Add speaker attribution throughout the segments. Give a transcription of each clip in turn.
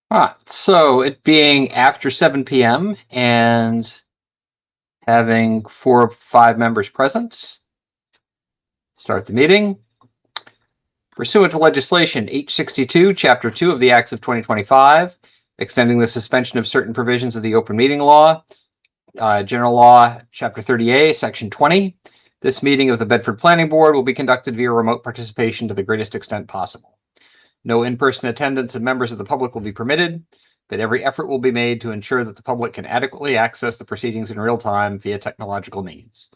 Speaker 1: All right, so it being after 7 p.m. and having 4 of 5 members present, start the meeting. Pursuant to legislation H62, Chapter 2 of the Acts of 2025, extending the suspension of certain provisions of the open meeting law, General Law, Chapter 30A, Section 20, this meeting of the Bedford Planning Board will be conducted via remote participation to the greatest extent possible. No in-person attendance of members of the public will be permitted, but every effort will be made to ensure that the public can adequately access the proceedings in real time via technological means.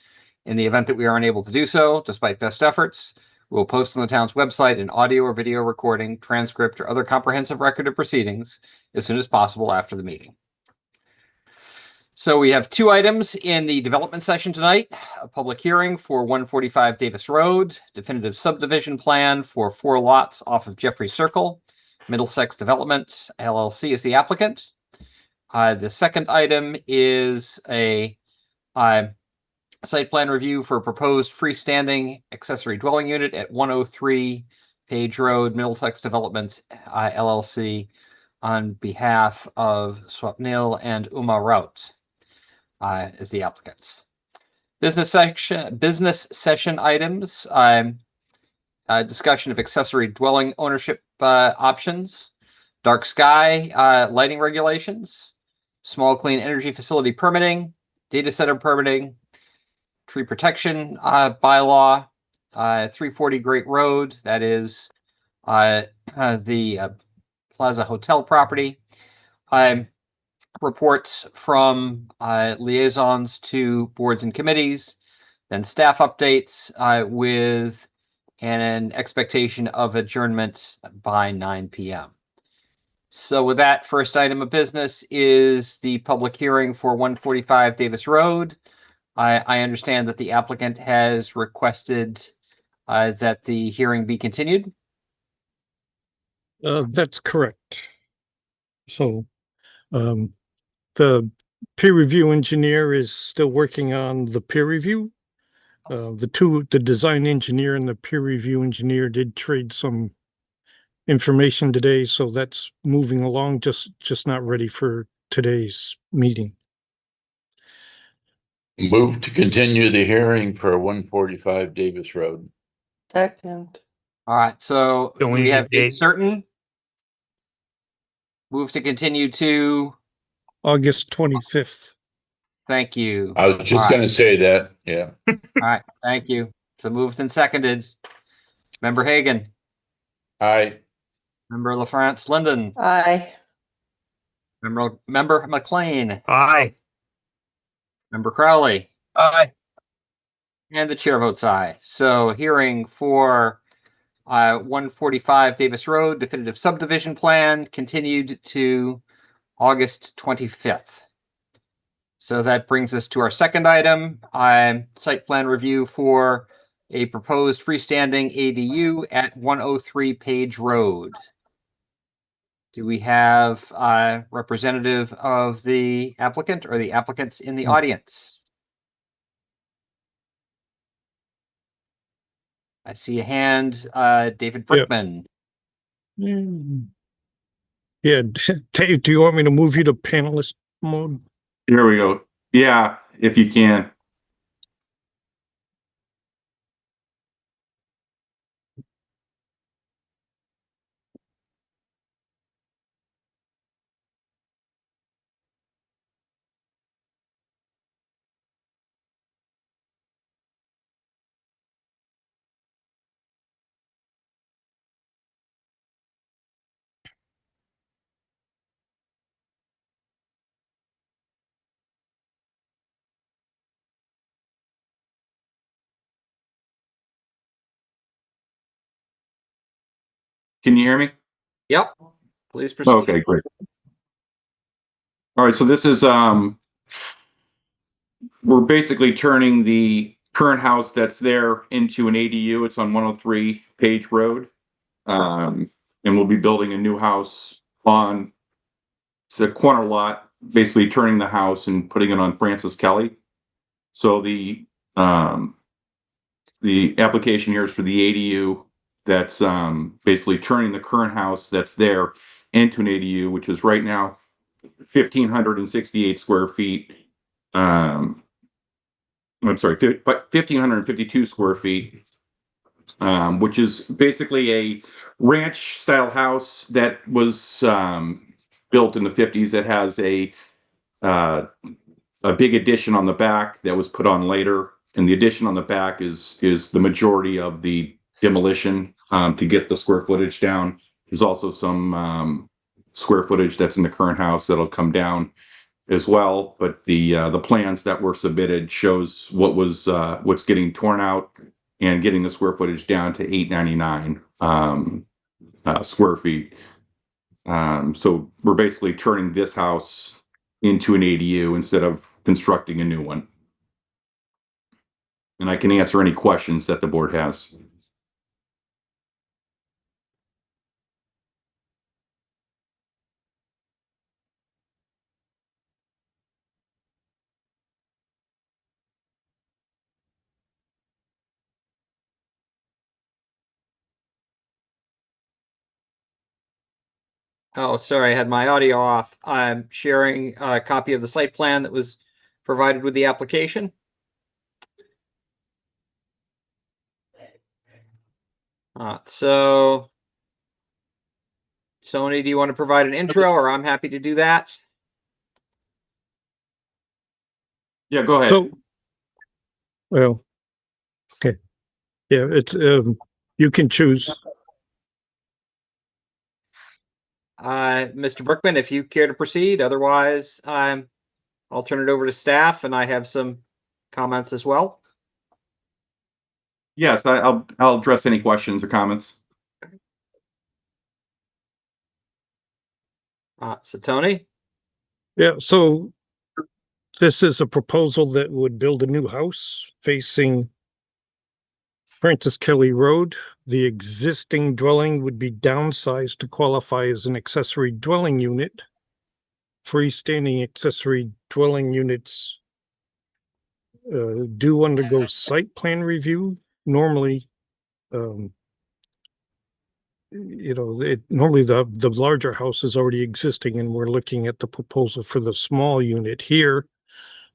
Speaker 1: In the event that we are unable to do so, despite best efforts, we will post on the town's website an audio or video recording, transcript, or other comprehensive record of proceedings as soon as possible after the meeting. So we have 2 items in the development session tonight: a public hearing for 145 Davis Road, definitive subdivision plan for 4 lots off of Jeffrey Circle. Middlesex Development LLC is the applicant. The second item is a site plan review for a proposed freestanding accessory dwelling unit at 103 Page Road, Middlesex Development LLC, on behalf of Swapnil and Uma Raut as the applicants. Business session items: discussion of accessory dwelling ownership options, dark sky lighting regulations, small clean energy facility permitting, data center permitting, tree protection bylaw, 340 Great Road, that is the Plaza Hotel property, reports from liaisons to boards and committees, then staff updates with an expectation of adjournment by 9 p.m. So with that, first item of business is the public hearing for 145 Davis Road. I understand that the applicant has requested that the hearing be continued.
Speaker 2: That's correct. So the peer review engineer is still working on the peer review. The design engineer and the peer review engineer did trade some information today, so that's moving along, just not ready for today's meeting.
Speaker 3: Move to continue the hearing for 145 Davis Road.
Speaker 4: Second.
Speaker 1: All right, so
Speaker 5: Don't we
Speaker 1: we
Speaker 5: need
Speaker 1: have
Speaker 5: a
Speaker 1: date
Speaker 5: date?
Speaker 1: certain. Move to continue to.
Speaker 2: August 25th.
Speaker 1: Thank you.
Speaker 3: I was just going to say that. Yeah.
Speaker 1: All right, thank you. So moved and seconded. Member Hagan,
Speaker 3: Aye.
Speaker 1: Member LaFrance Linden,
Speaker 4: Aye.
Speaker 1: Member McLean,
Speaker 5: Aye.
Speaker 1: Member Crowley,
Speaker 5: Aye.
Speaker 1: and the chair votes aye. So hearing for 145 Davis Road, definitive subdivision plan, continued to August 25th. So that brings us to our second item, site plan review for a proposed freestanding ADU at 103 Page Road. Do we have a representative of the applicant or the applicants in the audience? I see a hand, David Brickman.
Speaker 2: Yeah, Dave, do you want me to move you to panelist mode?
Speaker 6: Here we go. Yeah, if you can. Can you hear me?
Speaker 1: Yep, please proceed.
Speaker 6: Okay, great. All right, so this is we're basically turning the current house that's there into an ADU. It's on 103 Page Road. And we'll be building a new house on, it's a corner lot, basically turning the house and putting it on Francis Kelly. So the application here is for the ADU that's basically turning the current house that's there into an ADU, which is right now 1,568 square feet. I'm sorry, 1,552 square feet, which is basically a ranch style house that was built in the 50s. That has a big addition on the back that was put on later, and the addition on the back is the majority of the demolition to get the square footage down. There's also some square footage that's in the current house that'll come down as well, but the plans that were submitted shows what's getting torn out and getting the square footage down to 899 square feet. So we're basically turning this house into an ADU instead of constructing a new one. And I can answer any questions that the board has.
Speaker 1: Oh, sorry, I had my audio off. I'm sharing a copy of the site plan that was provided with the application. So Sony, do you want to provide an intro, or I'm happy to do that?
Speaker 6: Yeah, go ahead.
Speaker 2: So, well, okay. Yeah, it's, you can choose.
Speaker 1: Mr. Brookman, if you care to proceed, otherwise, I'll turn it over to staff, and I have some comments as well.
Speaker 6: Yes, I'll address any questions or comments.
Speaker 1: So Tony?
Speaker 2: Yeah, so this is a proposal that would build a new house facing Francis Kelly Road. The existing dwelling would be downsized to qualify as an accessory dwelling unit. Freestanding accessory dwelling units do undergo site plan review. Normally, normally the larger house is already existing, and we're looking at the proposal for the small unit here.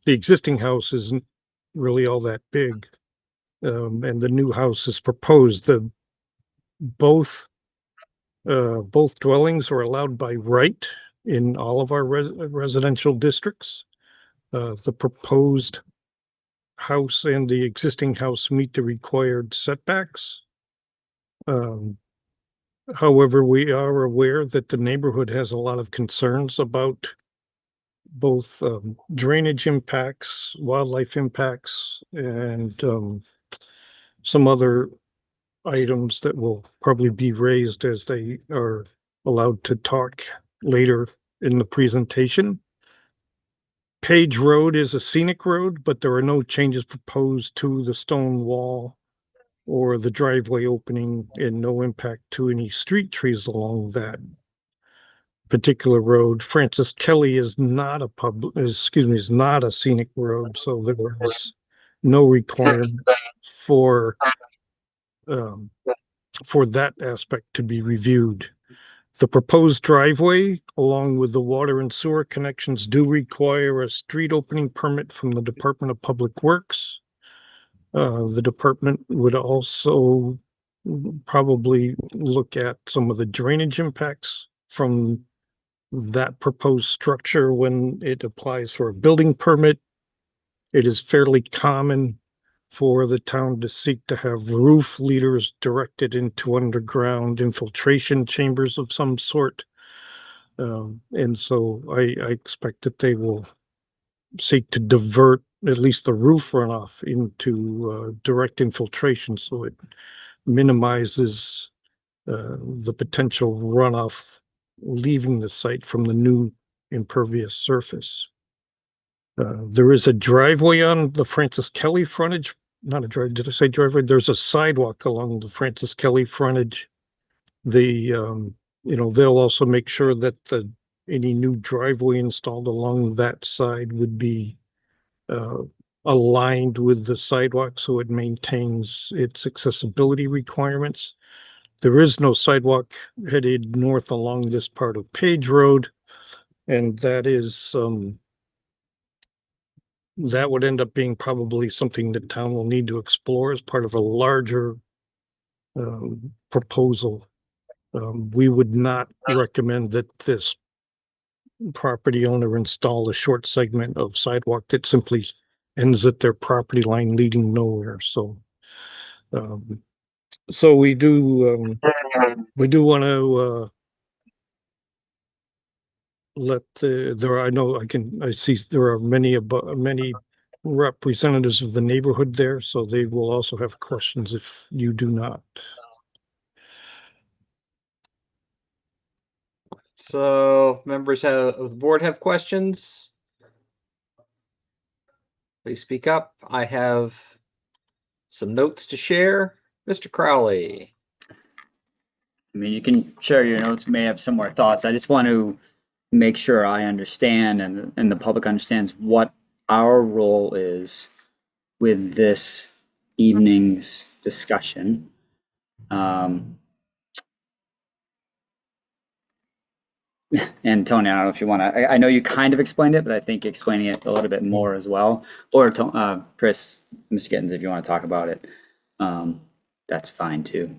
Speaker 2: The existing house isn't really all that big, and the new house is proposed. Both dwellings are allowed by right in all of our residential districts. The proposed house and the existing house meet the required setbacks. However, we are aware that the neighborhood has a lot of concerns about both drainage impacts, wildlife impacts, and some other items that will probably be raised as they are allowed to talk later in the presentation. Page Road is a scenic road, but there are no changes proposed to the stone wall or the driveway opening, and no impact to any street trees along that particular road. Francis Kelly is not is not a scenic road, so there is no requirement for that aspect to be reviewed. The proposed driveway, along with the water and sewer connections, do require a street opening permit from the Department of Public Works. The department would also probably look at some of the drainage impacts from that proposed structure when it applies for a building permit. It is fairly common for the town to seek to have roof leaders directed into underground infiltration chambers of some sort. And so I expect that they will seek to divert at least the roof runoff into direct infiltration, so it minimizes the potential runoff leaving the site from the new impervious surface. There is a driveway on the Francis Kelly frontage, not a drive, did I say driveway? There's a sidewalk along the Francis Kelly frontage. They'll also make sure that any new driveway installed along that side would be aligned with the sidewalk, so it maintains its accessibility requirements. there is no sidewalk headed north along this part of Page Road. And that is, that would end up being probably something the town will need to explore as part of a larger proposal. We would not recommend that this property owner install a short segment of sidewalk that simply ends at their property line leading nowhere. So we do want to I see there are many representatives of the neighborhood there, so they will also have questions if you do not.
Speaker 1: So members of the board have questions? Please speak up. I have some notes to share. Mr. Crowley.
Speaker 4: I mean, you can share your notes, may have some more thoughts. I just want to make sure I understand and the public understands what our role is with this evening's discussion. And Tony, I don't know if you want to, I know you kind of explained it, but I think explaining it a little bit more as well. Or Chris, Mr. Gittens, if you want to talk about it, that's fine too.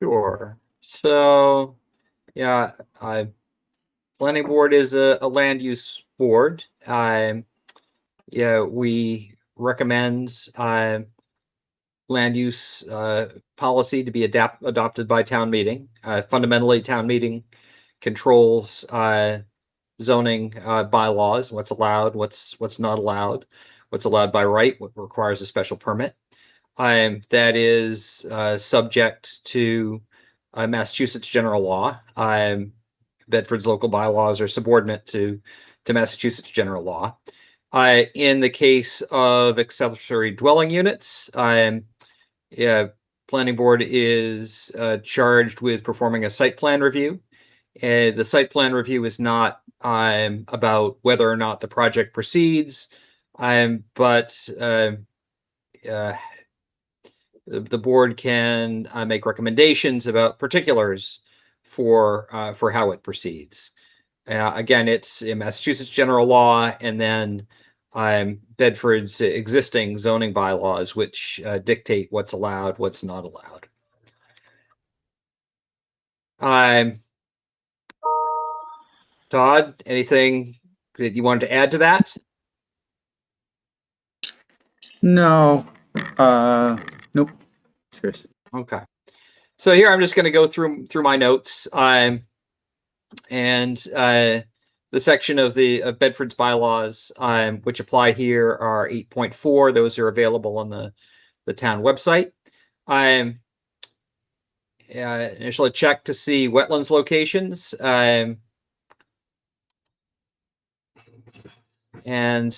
Speaker 1: Sure. So, yeah, planning board is a land use board. Yeah, we recommend land use policy to be adopted by town meeting. Fundamentally, town meeting controls zoning bylaws, what's allowed, what's not allowed, what's allowed by right, what requires a special permit. That is subject to Massachusetts general law. Bedford's local bylaws are subordinate to Massachusetts general law. In the case of accessory dwelling units, planning board is charged with performing a site plan review. The site plan review is not about whether or not the project proceeds, but the board can make recommendations about particulars for how it proceeds. Again, it's in Massachusetts general law, and then Bedford's existing zoning bylaws, which dictate what's allowed, what's not allowed. Todd, anything that you wanted to add to that?
Speaker 4: No, nope. Seriously.
Speaker 1: Okay. So here I'm just going to go through my notes. And the section of Bedford's bylaws which apply here are 8.4. Those are available on the town website. Initially check to see wetlands locations. And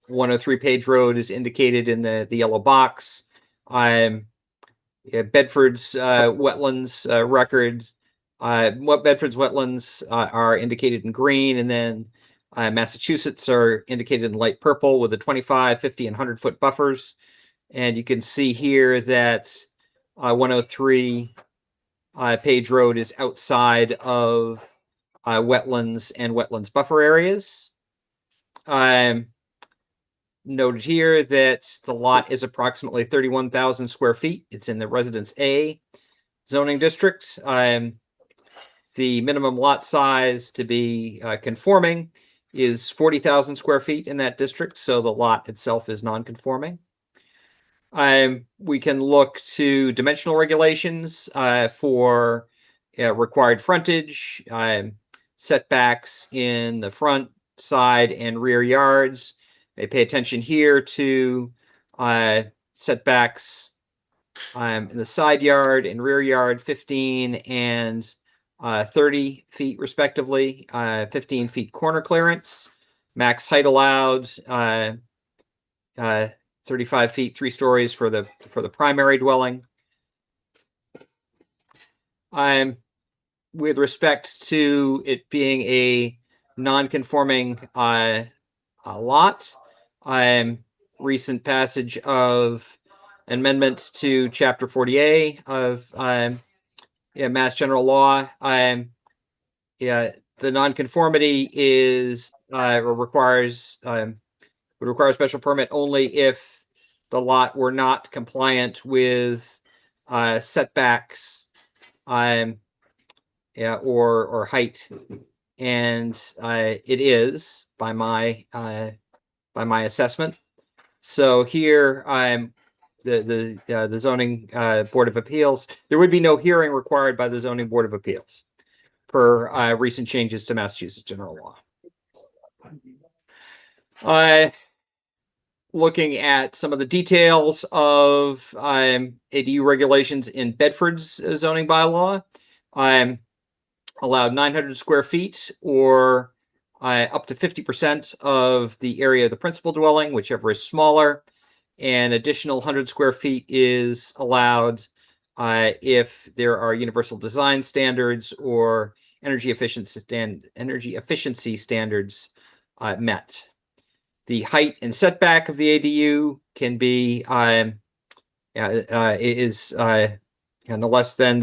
Speaker 1: 103 Page Road is indicated in the yellow box. Bedford's wetlands record. What Bedford's wetlands are indicated in green, and then Massachusetts are indicated in light purple with the 25, 50, and 100-foot buffers. And you can see here that 103 Page Road is outside of wetlands and wetlands buffer areas. Noted here that the lot is approximately 31,000 square feet. It's in the Residence A zoning district. The minimum lot size to be conforming is 40,000 square feet in that district, so the lot itself is non-conforming. We can look to dimensional regulations for required frontage, setbacks in the front, side, and rear yards. They pay attention here to setbacks in the side yard and rear yard, 15 and 30 feet respectively, 15 feet corner clearance, max height allowed, 35 feet, 3 stories for the primary dwelling. With respect to it being a non-conforming lot, recent passage of amendment to Chapter 40A of Mass General Law. The nonconformity is or requires would require a special permit only if the lot were not compliant with setbacks, or height, and it is by my assessment. So here, the zoning Board of Appeals, there would be no hearing required by the zoning Board of Appeals per recent changes to Massachusetts general law. Looking at some of the details of ADU regulations in Bedford's zoning bylaw, allowed 900 square feet or up to 50% of the area of the principal dwelling, whichever is smaller. An additional 100 square feet is allowed if there are universal design standards or energy efficiency standards met. The height and setback of the ADU can be is no less than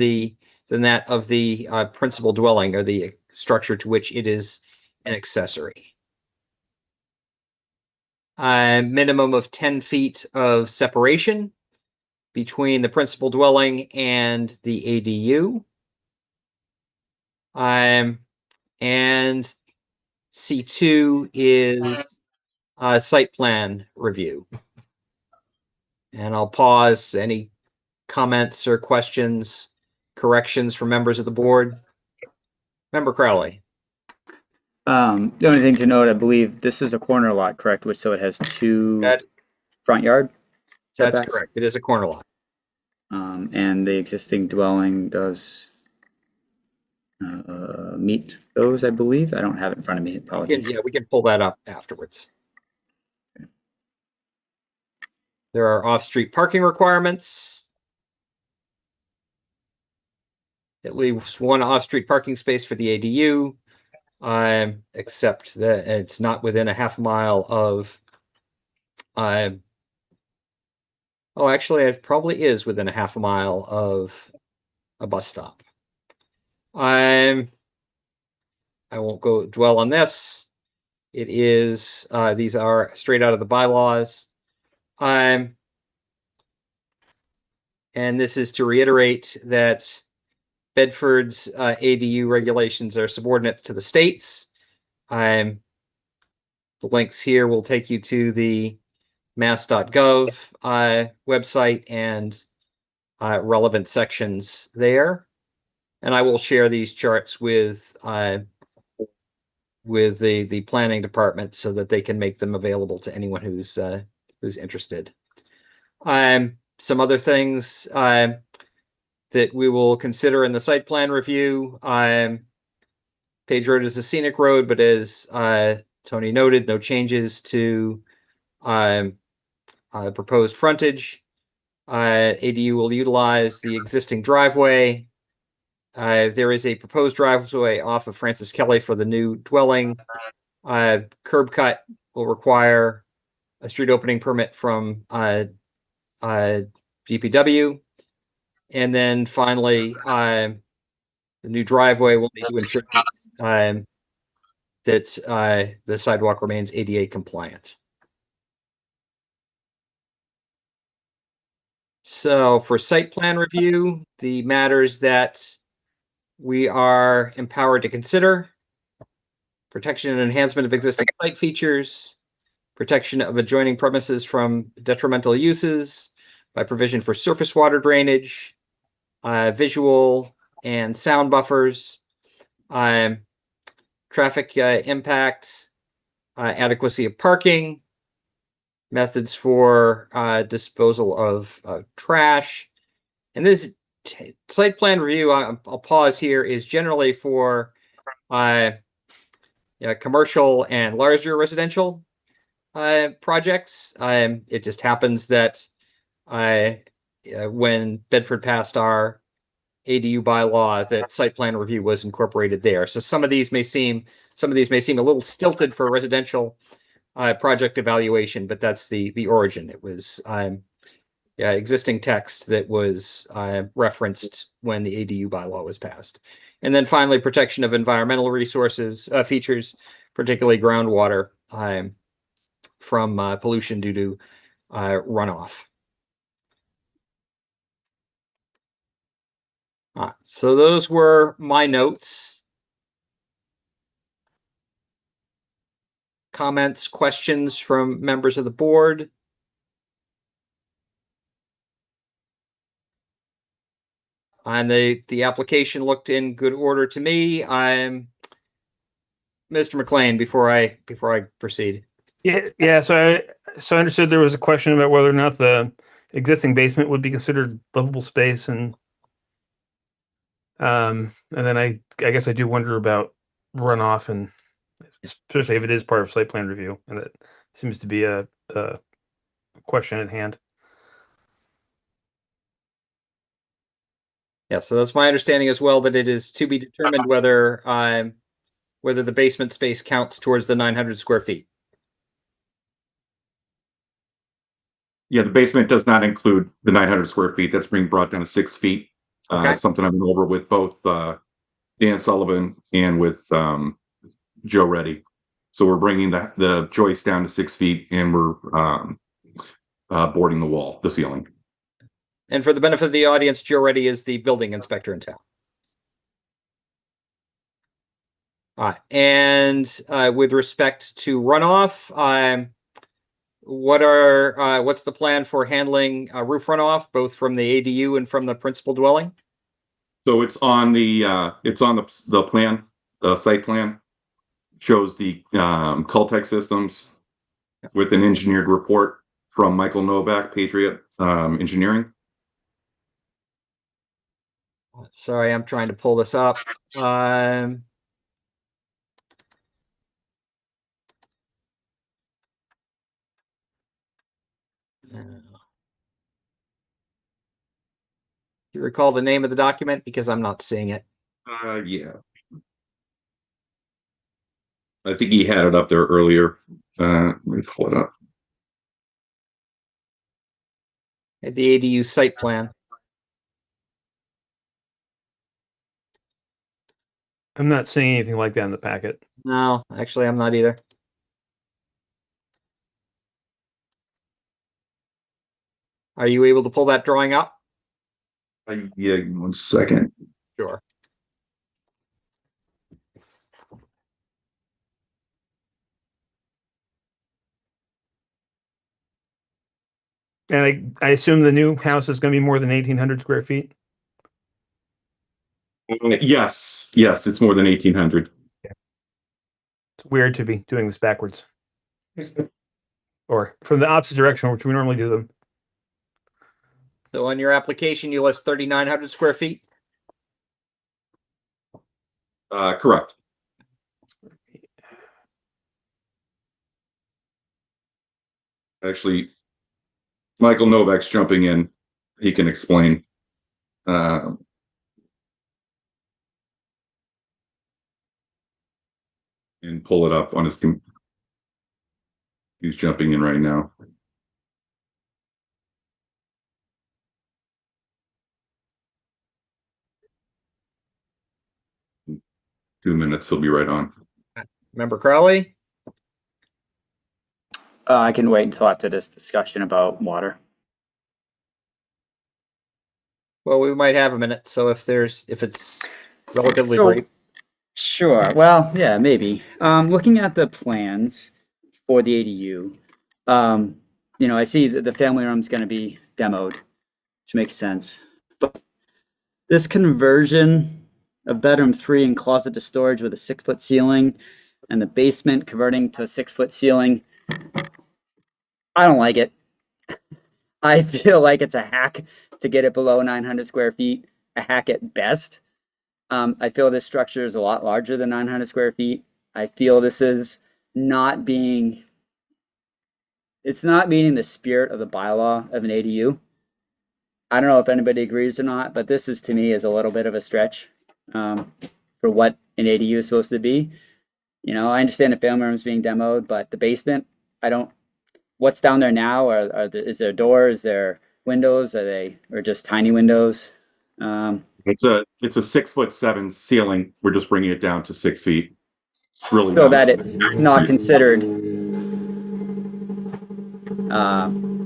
Speaker 1: that of the principal dwelling or the structure to which it is an accessory. Minimum of 10 feet of separation between the principal dwelling and the ADU. And C2 is site plan review. And I'll pause. Any comments or questions, corrections from members of the board? Member Crowley.
Speaker 4: The only thing to note, I believe this is a corner lot, correct? Which so it has two front yard.
Speaker 1: That's
Speaker 4: setback?
Speaker 1: correct. It is a corner lot.
Speaker 4: And the existing dwelling does meet those, I believe. I don't have it in front of me. Apologies.
Speaker 1: We can pull that up afterwards. There are off-street parking requirements. At least one off-street parking space for the ADU, except that it's not within a half mile of. Actually, it probably is within a half a mile of a bus stop. I won't go dwell on this. It is these are straight out of the bylaws. And this is to reiterate that Bedford's ADU regulations are subordinate to the state's. The links here will take you to the mass.gov website and relevant sections there. And I will share these charts with the planning department so that they can make them available to anyone who's interested. Some other things that we will consider in the site plan review. Page Road is a scenic road, but as Tony noted, no changes to proposed frontage. ADU will utilize the existing driveway. There is a proposed driveway off of Francis Kelly for the new dwelling. Curb cut will require a street opening permit from DPW. And then finally, the new driveway will need to ensure that the sidewalk remains ADA compliant. So for site plan review, the matters that we are empowered to consider: protection and enhancement of existing site features, protection of adjoining premises from detrimental uses by provision for surface water drainage, visual and sound buffers, traffic impact, adequacy of parking, methods for disposal of trash. And this site plan review, I'll pause here, is generally for commercial and larger residential projects. It just happens that when Bedford passed our ADU bylaw, that site plan review was incorporated there. So some of these may seem a little stilted for residential project evaluation, but that's the origin. It was Yeah, existing text that was referenced when the ADU bylaw was passed. And then finally, protection of environmental resources, features, particularly groundwater, from pollution due to runoff. So those were my notes. Comments, questions from members of the board? And the application looked in good order to me. I'm Mr. McLean, before I proceed.
Speaker 5: Yeah. So I understood there was a question about whether or not the existing basement would be considered livable space, and then I guess I do wonder about runoff, and especially if it is part of site plan review, and that seems to be a question at hand.
Speaker 1: Yeah, so that's my understanding as well, that it is to be determined whether the basement space counts towards the 900 square feet.
Speaker 6: Yeah, the basement does not include the 900 square feet. That's being brought down to 6 feet.
Speaker 1: Okay.
Speaker 6: Something I've been over with both Dan Sullivan and with Joe Reddy. So we're bringing the joist down to 6 feet, and we're boarding the ceiling.
Speaker 1: And for the benefit of the audience, Joe Reddy is the building inspector in town. And with respect to runoff, what's the plan for handling roof runoff, both from the ADU and from the principal dwelling?
Speaker 6: So it's on the plan, the site plan. Shows the Cultec systems with an engineered report from Michael Novak, Patriot Engineering.
Speaker 1: Sorry, I'm trying to pull this up. Do you recall the name of the document? Because I'm not seeing it.
Speaker 6: Yeah. I think he had it up there earlier. Let me pull it up.
Speaker 1: The ADU site plan.
Speaker 5: I'm not seeing anything like that in the packet.
Speaker 1: No, actually, I'm not either. Are you able to pull that drawing up?
Speaker 6: Yeah, 1 second.
Speaker 1: Sure.
Speaker 5: And I assume the new house is going to be more than 1,800 square feet.
Speaker 6: Yes, it's more than 1,800.
Speaker 5: It's weird to be doing this backwards, or from the opposite direction, which we normally do them.
Speaker 1: So on your application, you list 3,900 square feet?
Speaker 6: Correct. Actually, Michael Novak's jumping in. He can explain. And pull it up on his. He's jumping in right now. In 2 minutes, he'll be right on.
Speaker 1: Member Crowley?
Speaker 4: I can wait until after this discussion about water.
Speaker 1: Well, we might have a minute, so if it's relatively
Speaker 4: So-
Speaker 1: brief.
Speaker 4: Sure. Well, yeah, maybe. Looking at the plans for the ADU, I see that the family room's going to be demoed, which makes sense. But this conversion of bedroom 3 and closet to storage with a 6-foot ceiling, and the basement converting to a 6-foot ceiling, I don't like it. I feel like it's a hack to get it below 900 square feet, a hack at best. I feel this structure is a lot larger than 900 square feet. I feel this is it's not meeting the spirit of the bylaw of an ADU. I don't know if anybody agrees or not, but this is, to me, is a little bit of a stretch for what an ADU is supposed to be. I understand the family room is being demoed, but the basement, what's down there now? Is there a door? Is there windows? Are they, or just tiny windows?
Speaker 6: It's a 6'7" ceiling. We're just bringing it down to 6 feet. Really
Speaker 4: So
Speaker 6: not-
Speaker 4: that it's not considered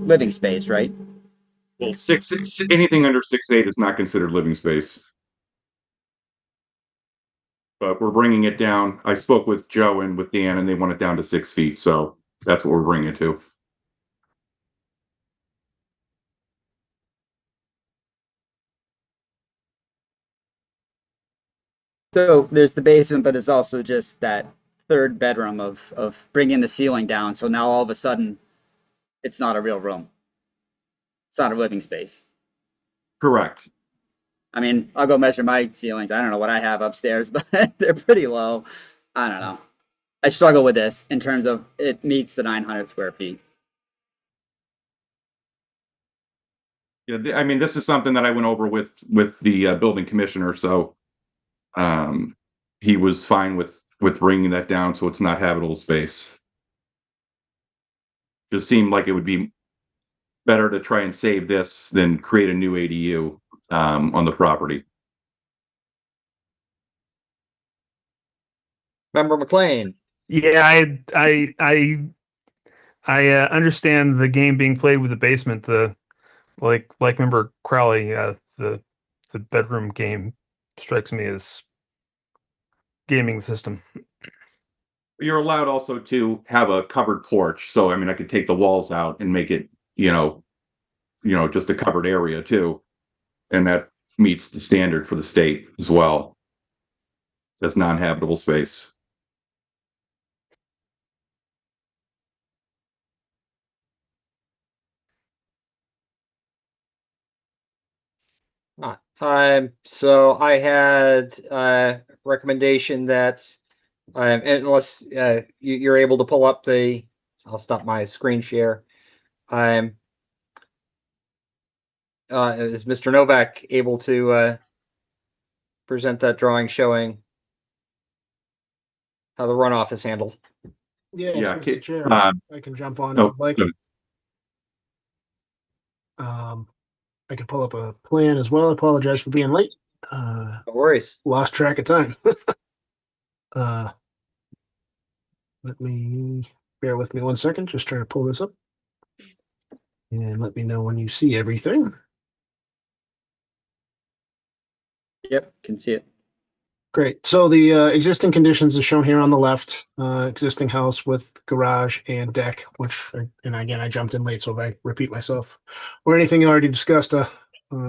Speaker 4: living space, right?
Speaker 6: Well, anything under 6'8" is not considered living space. But we're bringing it down. I spoke with Joe and with Dan, and they want it down to 6 feet. So that's what we're bringing it to.
Speaker 4: So there's the basement, but there's also just that third bedroom of bringing the ceiling down. So now all of a sudden, it's not a real room. It's not a living space.
Speaker 6: Correct.
Speaker 4: I mean, I'll go measure my ceilings. I don't know what I have upstairs, but they're pretty low. I don't know. I struggle with this in terms of it meets the 900 square feet.
Speaker 6: Yeah, I mean, this is something that I went over with the building commissioner. So he was fine with bringing that down so it's not habitable space. Just seemed like it would be better to try and save this than create a new ADU on the property.
Speaker 1: Member McLean.
Speaker 5: Yeah, I understand the game being played with the basement. The like member Crowley, the bedroom game strikes me as gaming the system.
Speaker 6: You're allowed also to have a covered porch. So I mean, I could take the walls out and make it, just a covered area too, and that meets the standard for the state as well. That's non-habitable space.
Speaker 1: So I had a recommendation that, unless you're able to pull up I'll stop my screen share. Is Mr. Novak able to present that drawing showing how the runoff is handled?
Speaker 7: Yes,
Speaker 6: Yeah,
Speaker 7: Mr. Chair,
Speaker 6: uh,
Speaker 7: I can jump on if
Speaker 6: no,
Speaker 7: you'd like.
Speaker 6: good.
Speaker 7: I can pull up a plan as well. I apologize for being late.
Speaker 1: No worries.
Speaker 7: Lost track of time. Let me bear with me 1 second. Just trying to pull this up. And let me know when you see everything.
Speaker 4: Yep, can see it.
Speaker 7: Great. So the existing conditions is shown here on the left. Existing house with garage and deck, and again, I jumped in late, so if I repeat myself or anything you already discussed,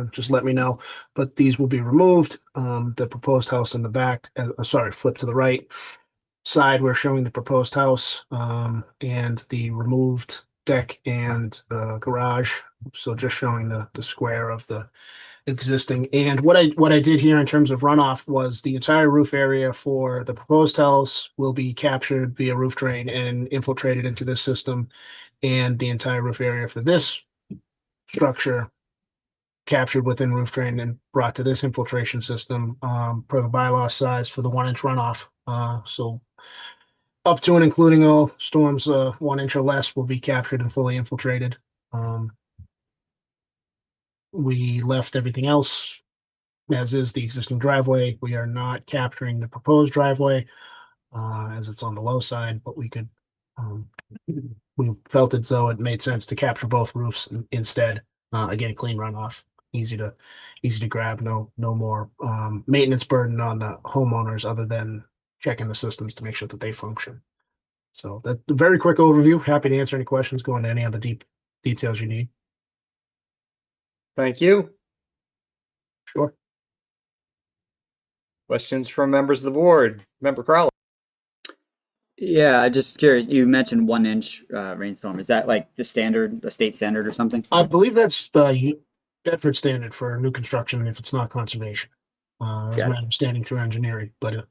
Speaker 7: just let me know. But these will be removed. The proposed house in the back, flip to the right side, we're showing the proposed house and the removed deck and garage. So just showing the square of the existing. And what I did here in terms of runoff was the entire roof area for the proposed house will be captured via roof drain and infiltrated into this system, and the entire roof area for this structure captured within roof drain and brought to this infiltration system per the bylaw size for the 1 inch runoff. So up to and including all storms 1 inch or less will be captured and fully infiltrated. We left everything else as is the existing driveway. We are not capturing the proposed driveway as it's on the low side, but we could, we felt as though it made sense to capture both roofs instead. Again, clean runoff, easy to grab, no more maintenance burden on the homeowners other than checking the systems to make sure that they function. So that's a very quick overview. Happy to answer any questions, go into any other deep details you need.
Speaker 1: Thank you.
Speaker 7: Sure.
Speaker 1: Questions from members of the board? Member Crowley.
Speaker 4: Yeah, I just curious. You mentioned 1 inch rainstorm. Is that like the state standard or something?
Speaker 7: I believe that's Bedford standard for new construction if it's not conservation. That's
Speaker 4: Gotcha.
Speaker 7: my understanding through engineering, but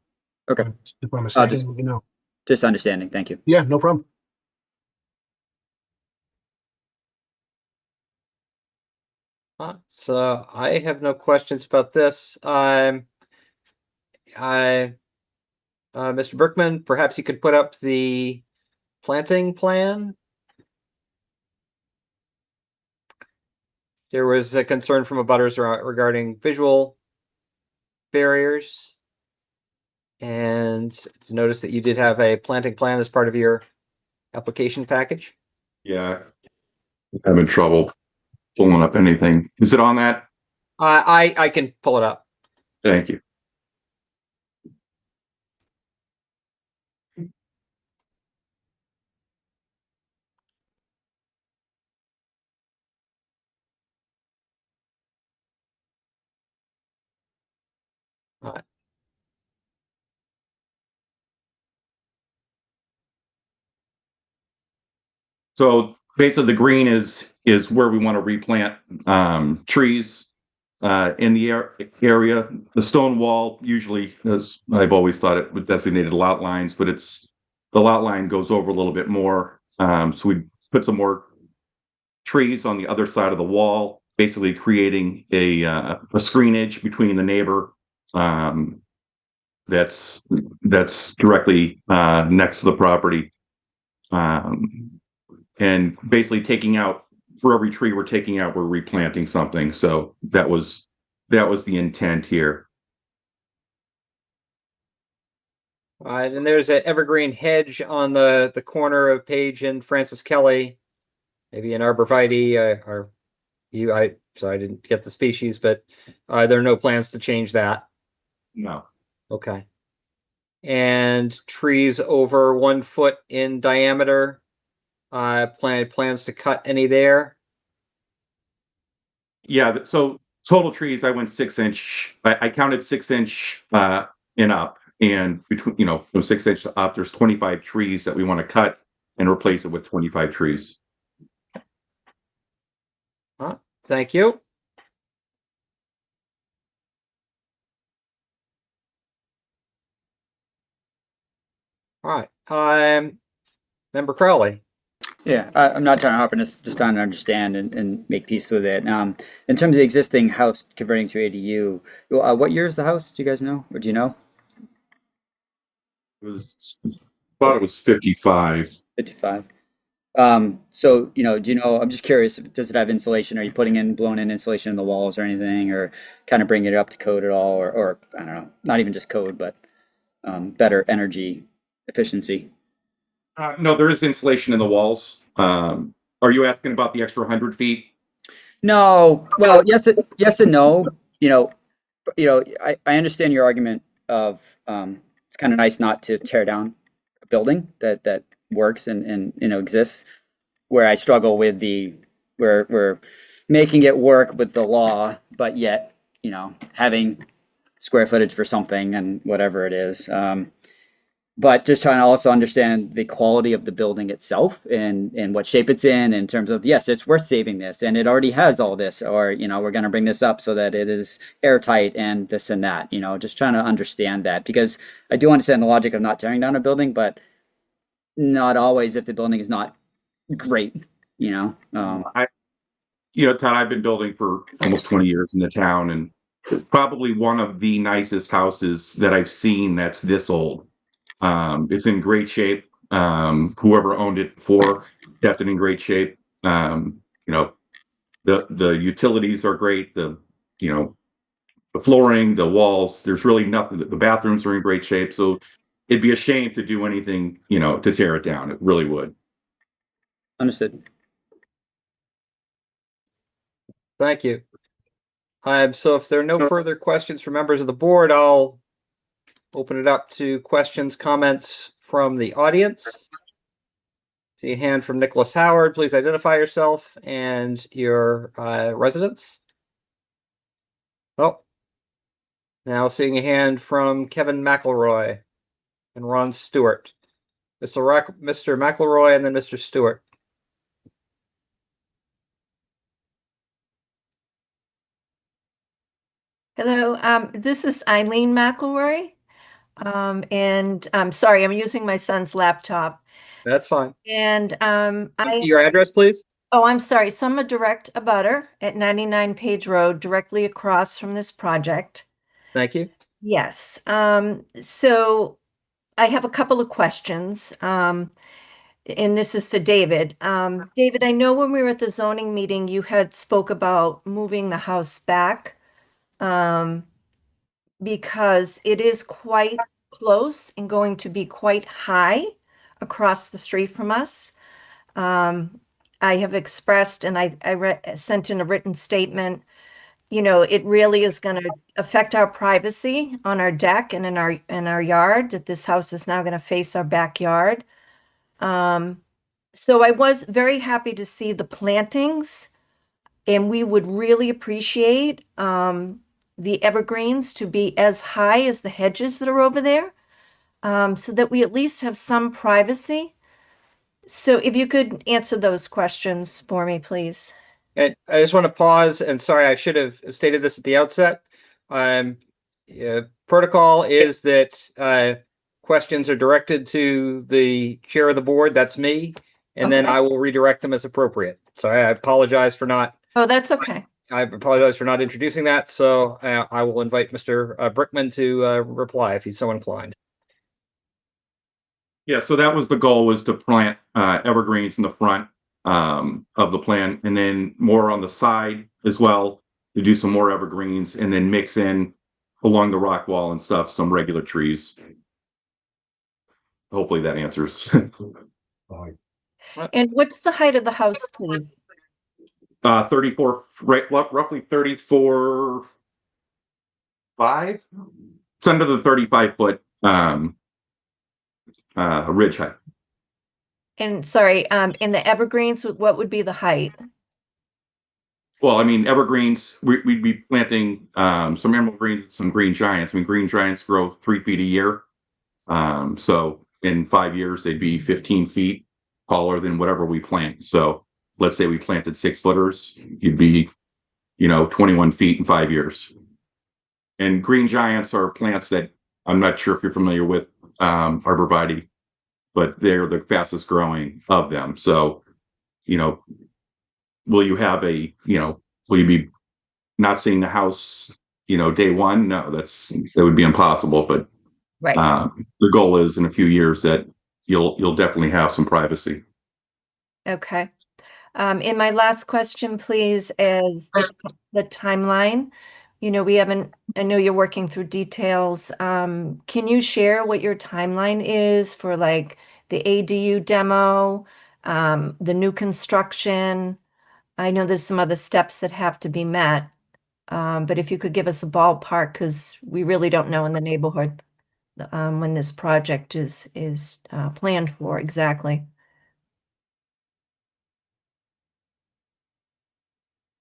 Speaker 4: Okay.
Speaker 7: if I'm mistaken,
Speaker 4: just-
Speaker 7: let me know.
Speaker 4: Just understanding. Thank you.
Speaker 7: Yeah, no problem.
Speaker 1: So I have no questions about this. Mr. Berkman, perhaps you could put up the planting plan. there was a concern from abutters regarding visual barriers. And notice that you did have a planting plan as part of your application package.
Speaker 6: Yeah. I'm having trouble pulling up anything. Is it on that?
Speaker 1: I can pull it up.
Speaker 6: Thank you. So basically the green is where we want to replant trees in the area. The stone wall usually, as I've always thought, it with designated lot lines, but the lot line goes over a little bit more. So we put some more trees on the other side of the wall, basically creating a screenage between the neighbor that's directly next to the property. And basically taking out, for every tree we're taking out, we're replanting something. So that was the intent here.
Speaker 1: And there's an evergreen hedge on the corner of Page and Francis Kelly, maybe an arborvitae, or so I didn't get the species, but there are no plans to change that.
Speaker 6: No.
Speaker 1: Okay. And trees over 1 foot in diameter. Plans to cut any there?
Speaker 6: Yeah. So total trees, I went 6 inch. I counted 6 inch and up, and between from 6 inch up, there's 25 trees that we want to cut and replace it with 25 trees.
Speaker 1: Thank you. All right. Member Crowley.
Speaker 4: Yeah, I'm not trying to harp on this, just trying to understand and make peace with it. In terms of the existing house converting to ADU, what year is the house? Do you guys know, or do you know?
Speaker 6: Thought it was 55.
Speaker 4: 55. So, do you know, I'm just curious, does it have insulation? Are you putting in blown in insulation in the walls or anything, or kind of bringing it up to code at all, or I don't know, not even just code, but better energy efficiency?
Speaker 6: No, there is insulation in the walls. Are you asking about the extra 100 feet?
Speaker 4: No, well, yes and no. I understand your argument of it's kind of nice not to tear down a building that works and exists. Where I struggle with we're making it work with the law, but yet having square footage for something and whatever it is. But just trying to also understand the quality of the building itself and what shape it's in terms of, yes, it's worth saving this and it already has all this, or, we're going to bring this up so that it is airtight and this and that, just trying to understand that, because I do understand the logic of not tearing down a building, but not always if the building is not great,
Speaker 6: Todd, I've been building for almost 20 years in the town, and it's probably one of the nicest houses that I've seen that's this old. It's in great shape. Whoever owned it before kept it in great shape. The utilities are great. The flooring, the walls, there's really nothing. The bathrooms are in great shape. So it'd be a shame to do anything, to tear it down. It really would.
Speaker 4: Understood.
Speaker 1: Thank you. So if there are no further questions from members of the board, I'll open it up to questions, comments from the audience. See a hand from Nicholas Howard. Please identify yourself and your residence. Oh, now seeing a hand from Kevin McElroy and Ron Stewart. Mr. McElroy and then Mr. Stewart.
Speaker 8: Hello, this is Eileen McElroy. And I'm sorry, I'm using my son's laptop.
Speaker 1: That's fine.
Speaker 8: And
Speaker 1: Your address, please.
Speaker 8: Oh, I'm sorry. So I'm a direct abutter at 99 Page Road, directly across from this project.
Speaker 1: Thank you.
Speaker 8: Yes. So I have a couple of questions. and this is for David. David, I know when we were at the zoning meeting, you had spoke about moving the house back, because it is quite close and going to be quite high across the street from us. I have expressed, and I sent in a written statement, you know, it really is going to affect our privacy on our deck and in our yard, that this house is now going to face our backyard. So I was very happy to see the plantings, and we would really appreciate the evergreens to be as high as the hedges that are over there, so that we at least have some privacy. So if you could answer those questions for me, please.
Speaker 1: And I just want to pause, and sorry, I should have stated this at the outset. Protocol is that questions are directed to the chair of the board, that's me, and then
Speaker 8: Okay.
Speaker 1: I will redirect them as appropriate. So I apologize for not,
Speaker 8: Oh, that's okay.
Speaker 1: I apologize for not introducing that. So I will invite Mr. Brickman to reply if he's so inclined.
Speaker 6: Yeah, so that was the goal, was to plant evergreens in the front of the plan, and then more on the side as well, to do some more evergreens, and then mix in along the rock wall and stuff, some regular trees. Hopefully that answers.
Speaker 8: And what's the height of the house, please?
Speaker 6: 34, right, roughly 34, 5. It's under the 35-foot ridge height.
Speaker 8: And sorry, in the evergreens, what would be the height?
Speaker 6: Well, I mean, evergreens, we'd be planting some evergreens, some green giants. I mean, green giants grow 3 feet a year. So in 5 years, they'd be 15 feet taller than whatever we plant. So let's say we planted 6-footers, you'd be, 21 feet in 5 years. And green giants are plants that I'm not sure if you're familiar with, arborvitae, but they're the fastest growing of them. So, will you have will you be not seeing the house, day one? No, that would be impossible. But
Speaker 8: Right.
Speaker 6: the goal is in a few years that you'll definitely have some privacy.
Speaker 8: Okay. And my last question, please, is the timeline. I know you're working through details. Can you share what your timeline is for like the ADU demo, the new construction? I know there's some other steps that have to be met. But if you could give us a ballpark, because we really don't know in the neighborhood when this project is planned for exactly.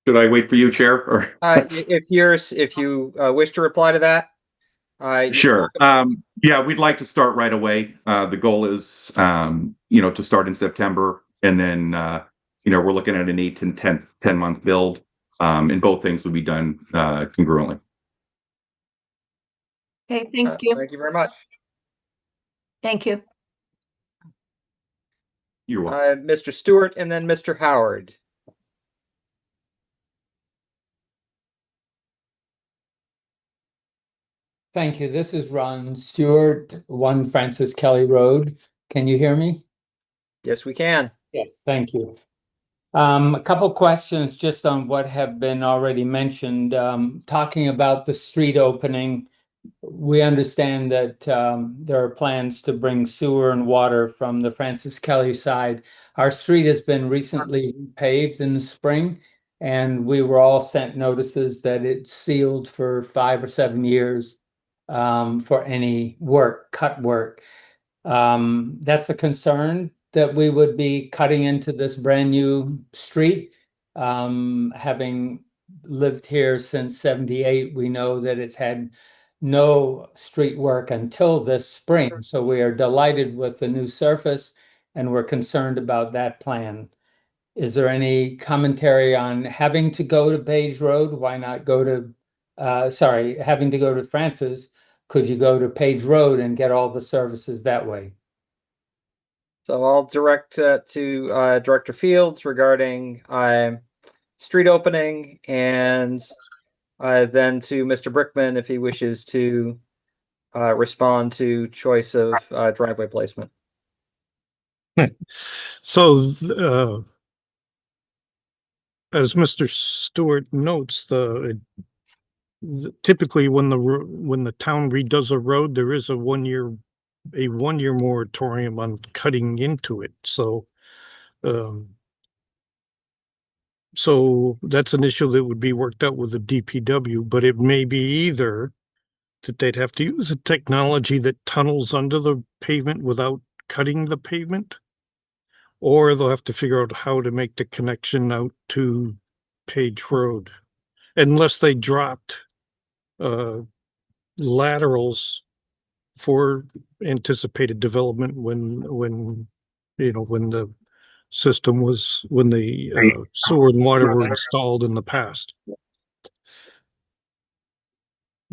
Speaker 6: Should I wait for you, Chair? Or
Speaker 1: If you wish to reply to that,
Speaker 6: sure. Yeah, we'd like to start right away. The goal is, to start in September, and then, we're looking at an 8 to 10 month build, and both things would be done congruently.
Speaker 8: Okay, thank you.
Speaker 1: Thank you very much.
Speaker 8: Thank you.
Speaker 6: You're welcome.
Speaker 1: Mr. Stewart and then Mr. Howard.
Speaker 9: Thank you. This is Ron Stewart, 1 Francis Kelly Road. Can you hear me?
Speaker 1: Yes, we can.
Speaker 9: Yes, thank you. A couple questions just on what have been already mentioned. Talking about the street opening, we understand that there are plans to bring sewer and water from the Francis Kelly side. Our street has been recently paved in the spring, and we were all sent notices that it's sealed for 5 or 7 years for any cut work. That's a concern that we would be cutting into this brand new street. Having lived here since 78, we know that it's had no street work until this spring. So we are delighted with the new surface, and we're concerned about that plan. Is there any commentary on having to go to Page Road? Why not go to, having to go to Francis? Could you go to Page Road and get all the services that way?
Speaker 1: So I'll direct to Director Fields regarding street opening, and then to Mr. Brickman if he wishes to respond to choice of driveway placement.
Speaker 2: So, as Mr. Stewart notes, typically when when the town redoes a road, there is a 1 year moratorium on cutting into it. So, so that's an issue that would be worked out with the DPW, but it may be either that they'd have to use a technology that tunnels under the pavement without cutting the pavement, or they'll have to figure out how to make the connection out to Page Road, unless they dropped laterals for anticipated development when the system was, when the sewer and water were installed in the past.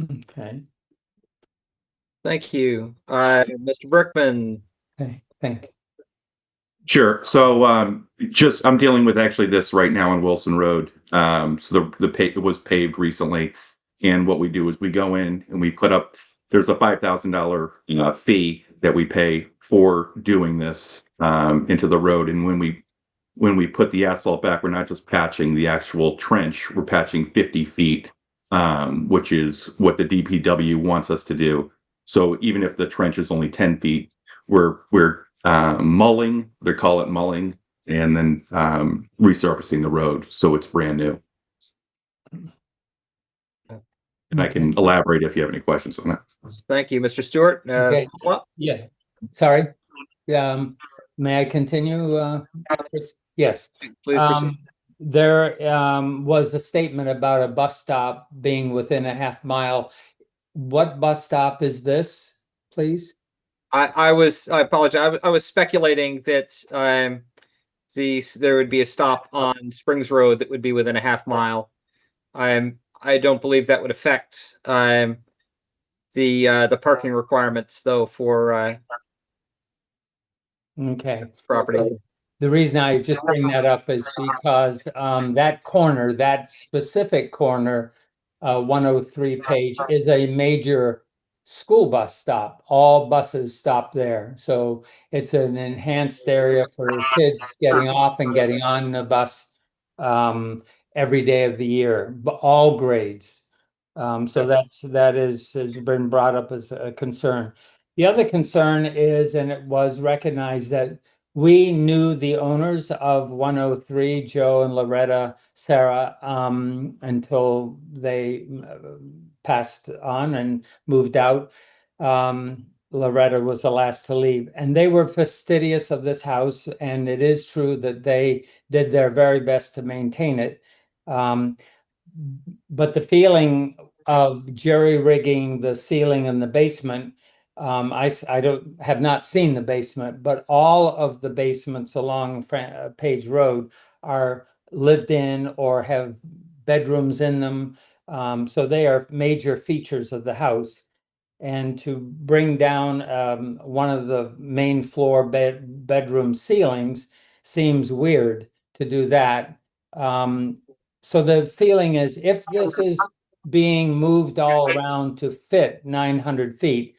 Speaker 9: Okay,
Speaker 1: Thank you. Mr. Brickman.
Speaker 9: okay, thank you.
Speaker 6: Sure. So I'm dealing with actually this right now on Wilson Road. So it was paved recently, and what we do is we go in and we put up. There's a $5,000 fee that we pay for doing this into the road, and when we put the asphalt back, we're not just patching the actual trench. We're patching 50 feet, which is what the DPW wants us to do. So even if the trench is only 10 feet, we're mulling, they call it mulling, and then resurfacing the road so it's brand new. And I can elaborate if you have any questions on that.
Speaker 1: Thank you, Mr. Stewart.
Speaker 9: Okay.
Speaker 1: Well,
Speaker 9: Yeah, sorry. May I continue? Chris? Yes.
Speaker 1: please proceed.
Speaker 9: There was a statement about a bus stop being within a half mile. What bus stop is this, please?
Speaker 1: I apologize. I was speculating that there would be a stop on Springs Road that would be within a half mile. I don't believe that would affect the parking requirements though for
Speaker 9: Okay.
Speaker 1: property.
Speaker 9: The reason I just bring that up is because that corner, that specific corner, 103 Page, is a major school bus stop. All buses stop there. So it's an enhanced area for kids getting off and getting on the bus every day of the year, but all grades. So that has been brought up as a concern. The other concern is, and it was recognized, that we knew the owners of 103, Joe and Loretta, Sarah, until they passed on and moved out. Loretta was the last to leave, and they were fastidious of this house, and it is true that they did their very best to maintain it. But the feeling of jerry-rigging the ceiling in the basement, I have not seen the basement, but all of the basements along Page Road are lived in or have bedrooms in them. So they are major features of the house. And to bring down one of the main floor bedroom ceilings seems weird to do that. So the feeling is, if this is being moved all around to fit 900 feet,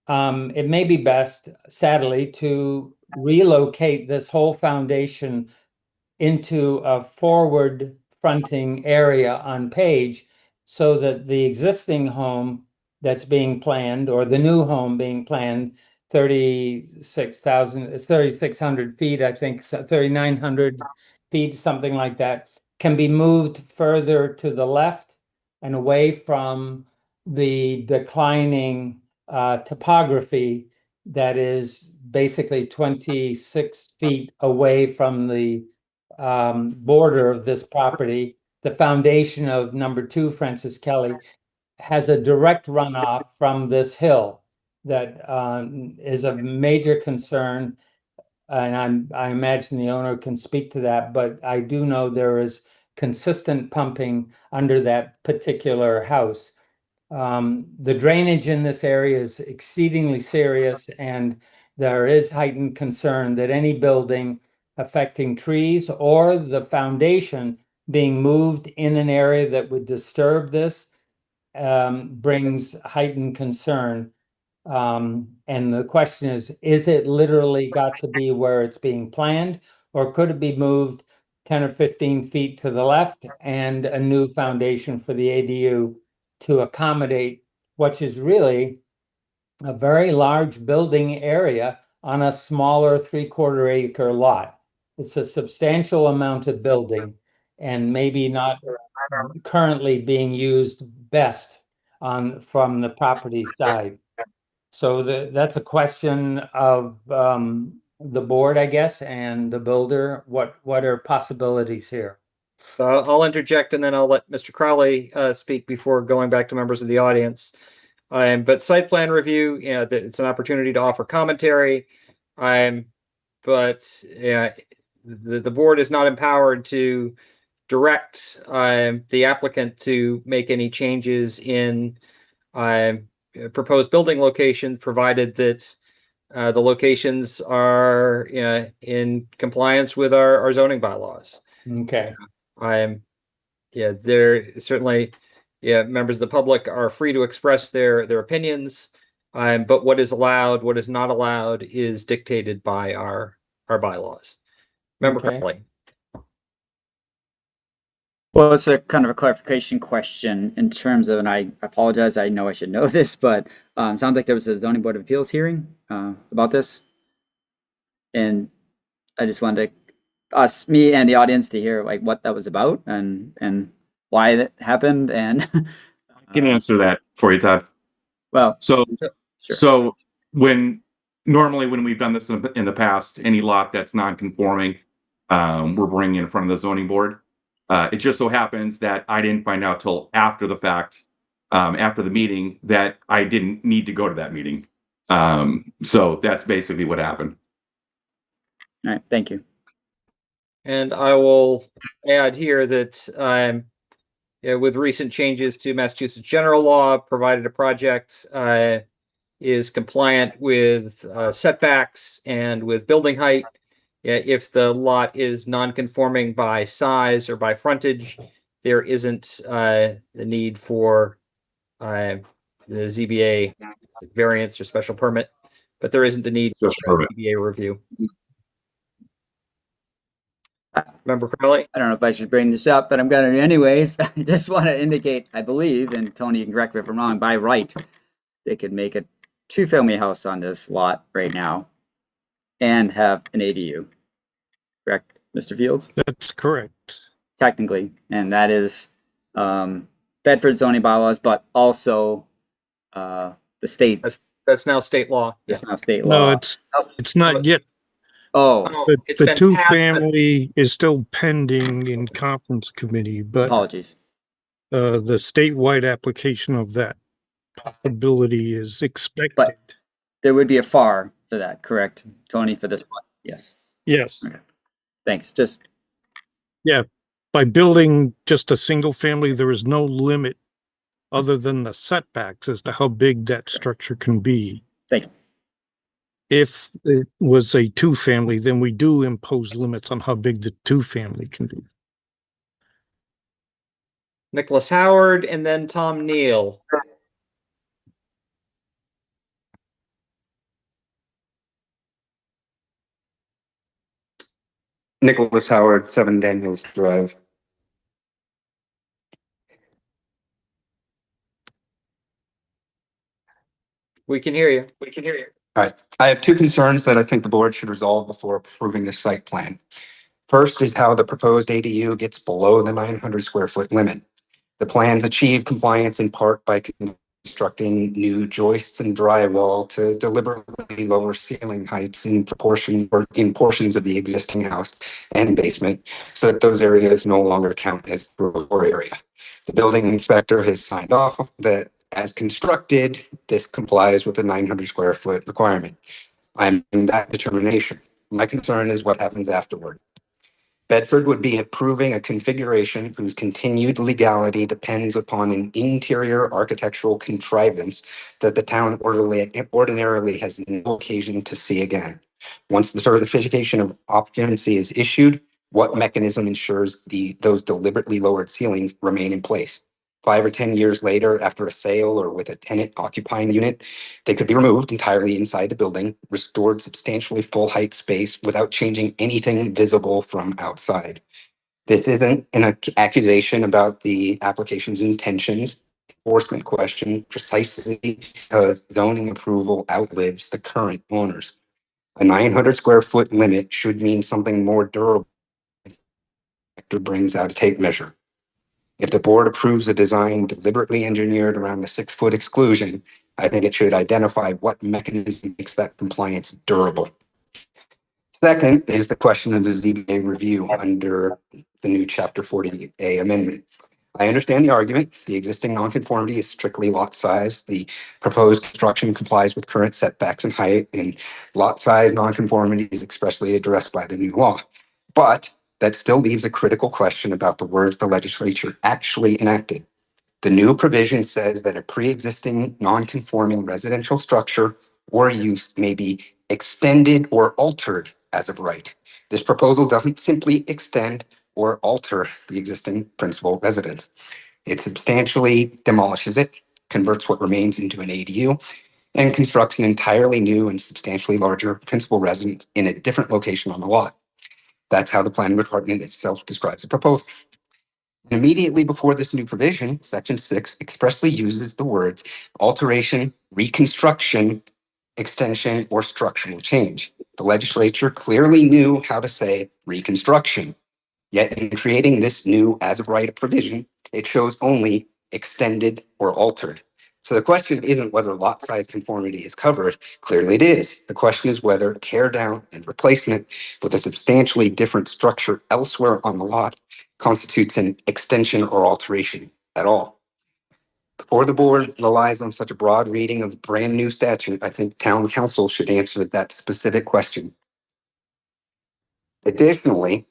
Speaker 9: it may be best, sadly, to relocate this whole foundation into a forward fronting area on Page, so that the existing home that's being planned, or the new home being planned, 3,600 feet, I think, 3,900 feet, something like that, can be moved further to the left and away from the declining topography that is basically 26 feet away from the border of this property. The foundation of number 2 Francis Kelly has a direct runoff from this hill that is a major concern. And I imagine the owner can speak to that, but I do know there is consistent pumping under that particular house. The drainage in this area is exceedingly serious, and there is heightened concern that any building affecting trees or the foundation being moved in an area that would disturb this brings heightened concern. And the question is it literally got to be where it's being planned, or could it be moved 10 or 15 feet to the left and a new foundation for the ADU to accommodate what is really a very large building area on a smaller 3/4 acre lot? It's a substantial amount of building and maybe not currently being used best from the property side. So that's a question of the board, I guess, and the builder. What are possibilities here?
Speaker 1: I'll interject and then I'll let Mr. Crowley speak before going back to members of the audience. But site plan review, it's an opportunity to offer commentary. But the board is not empowered to direct the applicant to make any changes in proposed building location, provided that the locations are in compliance with our zoning bylaws.
Speaker 9: Okay.
Speaker 1: There certainly, members of the public are free to express their opinions. But what is allowed, what is not allowed is dictated by our bylaws. Member
Speaker 9: Okay.
Speaker 1: Crowley.
Speaker 4: Well, it's a kind of a clarification question in terms of, and I apologize, I know I should know this, but sounds like there was a zoning board of appeals hearing about this. And I just wanted me and the audience to hear like what that was about and why that happened. And
Speaker 6: I can answer that for you, Todd.
Speaker 4: well,
Speaker 6: So,
Speaker 4: sure.
Speaker 6: so normally when we've done this in the past, any lot that's non-conforming, we're bringing in front of the zoning board. It just so happens that I didn't find out till after the fact, after the meeting, that I didn't need to go to that meeting. So that's basically what happened.
Speaker 4: All right, thank you.
Speaker 1: And I will add here that with recent changes to Massachusetts general law, provided a project is compliant with setbacks and with building height, if the lot is non-conforming by size or by frontage, there isn't the need for the ZBA variance or special permit, but there isn't the need for ZBA review. Member Crowley?
Speaker 4: I don't know if I should bring this up, but I'm going to anyways. I just want to indicate, I believe, and Tony, you can correct me if I'm wrong, by right, they could make a 2-family house on this lot right now and have an ADU. Correct, Mr. Fields?
Speaker 2: That's correct.
Speaker 4: Technically, and that is Bedford zoning bylaws, but also the state.
Speaker 1: That's now state law.
Speaker 4: It's now state law.
Speaker 2: No, it's not yet.
Speaker 4: Oh,
Speaker 1: It's
Speaker 2: The
Speaker 1: been
Speaker 2: two
Speaker 1: passed, but-
Speaker 2: family is still pending in conference committee, but
Speaker 4: apologies.
Speaker 2: the statewide application of that possibility is expected.
Speaker 4: There would be a FAR for that, correct, Tony, for this one? Yes.
Speaker 2: Yes,
Speaker 4: Thanks. Just
Speaker 2: by building just a single family, there is no limit other than the setbacks as to how big that structure can be.
Speaker 4: thank you.
Speaker 2: If it was a 2-family, then we do impose limits on how big the 2-family can be.
Speaker 1: Nicholas Howard and then Tom Neal.
Speaker 10: Nicholas Howard, 7 Daniels Drive.
Speaker 1: We can hear you.
Speaker 10: All right. I have 2 concerns that I think the board should resolve before approving the site plan. First is how the proposed ADU gets below the 900 square foot limit. The plans achieve compliance in part by constructing new joists and drywall to deliberately lower ceiling heights in portions of the existing house and basement, so that those areas no longer count as floor area. The building inspector has signed off that as constructed, this complies with the 900 square foot requirement. I'm in that determination. My concern is what happens afterward. Bedford would be approving a configuration whose continued legality depends upon an interior architectural contrivance that the town ordinarily has no occasion to see again. Once the certification of occupancy is issued, what mechanism ensures those deliberately lowered ceilings remain in place? 5 or 10 years later, after a sale or with a tenant occupying the unit, they could be removed entirely inside the building, restored substantially full height space without changing anything visible from outside. This isn't an accusation about the application's intentions, enforcement question, precisely because zoning approval outlives the current owners. A 900 square foot limit should mean something more durable. Brings out a tape measure. If the board approves a design deliberately engineered around the 6-foot exclusion, I think it should identify what mechanism makes that compliance durable. Second is the question of the ZBA review under the new Chapter 40A amendment. I understand the argument. The existing nonconformity is strictly lot size. The proposed construction complies with current setbacks and height, and lot size nonconformity is expressly addressed by the new law. But that still leaves a critical question about the words the legislature actually enacted. The new provision says that a pre-existing non-conforming residential structure or use may be extended or altered as of right. This proposal doesn't simply extend or alter the existing principal residence. It substantially demolishes it, converts what remains into an ADU, and constructs an entirely new and substantially larger principal residence in a different location on the lot. That's how the planning department itself describes the proposal. And immediately before this new provision, Section 6 expressly uses the words alteration, reconstruction, extension, or structural change. The legislature clearly knew how to say reconstruction. Yet in creating this new as of right provision, it shows only extended or altered. So the question isn't whether lot size conformity is covered. Clearly it is. The question is whether tear down and replacement with a substantially different structure elsewhere on the lot constitutes an extension or alteration at all. Before the board relies on such a broad reading of brand new statute, I think town council should answer that specific question. Additionally,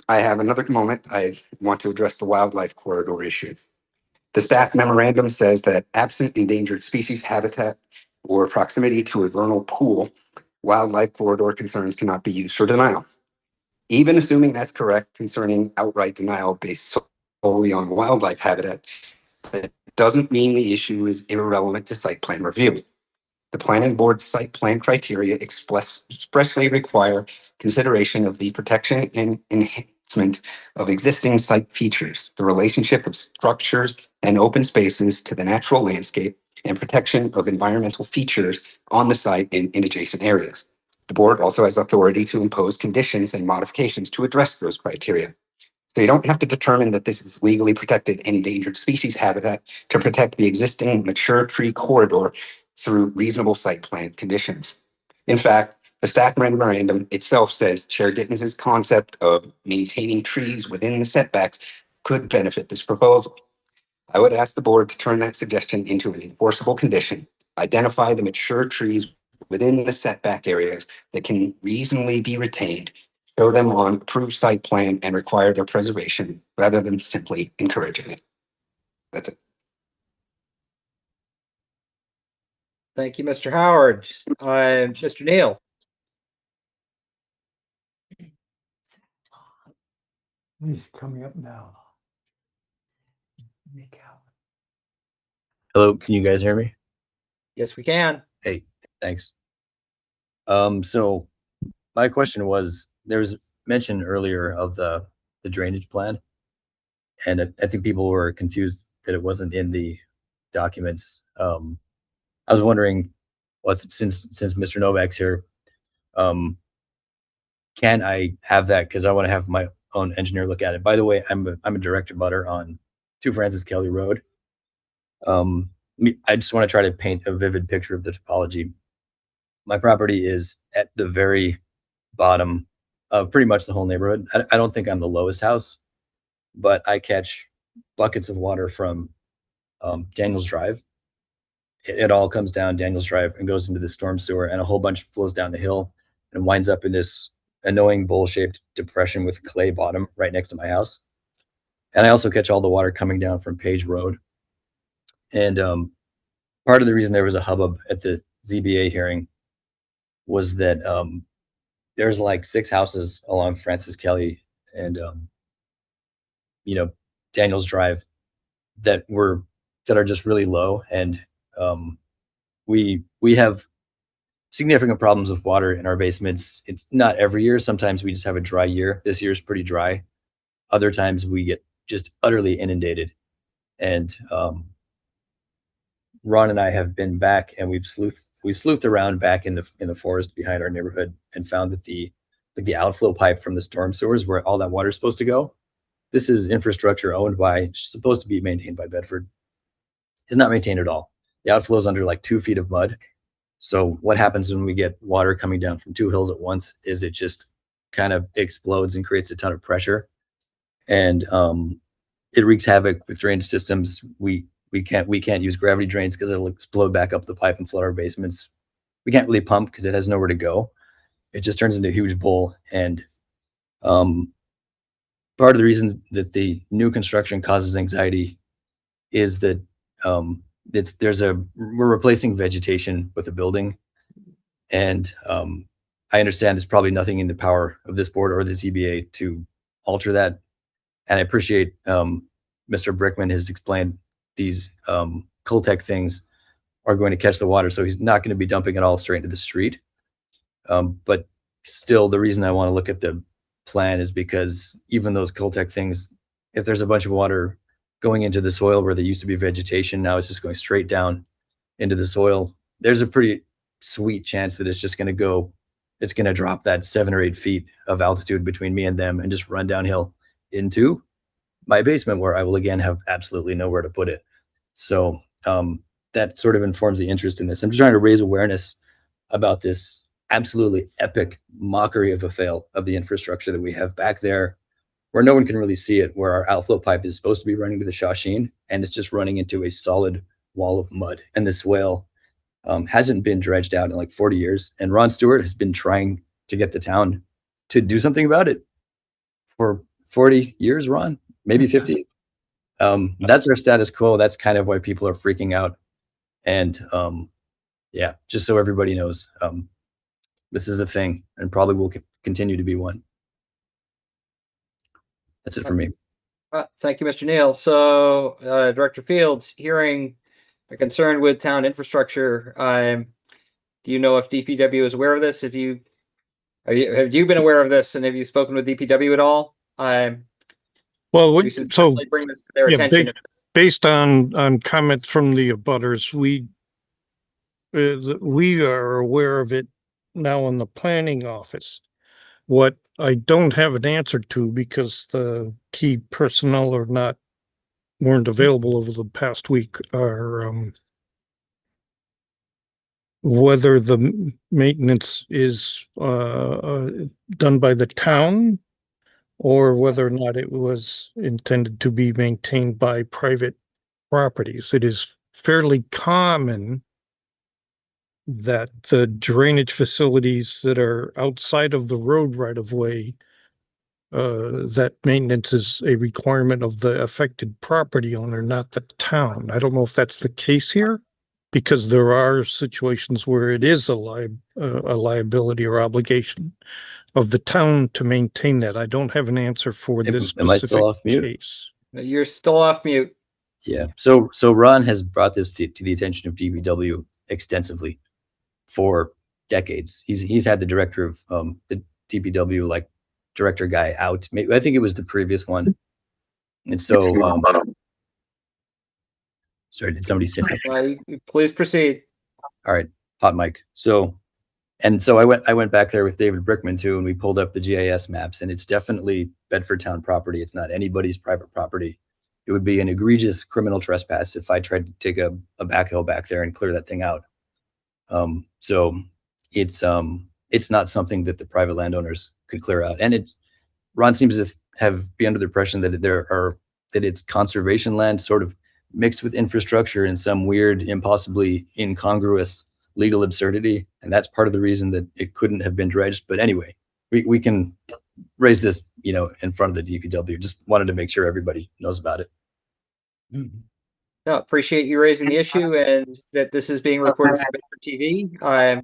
Speaker 10: I have another moment. I want to address the wildlife corridor issue. The staff memorandum says that absent endangered species habitat or proximity to a vernal pool, wildlife corridor concerns cannot be used for denial. Even assuming that's correct concerning outright denial based solely on wildlife habitat, it doesn't mean the issue is irrelevant to site plan review. The planning board's site plan criteria expressly require consideration of the protection and enhancement of existing site features, the relationship of structures and open spaces to the natural landscape, and protection of environmental features on the site and in adjacent areas. The board also has authority to impose conditions and modifications to address those criteria. So you don't have to determine that this is legally protected endangered species habitat to protect the existing mature tree corridor through reasonable site plan conditions. In fact, the staff memorandum itself says Chair Gittens' concept of maintaining trees within the setbacks could benefit this proposal. I would ask the board to turn that suggestion into an enforceable condition, identify the mature trees within the setback areas that can reasonably be retained, show them on approved site plan, and require their preservation rather than simply encouraging it. That's it.
Speaker 1: Thank you, Mr. Howard. Mr. Neal.
Speaker 9: He's coming up now.
Speaker 11: Hello, can you guys hear me?
Speaker 1: Yes, we can.
Speaker 11: Hey, thanks. So my question was, there was mention earlier of the drainage plan, and I think people were confused that it wasn't in the documents. I was wondering, what since Mr. Novak's here, can I have that? Because I want to have my own engineer look at it. By the way, I'm a direct abutter on 2 Francis Kelly Road. I just want to try to paint a vivid picture of the topology. My property is at the very bottom of pretty much the whole neighborhood. I don't think I'm the lowest house, but I catch buckets of water from Daniels Drive. It all comes down Daniels Drive and goes into the storm sewer, and a whole bunch flows down the hill and winds up in this annoying bowl-shaped depression with clay bottom right next to my house. And I also catch all the water coming down from Page Road. And part of the reason there was a hubbub at the ZBA hearing was that there's like 6 houses along Francis Kelly and Daniels Drive that are just really low, and we have significant problems with water in our basements. It's not every year. Sometimes we just have a dry year. This year is pretty dry. Other times we get just utterly inundated. And Ron and I have been back, and we sleuthed around back in the forest behind our neighborhood and found that the outflow pipe from the storm sewers, where all that water is supposed to go, this is infrastructure owned by, supposed to be maintained by Bedford, is not maintained at all. The outflow is under like 2 feet of mud. So what happens when we get water coming down from 2 hills at once is it just kind of explodes and creates a ton of pressure, and it wreaks havoc with drainage systems. We can't use gravity drains because it'll explode back up the pipe and flood our basements. We can't really pump because it has nowhere to go. It just turns into a huge bowl. And part of the reason that the new construction causes anxiety is that we're replacing vegetation with a building, and I understand there's probably nothing in the power of this board or the ZBA to alter that. And I appreciate Mr. Brickman has explained these Coltech things are going to catch the water, so he's not going to be dumping it all straight into the street. But still, the reason I want to look at the plan is because even those Coltech things, if there's a bunch of water going into the soil where there used to be vegetation, now it's just going straight down into the soil, there's a pretty sweet chance that it's just going to go, it's going to drop that 7 or 8 feet of altitude between me and them and just run downhill into my basement, where I will again have absolutely nowhere to put it. So that sort of informs the interest in this. I'm just trying to raise awareness about this absolutely epic mockery of a fail of the infrastructure that we have back there, where no one can really see it, where our outflow pipe is supposed to be running to the Shawsheen, and it's just running into a solid wall of mud. And the swale hasn't been dredged out in like 40 years. And Ron Stewart has been trying to get the town to do something about it for 40 years, Ron, maybe 50. That's our status quo. That's kind of why people are freaking out. And yeah, just so everybody knows, this is a thing and probably will continue to be one. That's it for me.
Speaker 1: Thank you, Mr. Neal. So, Director Fields, hearing a concern with town infrastructure, do you know if DPW is aware of this? Have you been aware of this, and have you spoken with DPW at all?
Speaker 2: Well,
Speaker 1: We should definitely bring this to their attention.
Speaker 2: Based on comments from the abutters, we are aware of it now in the planning office. What I don't have an answer to, because the key personnel weren't available over the past week, are whether the maintenance is done by the town, or whether or not it was intended to be maintained by private properties. It is fairly common that the drainage facilities that are outside of the road right of way, that maintenance is a requirement of the affected property owner, not the town. I don't know if that's the case here, because there are situations where it is a liability or obligation of the town to maintain that. I don't have an answer for this
Speaker 11: Am I still
Speaker 2: specific
Speaker 11: off mute?
Speaker 2: case.
Speaker 1: You're still off mute.
Speaker 11: Yeah. So Ron has brought this to the attention of DPW extensively for decades. He's had the director of the DPW, like director guy, out. Maybe, I think it was the previous one. And so, sorry, did somebody say something?
Speaker 1: Please proceed.
Speaker 11: All right, hot mic. So I went back there with David Brickman too, and we pulled up the GIS maps, and it's definitely Bedford town property. It's not anybody's private property. It would be an egregious criminal trespass if I tried to take a backhoe back there and clear that thing out. So it's not something that the private landowners could clear out. And Ron seems to be under the impression that it's conservation land sort of mixed with infrastructure in some weird, impossibly incongruous legal absurdity. And that's part of the reason that it couldn't have been dredged. But anyway, we can raise this, in front of the DPW. Just wanted to make sure everybody knows about it.
Speaker 1: No, appreciate you raising the issue, and that this is being recorded for Bedford TV.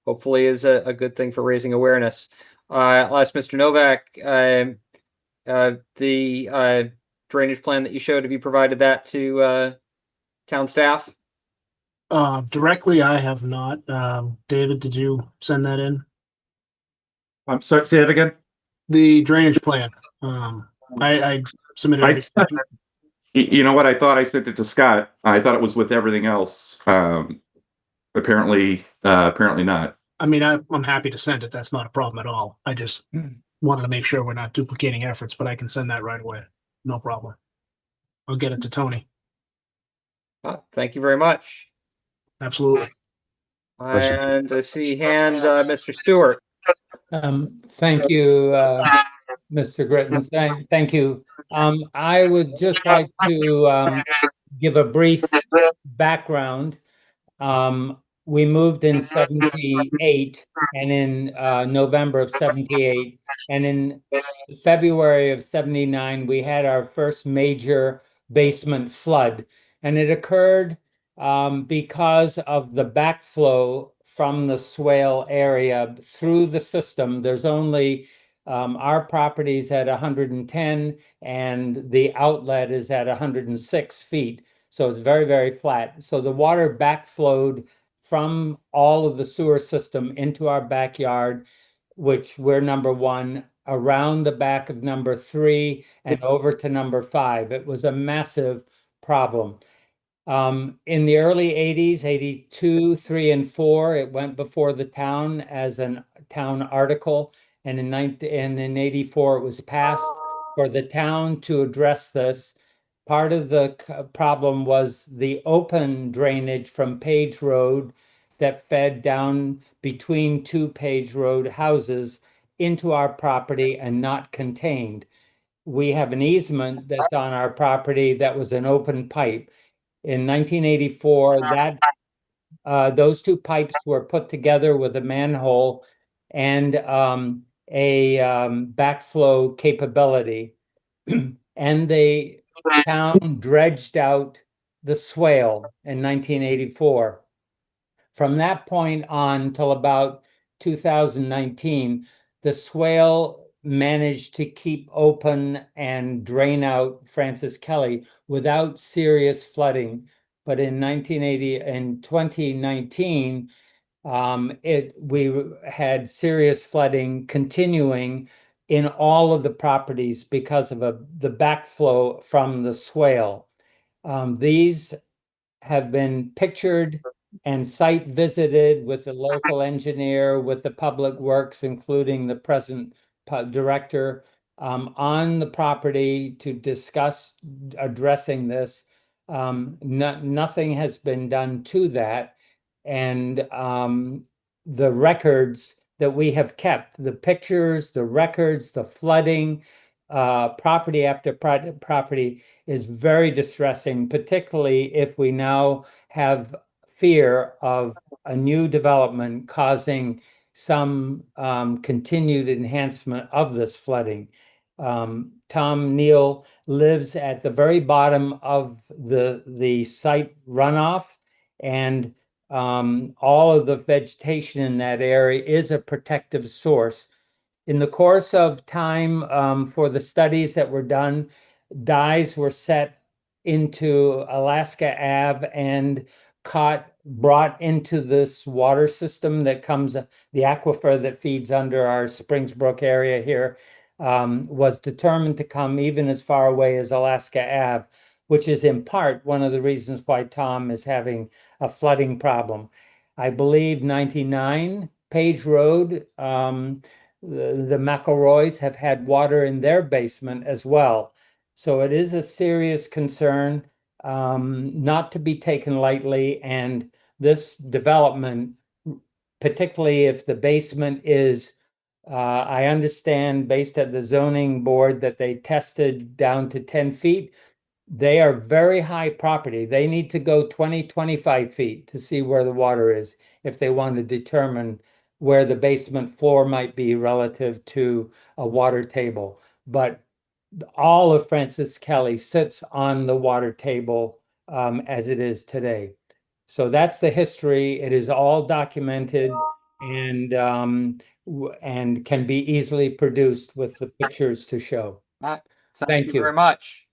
Speaker 1: Hopefully is a good thing for raising awareness. I'll ask Mr. Novak, drainage plan that you showed? Have you provided that to town staff?
Speaker 7: Directly, I have not. David, did you send that in?
Speaker 6: I'm sorry, say that again?
Speaker 7: The drainage plan. I submitted.
Speaker 6: You know what? I thought I sent it to Scott. I thought it was with everything else. Apparently not.
Speaker 7: I mean, I'm happy to send it. That's not a problem at all. I just wanted to make sure we're not duplicating efforts, but I can send that right away. No problem. I'll get it to Tony.
Speaker 1: Thank you very much.
Speaker 7: Absolutely.
Speaker 1: And I see Mr. Stewart.
Speaker 9: Thank you, Mr. Gritton. Thank you. I would just like to give a brief background. We moved in 78 and in November of 78, and in February of 79, we had our first major basement flood, and it occurred because of the backflow from the swale area through the system. There's only our property's at 110 and the outlet is at 106 feet. So it's very, very flat. So the water backflowed from all of the sewer system into our backyard, which we're number 1, around the back of number 3 and over to number 5. It was a massive problem. In the early 80s, 82, 3, and 4, it went before the town as a town article. And in 84, it was passed for the town to address this. Part of the problem was the open drainage from Page Road that fed down between 2 Page Road houses into our property and not contained. We have an easement that's on our property that was an open pipe. In 1984, those 2 pipes were put together with a manhole and a backflow capability, and the town dredged out the swale in 1984. From that point on till about 2019, the swale managed to keep open and drain out Francis Kelly without serious flooding. But in 2019, we had serious flooding continuing in all of the properties because of the backflow from the swale. These have been pictured and site visited with the local engineer, with the public works, including the present director, on the property to discuss addressing this. Nothing has been done to that. And the records that we have kept, the pictures, the records, the flooding, property after property is very distressing, particularly if we now have fear of a new development causing some continued enhancement of this flooding. Tom Neal lives at the very bottom of the site runoff, and all of the vegetation in that area is a protective source. In the course of time, for the studies that were done, dyes were set into Alaska Ave and brought into this water system that comes, the aquifer that feeds under our Springsbrook area here, was determined to come even as far away as Alaska Ave, which is in part one of the reasons why Tom is having a flooding problem. I believe 99 Page Road, the McElroys have had water in their basement as well. So it is a serious concern, not to be taken lightly. And this development, particularly if the basement is, I understand based at the zoning board that they tested down to 10 feet. They are very high property. They need to go 20, 25 feet to see where the water is if they want to determine where the basement floor might be relative to a water table. But all of Francis Kelly sits on the water table as it is today. So that's the history. It is all documented and can be easily produced with the pictures to show.
Speaker 1: Thank you
Speaker 9: you.
Speaker 1: very much.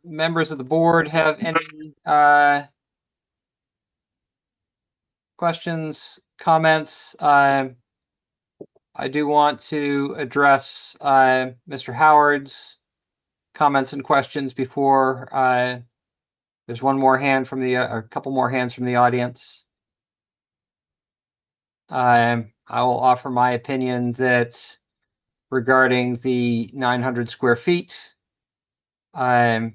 Speaker 1: Members of the board have any questions, comments? I do want to address Mr. Howard's comments and questions before there's one more hand from the a couple more hands from the audience. I will offer my opinion that regarding the 900 square feet, my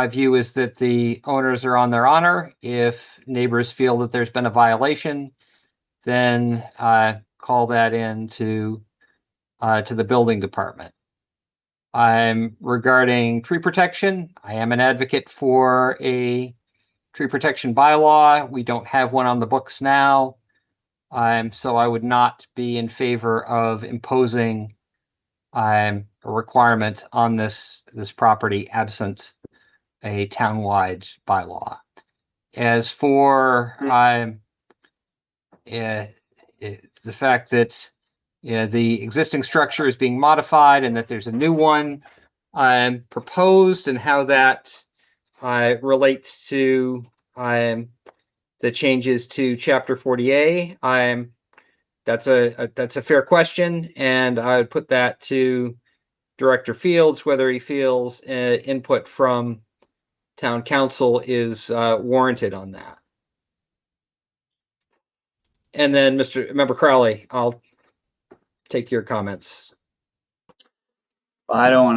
Speaker 1: view is that the owners are on their honor. If neighbors feel that there's been a violation, then call that in to the building department. Regarding tree protection, I am an advocate for a tree protection bylaw. We don't have one on the books now. So I would not be in favor of imposing a requirement on this property absent a townwide bylaw. As for the fact that the existing structure is being modified and that there's a new one proposed, and how that relates to the changes to Chapter 40A, that's a fair question, and I would put that to Director Fields, whether he feels input from town council is warranted on that. And then Member Crowley, I'll take your comments.
Speaker 4: Well, I don't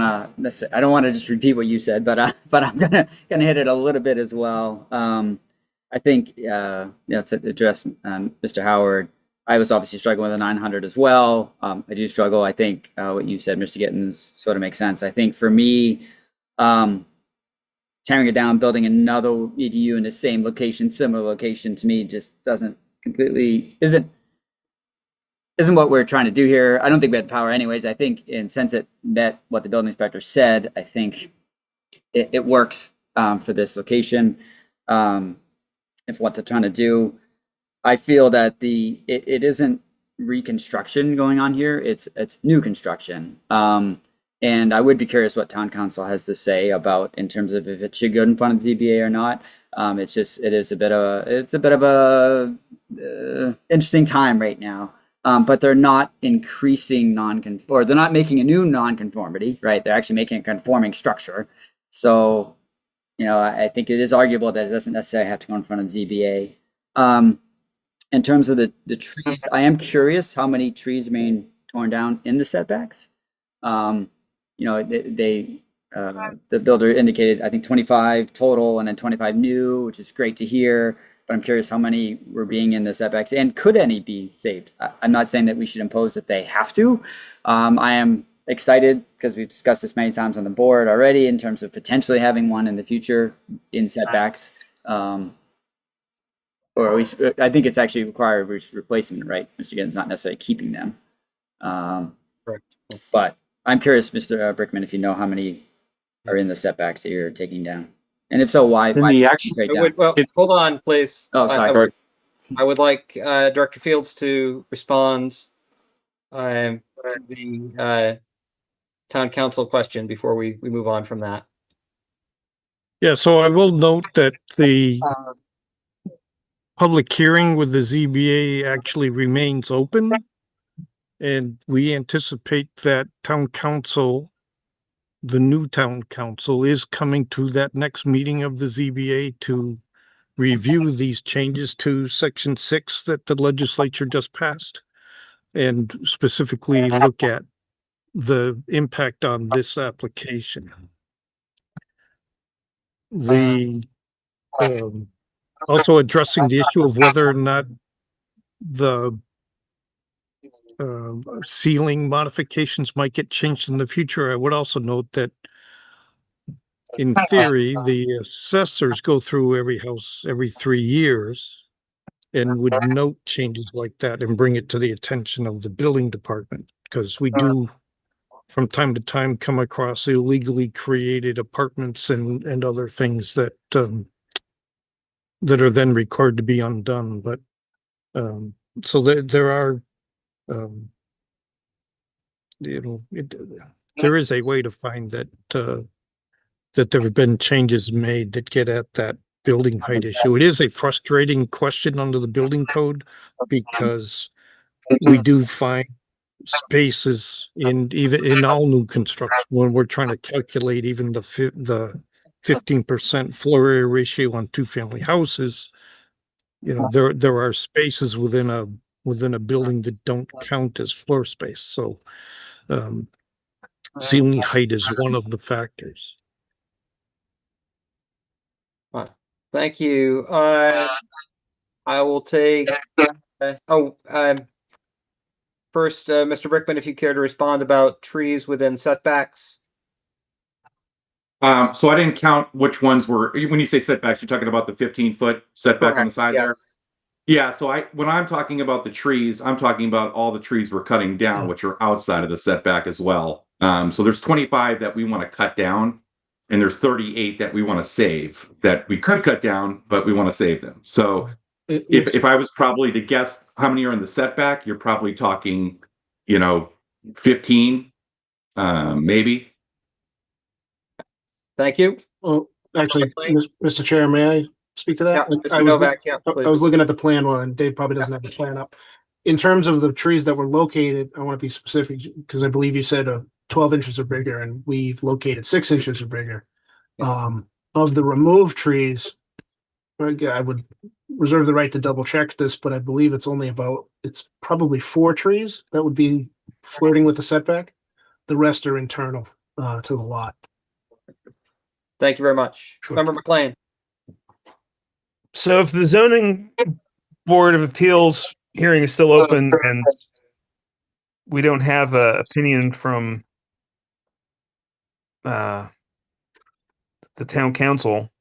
Speaker 4: want to just repeat what you said, but I'm gonna hit it a little bit as well. I think to address Mr. Howard, I was obviously struggling with the 900 as well. I do struggle. I think what you said, Mr. Gittins, sort of makes sense. I think for me, tearing it down, building another EDU in the same location, similar location, to me just isn't what we're trying to do here. I don't think we had the power anyways. I think, and since it met what the building inspector said, I think it works for this location. If what they're trying to do, I feel that it isn't reconstruction going on here. It's new construction. And I would be curious what town council has to say about in terms of if it should go in front of the ZBA or not. It is a bit of a interesting time right now. But they're not increasing they're not making a new non-conformity, right? They're actually making a conforming structure. So, I think it is arguable that it doesn't necessarily have to go in front of ZBA. In terms of the trees, I am curious how many trees are being torn down in the setbacks. The builder indicated, I think 25 total and then 25 new, which is great to hear. But I'm curious how many were being in the setbacks, and could any be saved? I'm not saying that we should impose that they have to. I am excited because we've discussed this many times on the board already in terms of potentially having one in the future in setbacks. Or at least, I think it's actually required replacement, right? Mr. Gittins, not necessarily keeping them.
Speaker 1: Correct.
Speaker 4: But I'm curious, Mr. Brickman, if you know how many are in the setbacks that you're taking down. And if so, why?
Speaker 1: Hold on, please.
Speaker 4: Oh, sorry.
Speaker 1: I would like Director Fields to respond to the town council question before we move on from that.
Speaker 2: Yeah, so I will note that the public hearing with the ZBA actually remains open, and we anticipate that town council, the new town council, is coming to that next meeting of the ZBA to review these changes to Section 6 that the legislature just passed, and specifically look at the impact on this application. Also addressing the issue of whether or not the ceiling modifications might get changed in the future. I would also note that in theory, the assessors go through every house every 3 years and would note changes like that and bring it to the attention of the building department, because we do from time to time come across illegally created apartments and other things that that are then required to be undone. But so there are um, there is a way to find that, that there have been changes made that get at that building height issue. It is a frustrating question under the building code because we do find spaces even in all new construction when we're trying to calculate even the 15% floor area ratio on two-family houses. There are spaces within a building that don't count as floor space. So ceiling height is one of the factors.
Speaker 1: Thank you. I will take, first, Mr. Brickman, if you care to respond about trees within setbacks.
Speaker 6: So I didn't count which ones were, when you say setbacks, you're talking about the 15-foot setback on the
Speaker 1: Correct,
Speaker 6: side there?
Speaker 1: yes.
Speaker 6: Yeah, so when I'm talking about the trees, I'm talking about all the trees we're cutting down, which are outside of the setback as well. So there's 25 that we want to cut down, and there's 38 that we want to save, that we could cut down, but we want to save them. So if I was probably to guess how many are in the setback, you're probably talking, 15, maybe.
Speaker 1: Thank you.
Speaker 7: Well, actually, Mr. Chair, may I speak to that?
Speaker 1: Yeah,
Speaker 7: I
Speaker 1: Mr.
Speaker 7: was,
Speaker 1: Novak, yeah,
Speaker 7: I
Speaker 1: please.
Speaker 7: was looking at the plan one, and Dave probably doesn't have the plan up. In terms of the trees that were located, I want to be specific because I believe you said 12 inches or bigger, and we've located 6 inches or bigger. Of the removed trees, I would reserve the right to double check this, but I believe it's probably 4 trees that would be flirting with the setback. The rest are internal to the lot.
Speaker 1: Thank you very much.
Speaker 7: Sure.
Speaker 1: Member McLean.
Speaker 5: So if the zoning board of appeals hearing is still open and we don't have an opinion from the town council,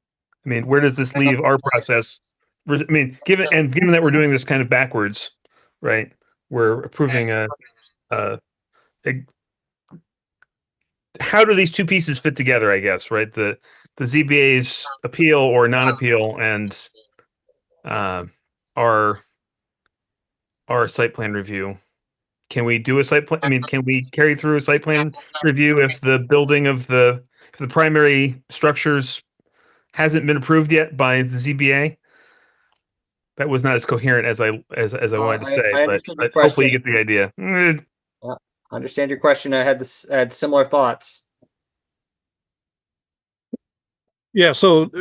Speaker 5: I mean, where does this leave our process? I mean, given that we're doing this kind of backwards, right? We're approving how do these two pieces fit together, I guess, right? The ZBA's appeal or non-appeal and our site plan review. Can we do a site plan? I mean, can we carry through a site plan review if the building of if the primary structures hasn't been approved yet by the ZBA? That was not as coherent as I wanted to say, but hopefully you get the idea.
Speaker 1: I understand your question. I had similar thoughts.
Speaker 2: Yeah, so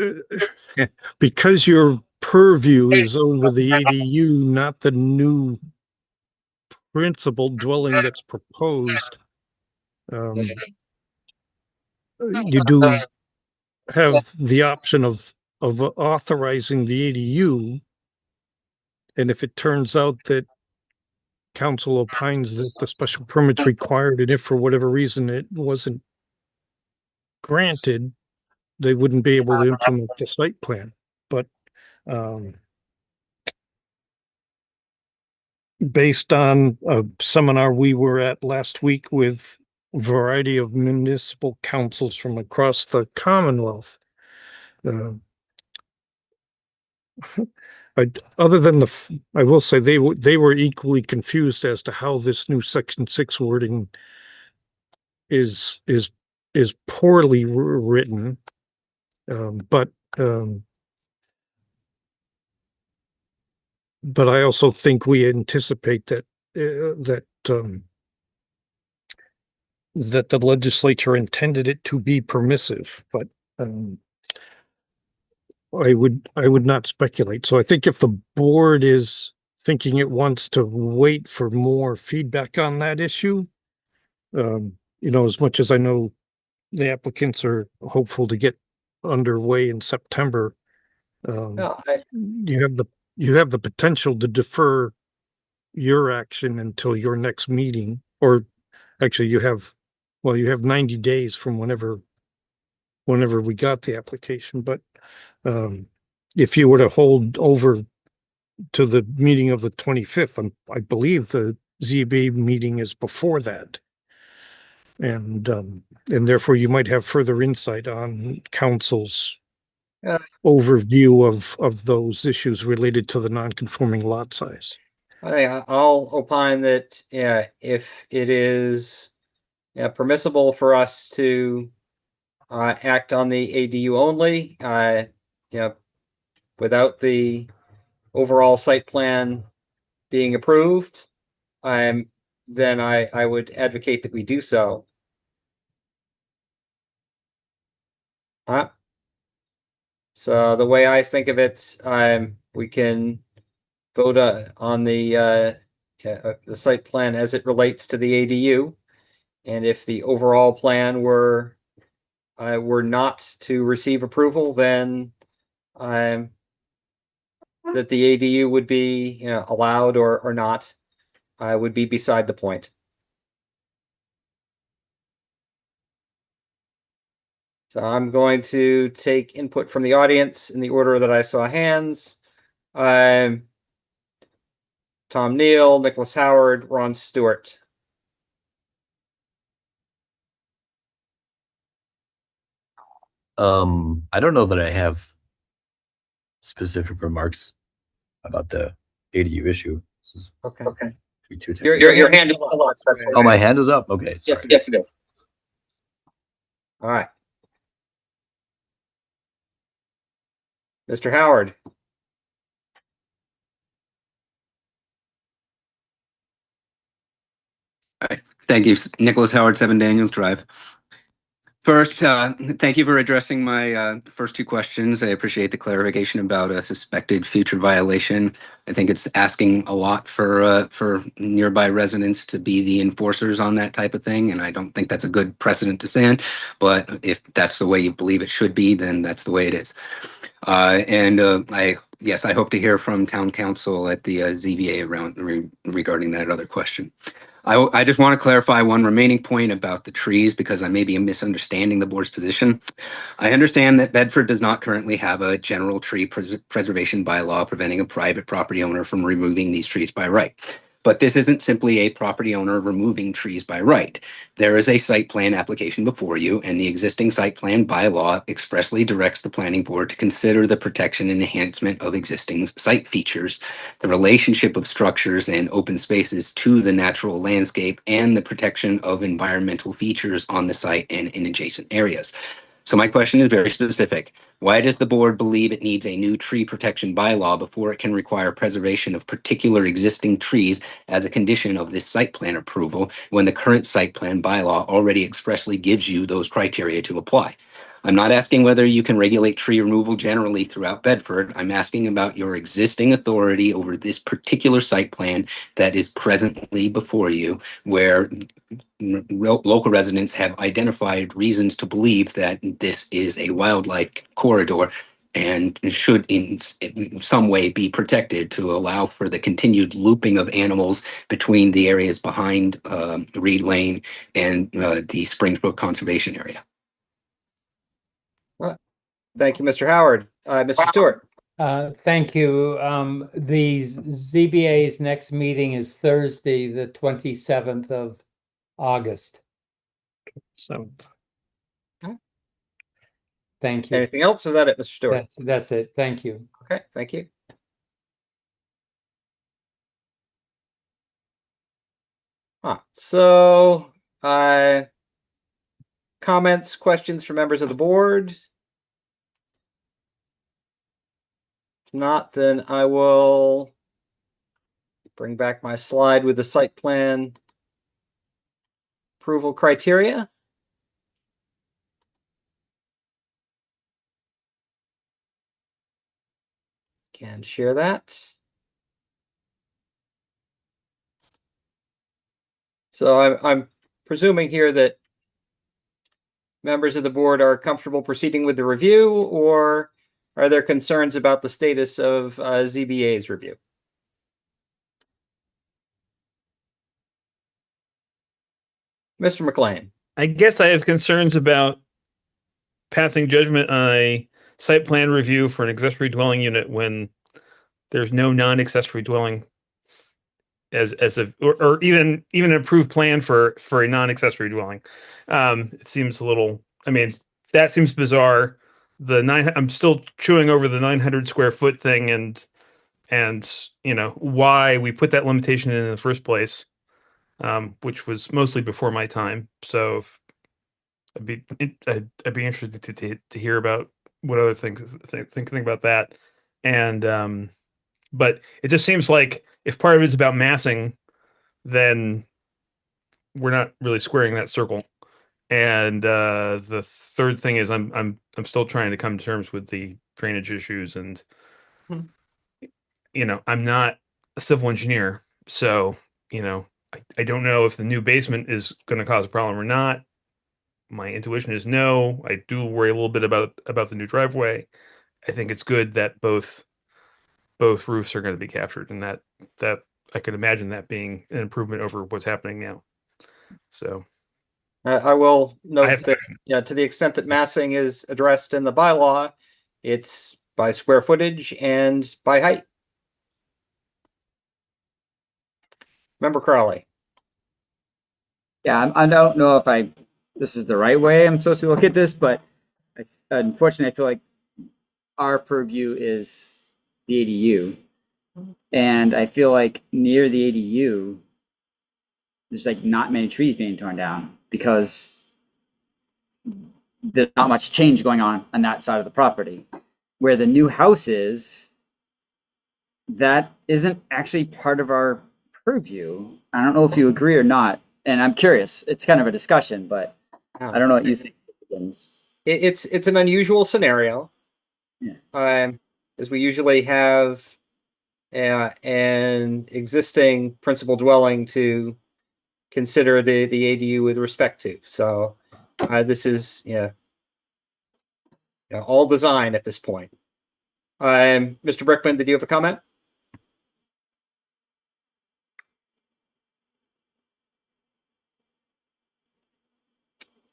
Speaker 2: because your purview is over the ADU, not the new principal dwelling that's proposed, you do have the option of authorizing the ADU. And if it turns out that council opines that the special permit's required, and if for whatever reason it wasn't granted, they wouldn't be able to implement the site plan. But based on a seminar we were at last week with a variety of municipal councils from across the Commonwealth, other than I will say they were equally confused as to how this new Section 6 wording is poorly written. But I also think we anticipate that that the legislature intended it to be permissive, but I would not speculate. So I think if the board is thinking it wants to wait for more feedback on that issue, as much as I know the applicants are hopeful to get underway in September, you have the potential to defer your action until your next meeting, or actually you have 90 days from whenever we got the application. But if you were to hold over to the meeting of the 25th, I believe the ZB meeting is before that. And therefore you might have further insight on council's overview of those issues related to the non-conforming lot size.
Speaker 1: I'll opine that if it is permissible for us to act on the ADU only, without the overall site plan being approved, then I would advocate that we do so. So the way I think of it, we can vote on the site plan as it relates to the ADU, and if the overall plan were not to receive approval, then that the ADU would be allowed or not would be beside the point. So I'm going to take input from the audience in the order that I saw hands. Tom Neal, Nicholas Howard, Ron Stewart.
Speaker 11: I don't know that I have specific remarks about the ADU issue.
Speaker 1: Okay. Your hand is up. That's
Speaker 11: Oh, my hand is up. Okay. Sorry.
Speaker 1: Yes, it is. All right. Mr. Howard.
Speaker 10: Thank you. Nicholas Howard, 7 Daniels Drive. First, thank you for addressing my first two questions. I appreciate the clarification about a suspected future violation. I think it's asking a lot for nearby residents to be the enforcers on that type of thing, and I don't think that's a good precedent to stand. But if that's the way you believe it should be, then that's the way it is. I hope to hear from town council at the ZBA regarding that other question. I just want to clarify one remaining point about the trees because I may be misunderstanding the board's position. I understand that Bedford does not currently have a general tree preservation bylaw preventing a private property owner from removing these trees by right. But this isn't simply a property owner removing trees by right. There is a site plan application before you, and the existing site plan bylaw expressly directs the planning board to consider the protection and enhancement of existing site features, the relationship of structures and open spaces to the natural landscape, and the protection of environmental features on the site and in adjacent areas. So my question is very specific. Why does the board believe it needs a new tree protection bylaw before it can require preservation of particular existing trees as a condition of this site plan approval when the current site plan bylaw already expressly gives you those criteria to apply? I'm not asking whether you can regulate tree removal generally throughout Bedford. I'm asking about your existing authority over this particular site plan that is presently before you, where local residents have identified reasons to believe that this is a wildlife corridor and should in some way be protected to allow for the continued looping of animals between the areas behind Reed Lane and the Springs Brook Conservation Area.
Speaker 1: Thank you, Mr. Howard. Mr. Stewart.
Speaker 9: Thank you. The ZBA's next meeting is Thursday, the 27th of August.
Speaker 2: So
Speaker 9: Thank you.
Speaker 1: Anything else? Or is that it, Mr. Stewart?
Speaker 9: That's it. Thank you.
Speaker 1: Okay, thank you. So, comments, questions from members of the board? If not, then I will bring back my slide with the site plan approval criteria. Can share that. So I'm presuming here that members of the board are comfortable proceeding with the review, or are there concerns about the status of ZBA's review? Mr. McLean.
Speaker 5: I guess I have concerns about passing judgment on a site plan review for an accessory dwelling unit when there's no non-accessory dwelling or even an approved plan for a non-accessory dwelling. It seems a little, that seems bizarre. I'm still chewing over the 900 square foot thing and and why we put that limitation in the first place, which was mostly before my time. So I'd be interested to hear about what other things think about that. And but it just seems like if part of it's about massing, then we're not really squaring that circle. And the third thing is I'm still trying to come to terms with the drainage issues, and I'm not a civil engineer, so I don't know if the new basement is going to cause a problem or not. My intuition is no. I do worry a little bit about the new driveway. I think it's good that both roofs are going to be captured, and that I could imagine that being an improvement over what's happening now. So
Speaker 1: I will
Speaker 5: I
Speaker 1: note
Speaker 5: have
Speaker 1: that, to the extent that massing is addressed in the bylaw, it's by square footage and by height. Member Crowley.
Speaker 4: Yeah, I don't know if this is the right way I'm supposed to look at this, but unfortunately, I feel like our purview is the ADU. And I feel like near the ADU, there's like not many trees being torn down because there's not much change going on that side of the property. Where the new house is, that isn't actually part of our purview. I don't know if you agree or not. And I'm curious, it's kind of a discussion, but I don't know what you think.
Speaker 1: It's an unusual scenario.
Speaker 4: Yeah.
Speaker 1: As we usually have an existing principal dwelling to consider the ADU with respect to. So this is all design at this point. Mr. Brickman, did you have a comment?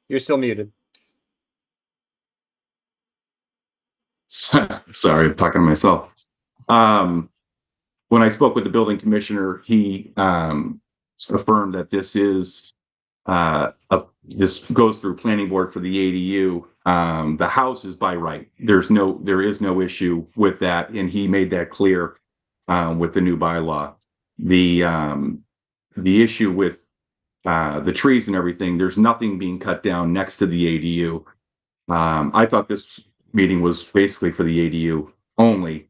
Speaker 1: You're still muted.
Speaker 6: Sorry, I'm talking to myself. When I spoke with the building commissioner, he affirmed that this is this goes through planning board for the ADU. The house is by right. There is no issue with that, and he made that clear with the new bylaw. The issue with the trees and everything, there's nothing being cut down next to the ADU. I thought this meeting was basically for the ADU only.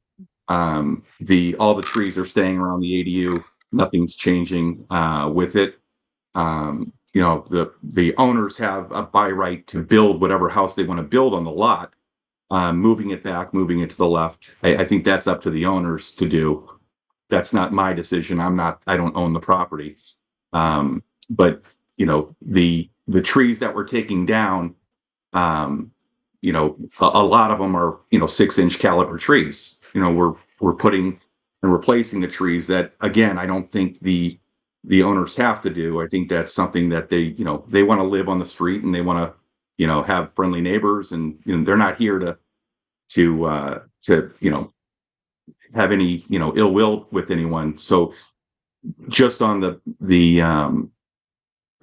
Speaker 6: All the trees are staying around the ADU. Nothing's changing with it. The owners have a by right to build whatever house they want to build on the lot. Moving it back, moving it to the left. I think that's up to the owners to do. That's not my decision. I don't own the property. But the trees that we're taking down, a lot of them are 6-inch caliber trees. We're putting and replacing the trees that, again, I don't think the owners have to do. I think that's something that they want to live on the street, and they want to have friendly neighbors, and they're not here to have any ill will with anyone. So just on the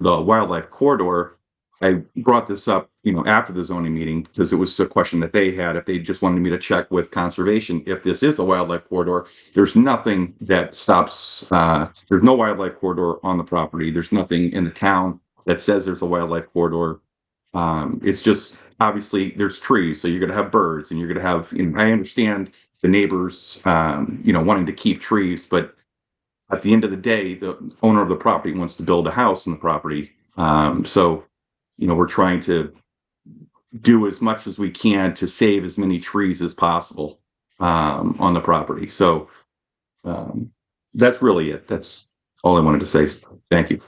Speaker 6: wildlife corridor, I brought this up, after the zoning meeting, because it was a question that they had, if they just wanted me to check with conservation. If this is a wildlife corridor, there's nothing that stops, there's no wildlife corridor on the property. There's nothing in the town that says there's a wildlife corridor. It's just, obviously there's trees, so you're going to have birds, and you're going to have, I understand the neighbors, wanting to keep trees, but at the end of the day, the owner of the property wants to build a house on the property. So we're trying to do as much as we can to save as many trees as possible on the property. So that's really it. That's all I wanted to say. Thank you.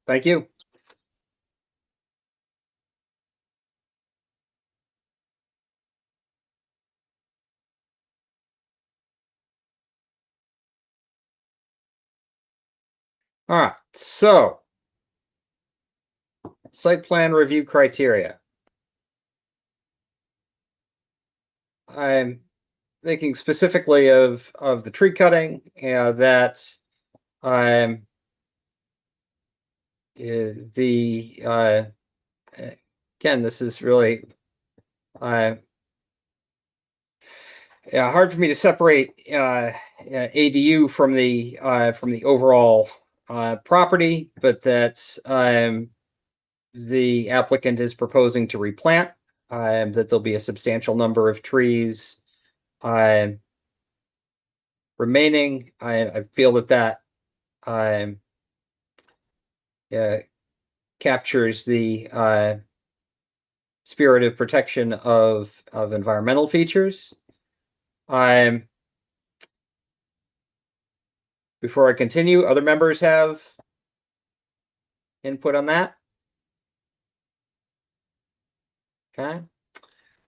Speaker 1: Thank you. All right, so site plan review criteria. I'm thinking specifically of the tree cutting, that again, this is really Yeah, hard for me to separate ADU from the overall property, but that the applicant is proposing to replant, that there'll be a substantial number of trees remaining. I feel that captures the spirit of protection of environmental features. Before I continue, other members have input on that? Okay.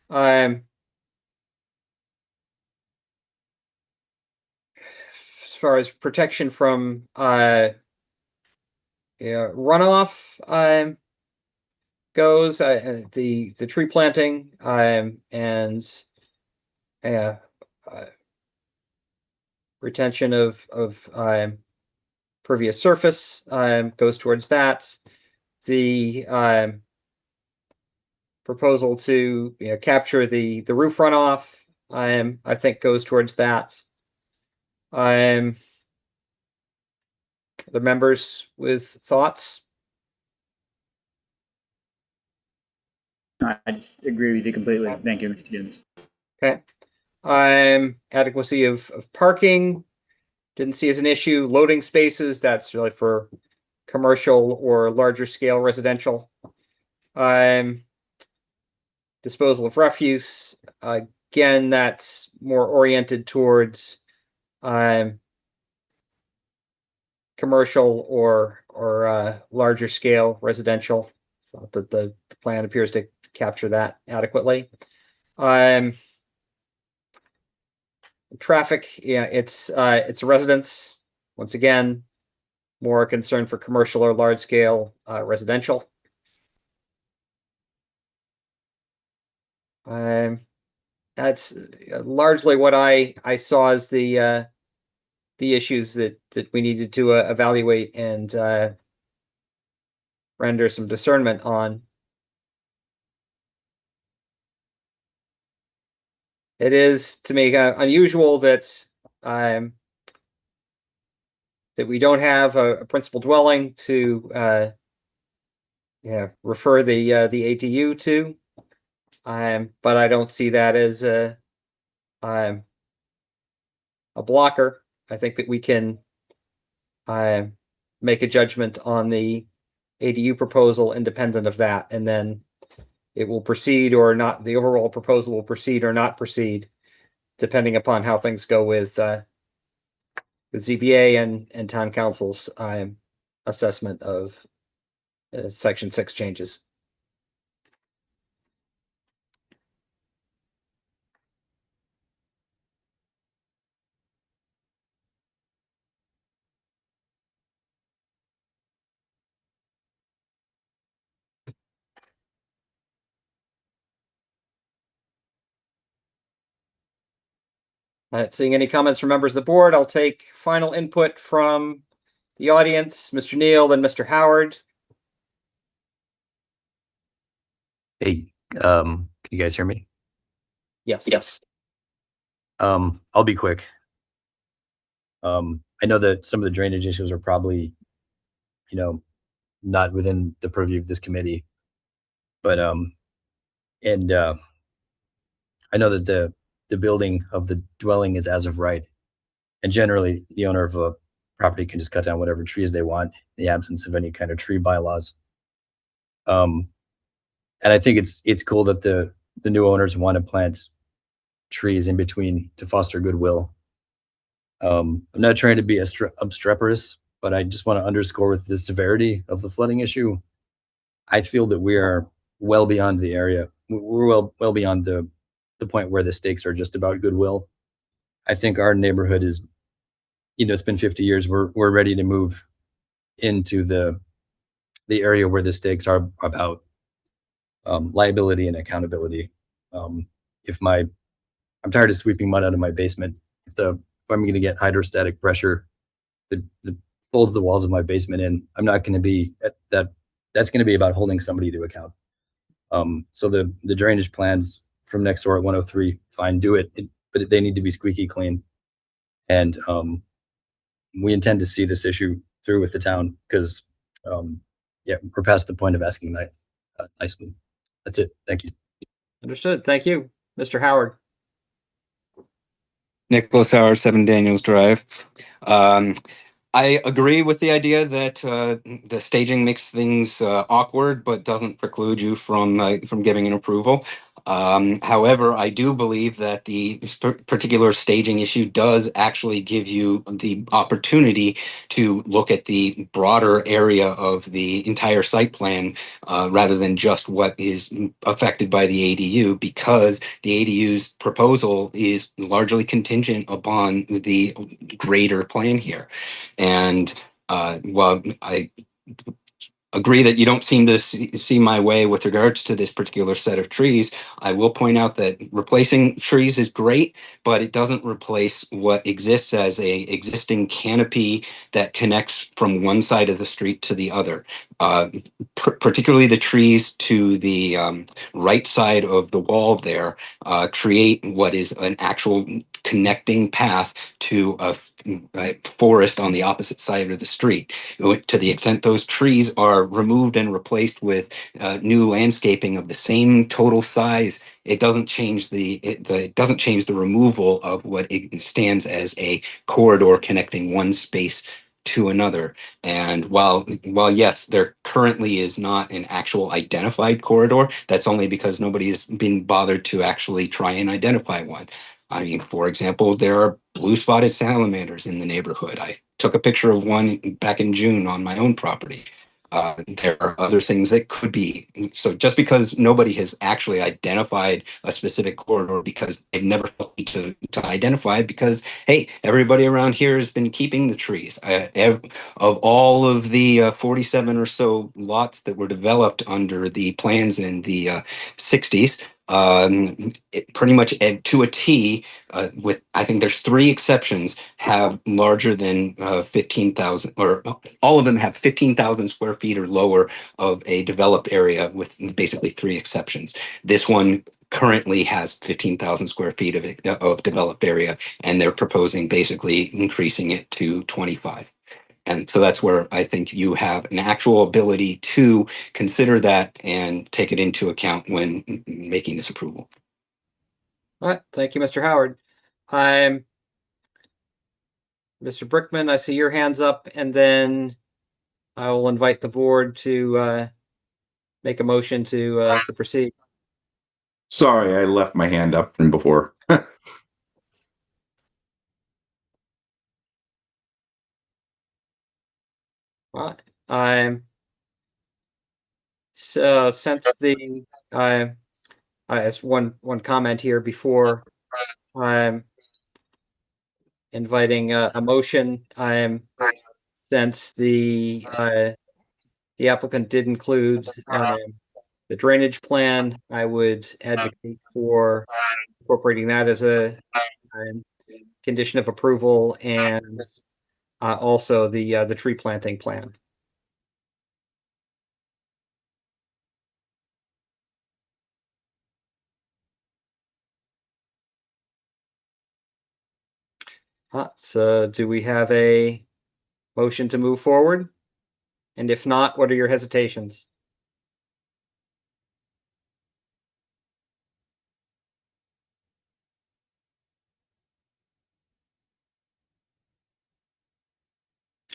Speaker 1: As far as protection from runoff goes, the tree planting and retention of pervious surface goes towards that. The proposal to capture the roof runoff, I think goes towards that. The members with thoughts?
Speaker 4: I just agree with you completely. Thank you, Mr. Gibbons.
Speaker 1: Okay. Adequacy of parking, didn't see as an issue. Loading spaces, that's really for commercial or larger scale residential. Disposal of refuse, again, that's more oriented towards commercial or larger scale residential. So that the plan appears to capture that adequately. Traffic, yeah, it's a residence. Once again, more concern for commercial or large scale residential. That's largely what I saw as the issues that we needed to evaluate and render some discernment on. It is, to me, unusual that that we don't have a principal dwelling to refer the ADU to, but I don't see that as a blocker. I think that we can make a judgment on the ADU proposal independent of that, and then it will proceed or not. The overall proposal will proceed or not proceed, depending upon how things go with ZBA and town council's assessment of Section 6 changes. Not seeing any comments from members of the board, I'll take final input from the audience, Mr. Neal, then Mr. Howard.
Speaker 11: Hey, can you guys hear me?
Speaker 1: Yes.
Speaker 7: Yes.
Speaker 11: I'll be quick. I know that some of the drainage issues are probably, not within the purview of this committee, but I know that the building of the dwelling is as of right, and generally the owner of a property can just cut down whatever trees they want in the absence of any kind of tree bylaws. And I think it's cool that the new owners want to plant trees in between to foster goodwill. I'm not trying to be obstreperous, but I just want to underscore with the severity of the flooding issue. I feel that we are well beyond the area. We're well beyond the point where the stakes are just about goodwill. I think our neighborhood is, it's been 50 years. We're ready to move into the area where the stakes are about liability and accountability. I'm tired of sweeping mud out of my basement. If I'm going to get hydrostatic pressure that folds the walls of my basement in, I'm not going to be that's going to be about holding somebody to account. So the drainage plans from next door at 103, fine, do it. but they need to be squeaky clean. And we intend to see this issue through with the town because, yeah, we're past the point of asking nicely. That's it. Thank you.
Speaker 1: Understood. Thank you. Mr. Howard.
Speaker 10: Nicholas Howard, 7 Daniels Drive. I agree with the idea that the staging makes things awkward, but doesn't preclude you from giving an approval. However, I do believe that the particular staging issue does actually give you the opportunity to look at the broader area of the entire site plan rather than just what is affected by the ADU, because the ADU's proposal is largely contingent upon the greater plan here. And while I agree that you don't seem to see my way with regards to this particular set of trees, I will point out that replacing trees is great, but it doesn't replace what exists as a existing canopy that connects from one side of the street to the other. Particularly the trees to the right side of the wall there create what is an actual connecting path to a forest on the opposite side of the street. To the extent those trees are removed and replaced with new landscaping of the same total size, it doesn't change it doesn't change the removal of what it stands as a corridor connecting one space to another. And while yes, there currently is not an actual identified corridor, that's only because nobody has been bothered to actually try and identify one. I mean, for example, there are blue-spotted salamanders in the neighborhood. I took a picture of one back in June on my own property. There are other things that could be. So just because nobody has actually identified a specific corridor because they've never felt to identify it, because, hey, everybody around here has been keeping the trees. Of all of the 47 or so lots that were developed under the plans in the 60s, pretty much to a T, with I think there's 3 exceptions, have larger than 15,000, or all of them have 15,000 square feet or lower of a developed area, with basically 3 exceptions. This one currently has 15,000 square feet of developed area, and they're proposing basically increasing it to 25. And so that's where I think you have an actual ability to consider that and take it into account when making this approval.
Speaker 1: All right. Thank you, Mr. Howard. Mr. Brickman, I see your hands up, and then I will invite the board to make a motion to proceed.
Speaker 6: Sorry, I left my hand up from before.
Speaker 1: All right. So since the as one comment here before I'm inviting a motion, since the applicant did include the drainage plan, I would advocate for incorporating that as a condition of approval, and also the tree planting plan. So do we have a motion to move forward? And if not, what are your hesitations?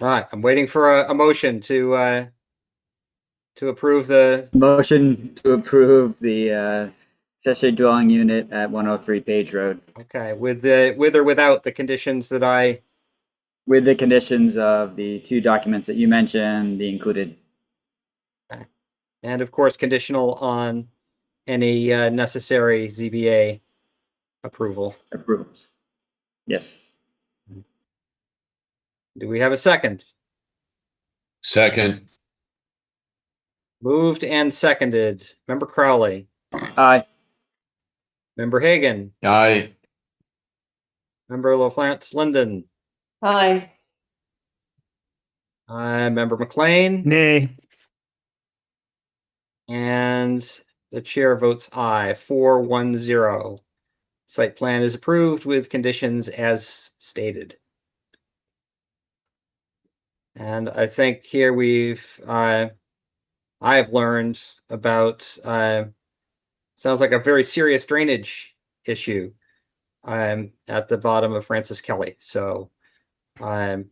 Speaker 1: All right, I'm waiting for a motion to approve the
Speaker 4: Motion to approve the accessory dwelling unit at 103 Page Road
Speaker 1: okay, with or without the conditions that I
Speaker 4: with the conditions of the 2 documents that you mentioned, the included.
Speaker 1: and of course conditional on any necessary ZBA approval.
Speaker 4: Approvals. Yes.
Speaker 1: Do we have a second?
Speaker 3: Second.
Speaker 1: Moved and seconded. Member Crowley,
Speaker 4: Aye.
Speaker 1: Member Hagan,
Speaker 3: Aye.
Speaker 1: Member LaFlance Linden,
Speaker 12: Aye.
Speaker 1: Member McLean,
Speaker 5: Nay.
Speaker 1: and the chair votes aye, 4-1-0. Site plan is approved with conditions as stated. And I think here I've learned about, sounds like a very serious drainage issue at the bottom of Francis Kelly. So, yeah,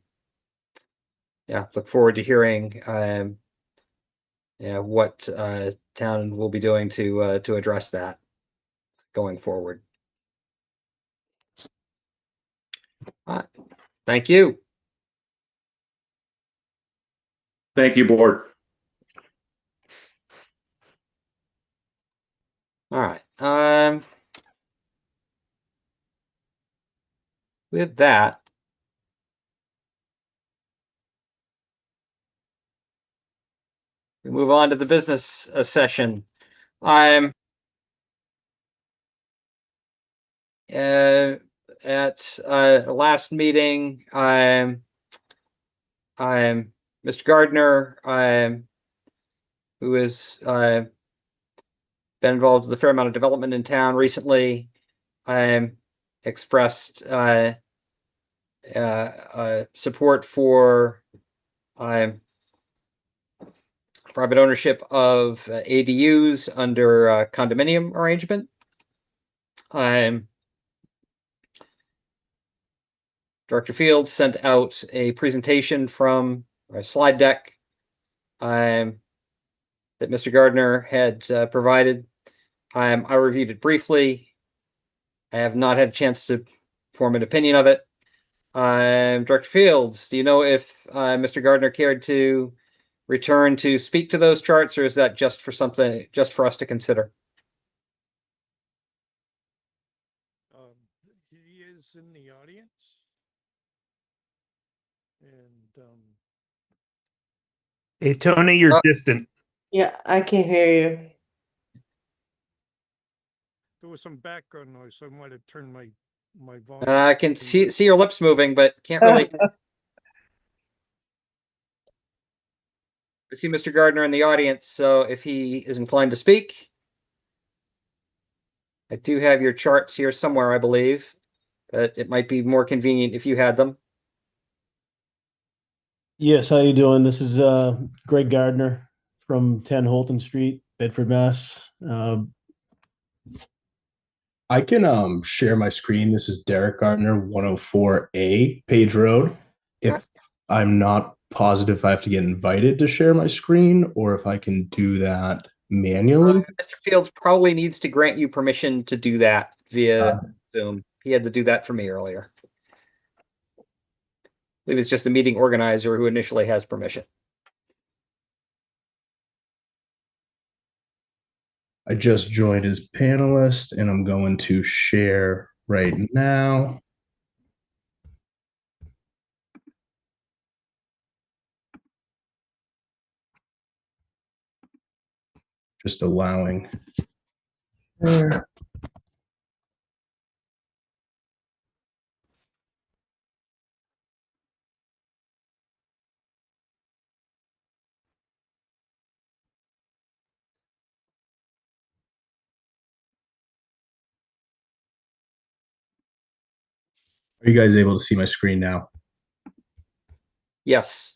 Speaker 1: look forward to hearing what town will be doing to address that going forward. Thank you.
Speaker 6: Thank you, board.
Speaker 1: All right. With that, we move on to the business session. At last meeting, Mr. Gardner, who has been involved with a fair amount of development in town recently, expressed support for private ownership of ADUs under a condominium arrangement. Director Fields sent out a presentation from a slide deck that Mr. Gardner had provided. I reviewed it briefly. I have not had a chance to form an opinion of it. Director Fields, do you know if Mr. Gardner cared to return to speak to those charts, or is that just for us to consider?
Speaker 2: He is in the audience. And
Speaker 5: Hey, Tony, you're distant.
Speaker 12: Yeah, I can hear you.
Speaker 2: there was some background noise, so I might have turned my volume.
Speaker 1: I can see your lips moving, but can't really. I see Mr. Gardner in the audience, so if he is inclined to speak. I do have your charts here somewhere, I believe, but it might be more convenient if you had them.
Speaker 13: Yes, how you doing? This is Greg Gardner from 10 Holton Street, Bedford, Mass.
Speaker 14: I can share my screen. This is Derek Gardner, 104A Page Road. If I'm not positive if I have to get invited to share my screen or if I can do that manually.
Speaker 1: Mr. Fields probably needs to grant you permission to do that via Zoom. He had to do that for me earlier. I believe it's just the meeting organizer who initially has permission.
Speaker 14: I just joined as panelist and I'm going to share right now. Just allowing. There. Are you guys able to see my screen now?
Speaker 1: Yes.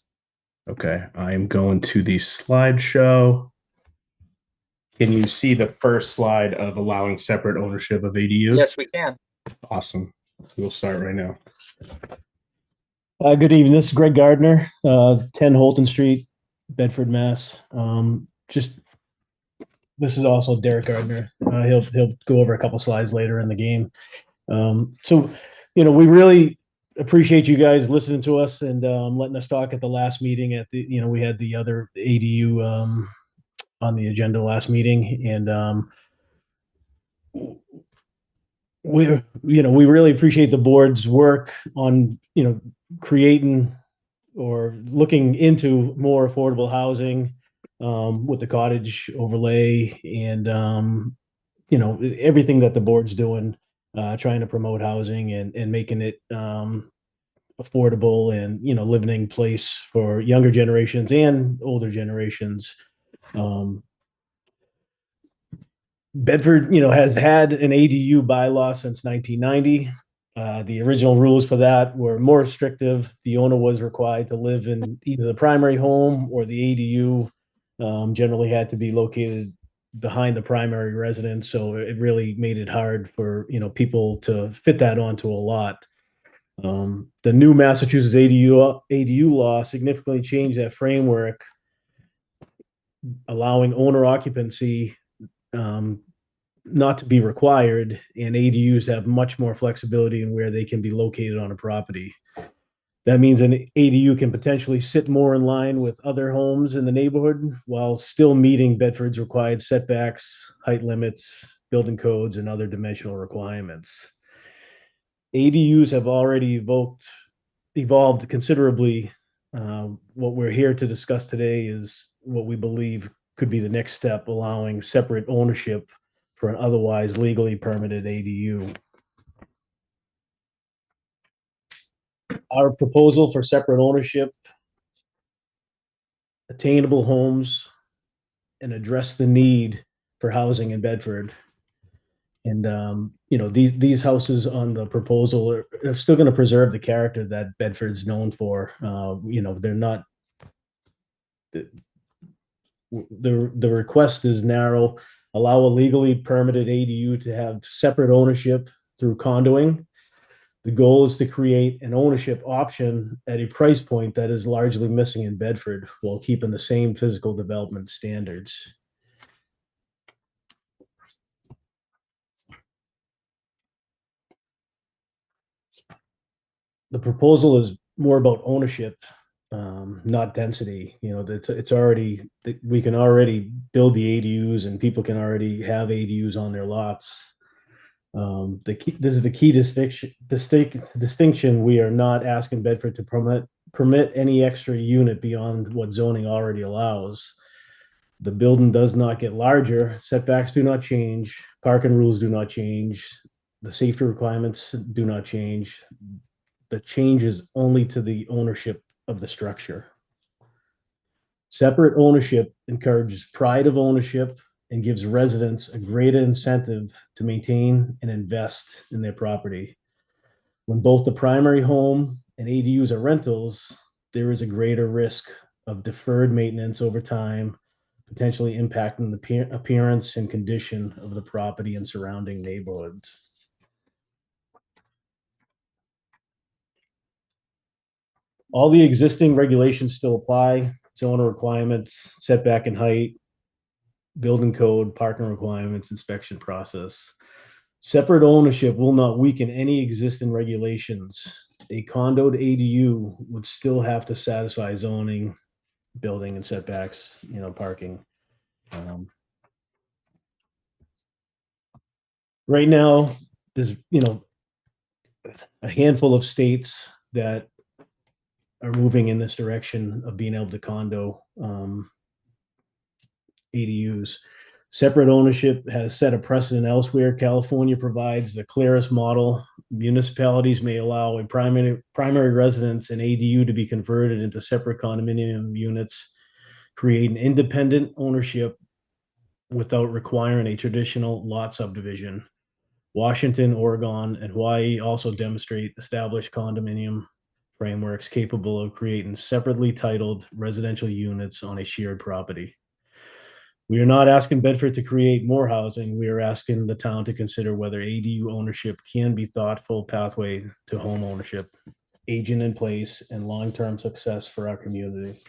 Speaker 14: Okay, I'm going to the slideshow. Can you see the first slide of allowing separate ownership of ADU?
Speaker 1: Yes, we can.
Speaker 14: Awesome. We'll start right now.
Speaker 13: Good evening. This is Greg Gardner, 10 Holton Street, Bedford, Mass. This is also Derek Gardner. He'll go over a couple slides later in the game. So, we really appreciate you guys listening to us and letting us talk at the last meeting. We had the other ADU on the agenda last meeting, and we really appreciate the board's work on creating or looking into more affordable housing with the cottage overlay and everything that the board's doing, trying to promote housing and making it affordable and living place for younger generations and older generations. Bedford, has had an ADU bylaw since 1990. The original rules for that were more restrictive. The owner was required to live in either the primary home or the ADU. Generally had to be located behind the primary residence, so it really made it hard for people to fit that onto a lot. The new Massachusetts ADU law significantly changed that framework, allowing owner occupancy not to be required, and ADUs have much more flexibility in where they can be located on a property. That means an ADU can potentially sit more in line with other homes in the neighborhood while still meeting Bedford's required setbacks, height limits, building codes, and other dimensional requirements. ADUs have already evolved considerably. What we're here to discuss today is what we believe could be the next step, allowing separate ownership for an otherwise legally permitted ADU. Our proposal for separate ownership, attainable homes, and address the need for housing in Bedford. And these houses on the proposal are still going to preserve the character that Bedford's known for. They're not. The request is narrow. Allow a legally permitted ADU to have separate ownership through condoing. The goal is to create an ownership option at a price point that is largely missing in Bedford while keeping the same physical development standards. The proposal is more about ownership, not density. It's already, we can already build the ADUs and people can already have ADUs on their lots. This is the key distinction. We are not asking Bedford to permit any extra unit beyond what zoning already allows. The building does not get larger. Setbacks do not change. Parking rules do not change. The safety requirements do not change. The change is only to the ownership of the structure. Separate ownership encourages pride of ownership and gives residents a greater incentive to maintain and invest in their property. When both the primary home and ADUs are rentals, there is a greater risk of deferred maintenance over time, potentially impacting the appearance and condition of the property and surrounding neighborhoods. All the existing regulations still apply. Zone requirements, setback and height, building code, parking requirements, inspection process. Separate ownership will not weaken any existing regulations. A condoed ADU would still have to satisfy zoning, building and setbacks, parking. Right now, there's, a handful of states that are moving in this direction of being able to condo ADUs. Separate ownership has set a precedent elsewhere. California provides the clearest model. Municipalities may allow a primary residence and ADU to be converted into separate condominium units, create an independent ownership without requiring a traditional lot subdivision. Washington, Oregon, and Hawaii also demonstrate established condominium frameworks capable of creating separately titled residential units on a shared property. We are not asking Bedford to create more housing. We are asking the town to consider whether ADU ownership can be thoughtful pathway to home ownership, agent in place, and long-term success for our community.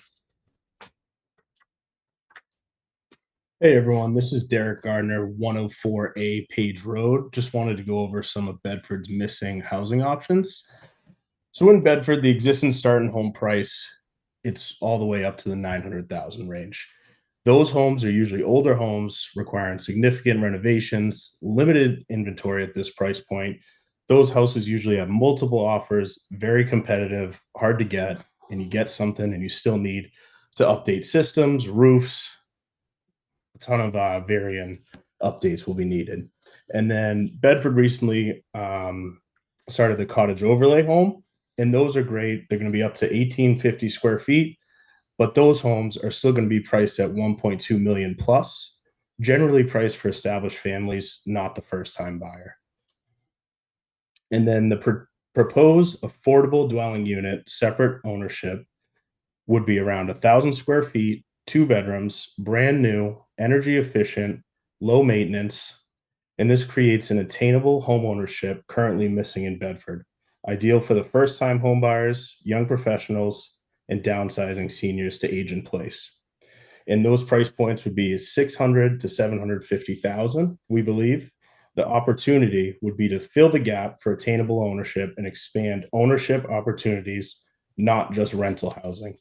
Speaker 14: Hey everyone, this is Derek Gardner, 104A Page Road. Just wanted to go over some of Bedford's missing housing options. So in Bedford, the existing starting home price, it's all the way up to the 900,000 range. Those homes are usually older homes requiring significant renovations, limited inventory at this price point. Those houses usually have multiple offers, very competitive, hard to get, and you get something and you still need to update systems, roofs, a ton of varying updates will be needed. And then Bedford recently started the cottage overlay home, and those are great. They're going to be up to 1,850 square feet. But those homes are still going to be priced at 1.2 million plus. generally priced for established families, not the first-time buyer. And then the proposed affordable dwelling unit, separate ownership, would be around 1,000 square feet, 2 bedrooms, brand new, energy efficient, low maintenance, and this creates an attainable home ownership currently missing in Bedford, ideal for the first-time home buyers, young professionals, and downsizing seniors to age in place. And those price points would be 600 to 750,000, we believe. The opportunity would be to fill the gap for attainable ownership and expand ownership opportunities, not just rental housing.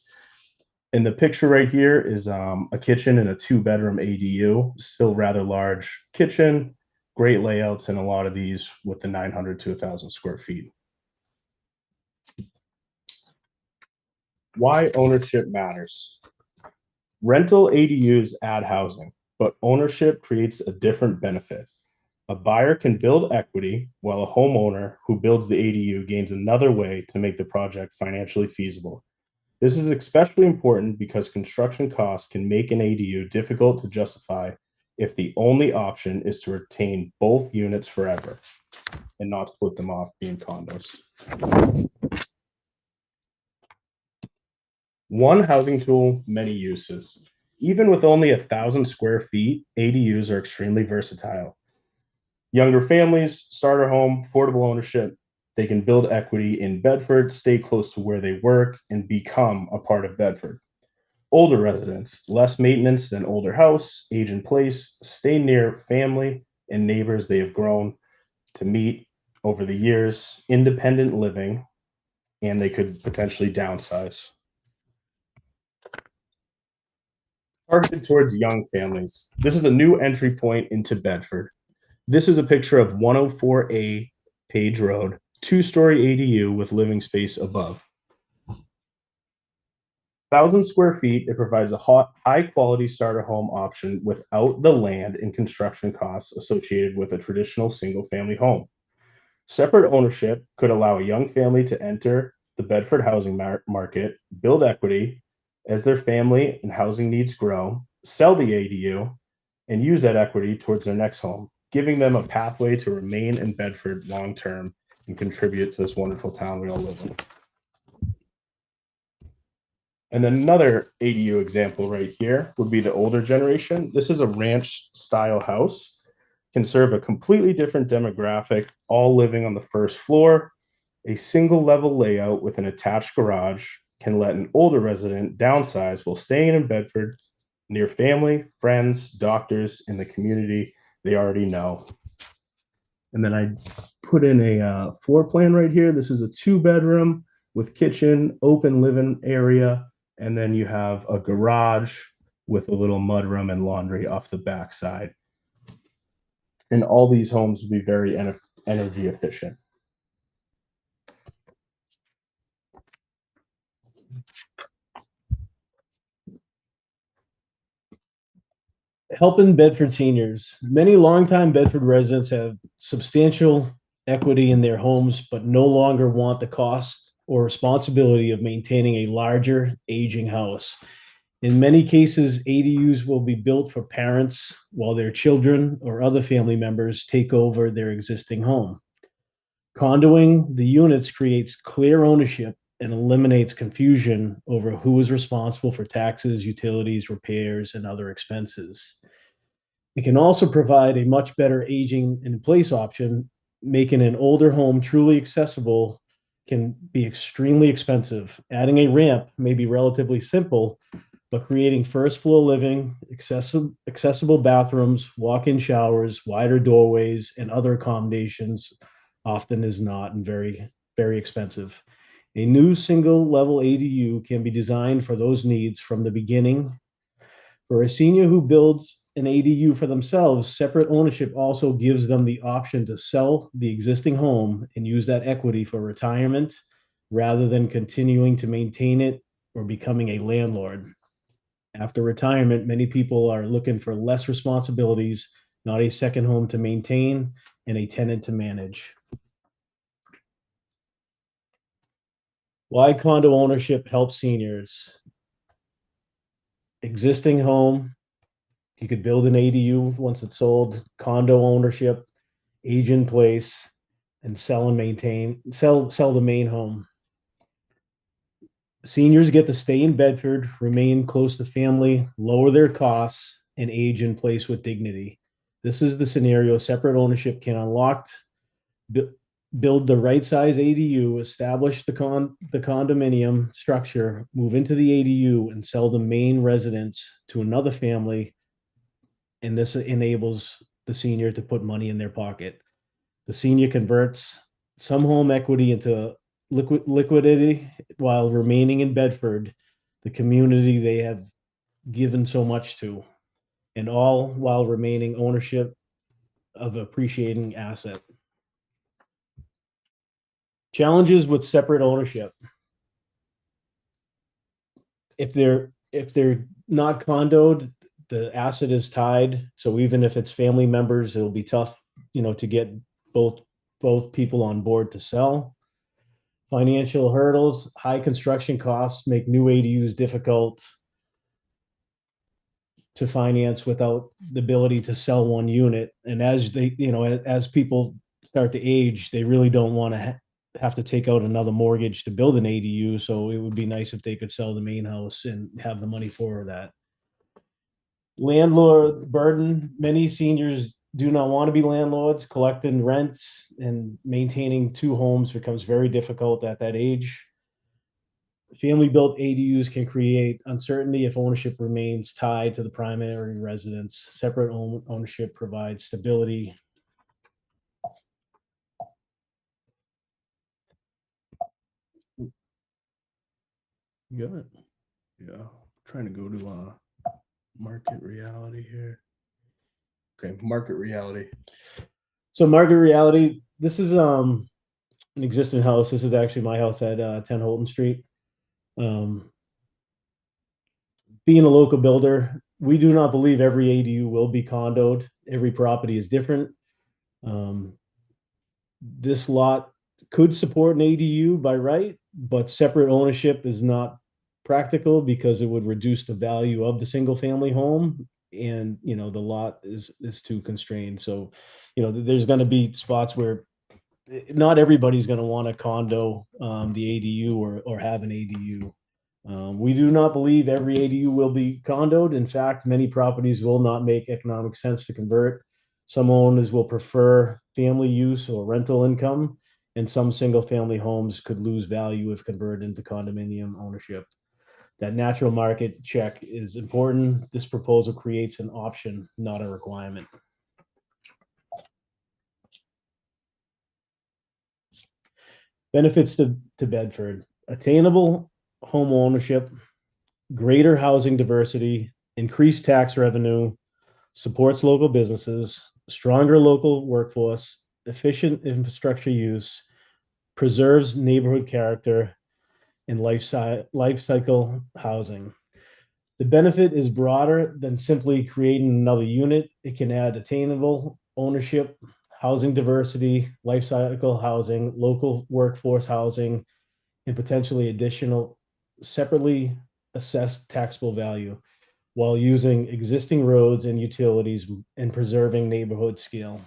Speaker 14: And the picture right here is a kitchen and a 2-bedroom ADU, still rather large kitchen, great layouts, and a lot of these with the 900 to 1,000 square feet. Why ownership matters. Rental ADUs add housing, but ownership creates a different benefit. A buyer can build equity, while a homeowner who builds the ADU gains another way to make the project financially feasible. This is especially important because construction costs can make an ADU difficult to justify if the only option is to retain both units forever and not split them off being condos. One housing tool, many uses. Even with only 1,000 square feet, ADUs are extremely versatile. Younger families, starter home, affordable ownership, they can build equity in Bedford, stay close to where they work, and become a part of Bedford. Older residents, less maintenance than older house, age in place, stay near family and neighbors they have grown to meet over the years, independent living, and they could potentially downsize. Targeted towards young families. This is a new entry point into Bedford. This is a picture of 104A Page Road, 2-story ADU with living space above. 1,000 square feet, it provides a high-quality starter home option without the land and construction costs associated with a traditional single-family home. Separate ownership could allow a young family to enter the Bedford housing market, build equity as their family and housing needs grow, sell the ADU, and use that equity towards their next home, giving them a pathway to remain in Bedford long-term and contribute to this wonderful town we all live in. And then another ADU example right here would be the older generation. This is a ranch style house, can serve a completely different demographic, all living on the first floor. A single level layout with an attached garage can let an older resident downsize while staying in Bedford near family, friends, doctors, in the community they already know. And then I put in a floor plan right here. This is a 2-bedroom with kitchen, open living area, and then you have a garage with a little mudroom and laundry off the back side. And all these homes will be very energy efficient.
Speaker 13: Helping Bedford seniors. Many longtime Bedford residents have substantial equity in their homes, but no longer want the cost or responsibility of maintaining a larger, aging house. In many cases, ADUs will be built for parents while their children or other family members take over their existing home. Condoing the units creates clear ownership and eliminates confusion over who is responsible for taxes, utilities, repairs, and other expenses. It can also provide a much better aging in place option, making an older home truly accessible can be extremely expensive. Adding a ramp may be relatively simple, but creating first floor living, accessible bathrooms, walk-in showers, wider doorways, and other accommodations often is not and very, very expensive. A new single level ADU can be designed for those needs from the beginning. For a senior who builds an ADU for themselves, separate ownership also gives them the option to sell the existing home and use that equity for retirement rather than continuing to maintain it or becoming a landlord. After retirement, many people are looking for less responsibilities, not a second home to maintain and a tenant to manage. Why condo ownership helps seniors? Existing home You could build an ADU once it's sold, condo ownership, age in place, and sell the main home. Seniors get to stay in Bedford, remain close to family, lower their costs, and age in place with dignity. This is the scenario separate ownership can unlock, build the right size ADU, establish the condominium structure, move into the ADU, and sell the main residence to another family. And this enables the senior to put money in their pocket. The senior converts some home equity into liquidity while remaining in Bedford, the community they have given so much to, and all while remaining ownership of appreciating asset. Challenges with separate ownership. If they're not condoed, the asset is tied. So even if it's family members, it'll be tough, to get both people on board to sell. Financial hurdles, high construction costs make new ADUs difficult to finance without the ability to sell one unit. And as they, as people start to age, they really don't want to have to take out another mortgage to build an ADU. So it would be nice if they could sell the main house and have the money for that. Landlord burden, many seniors do not want to be landlords. Collecting rents and maintaining two homes becomes very difficult at that age. Family built ADUs can create uncertainty if ownership remains tied to the primary residence. Separate ownership provides stability.
Speaker 14: You got it. Yeah, trying to go to market reality here. Okay, market reality.
Speaker 13: So market reality, this is an existing house. This is actually my house at 10 Holton Street. Being a local builder, we do not believe every ADU will be condoed. Every property is different. This lot could support an ADU by right, but separate ownership is not practical because it would reduce the value of the single family home, and the lot is too constrained. So there's going to be spots where not everybody's going to want to condo the ADU or have an ADU. We do not believe every ADU will be condoed. In fact, many properties will not make economic sense to convert. Some owners will prefer family use or rental income, and some single family homes could lose value if converted into condominium ownership. That natural market check is important. This proposal creates an option, not a requirement. Benefits to Bedford: attainable home ownership, greater housing diversity, increased tax revenue, supports local businesses, stronger local workforce, efficient infrastructure use, preserves neighborhood character, and life cycle housing. The benefit is broader than simply creating another unit. It can add attainable ownership, housing diversity, life cycle housing, local workforce housing, and potentially additional separately assessed taxable value while using existing roads and utilities and preserving neighborhood scale.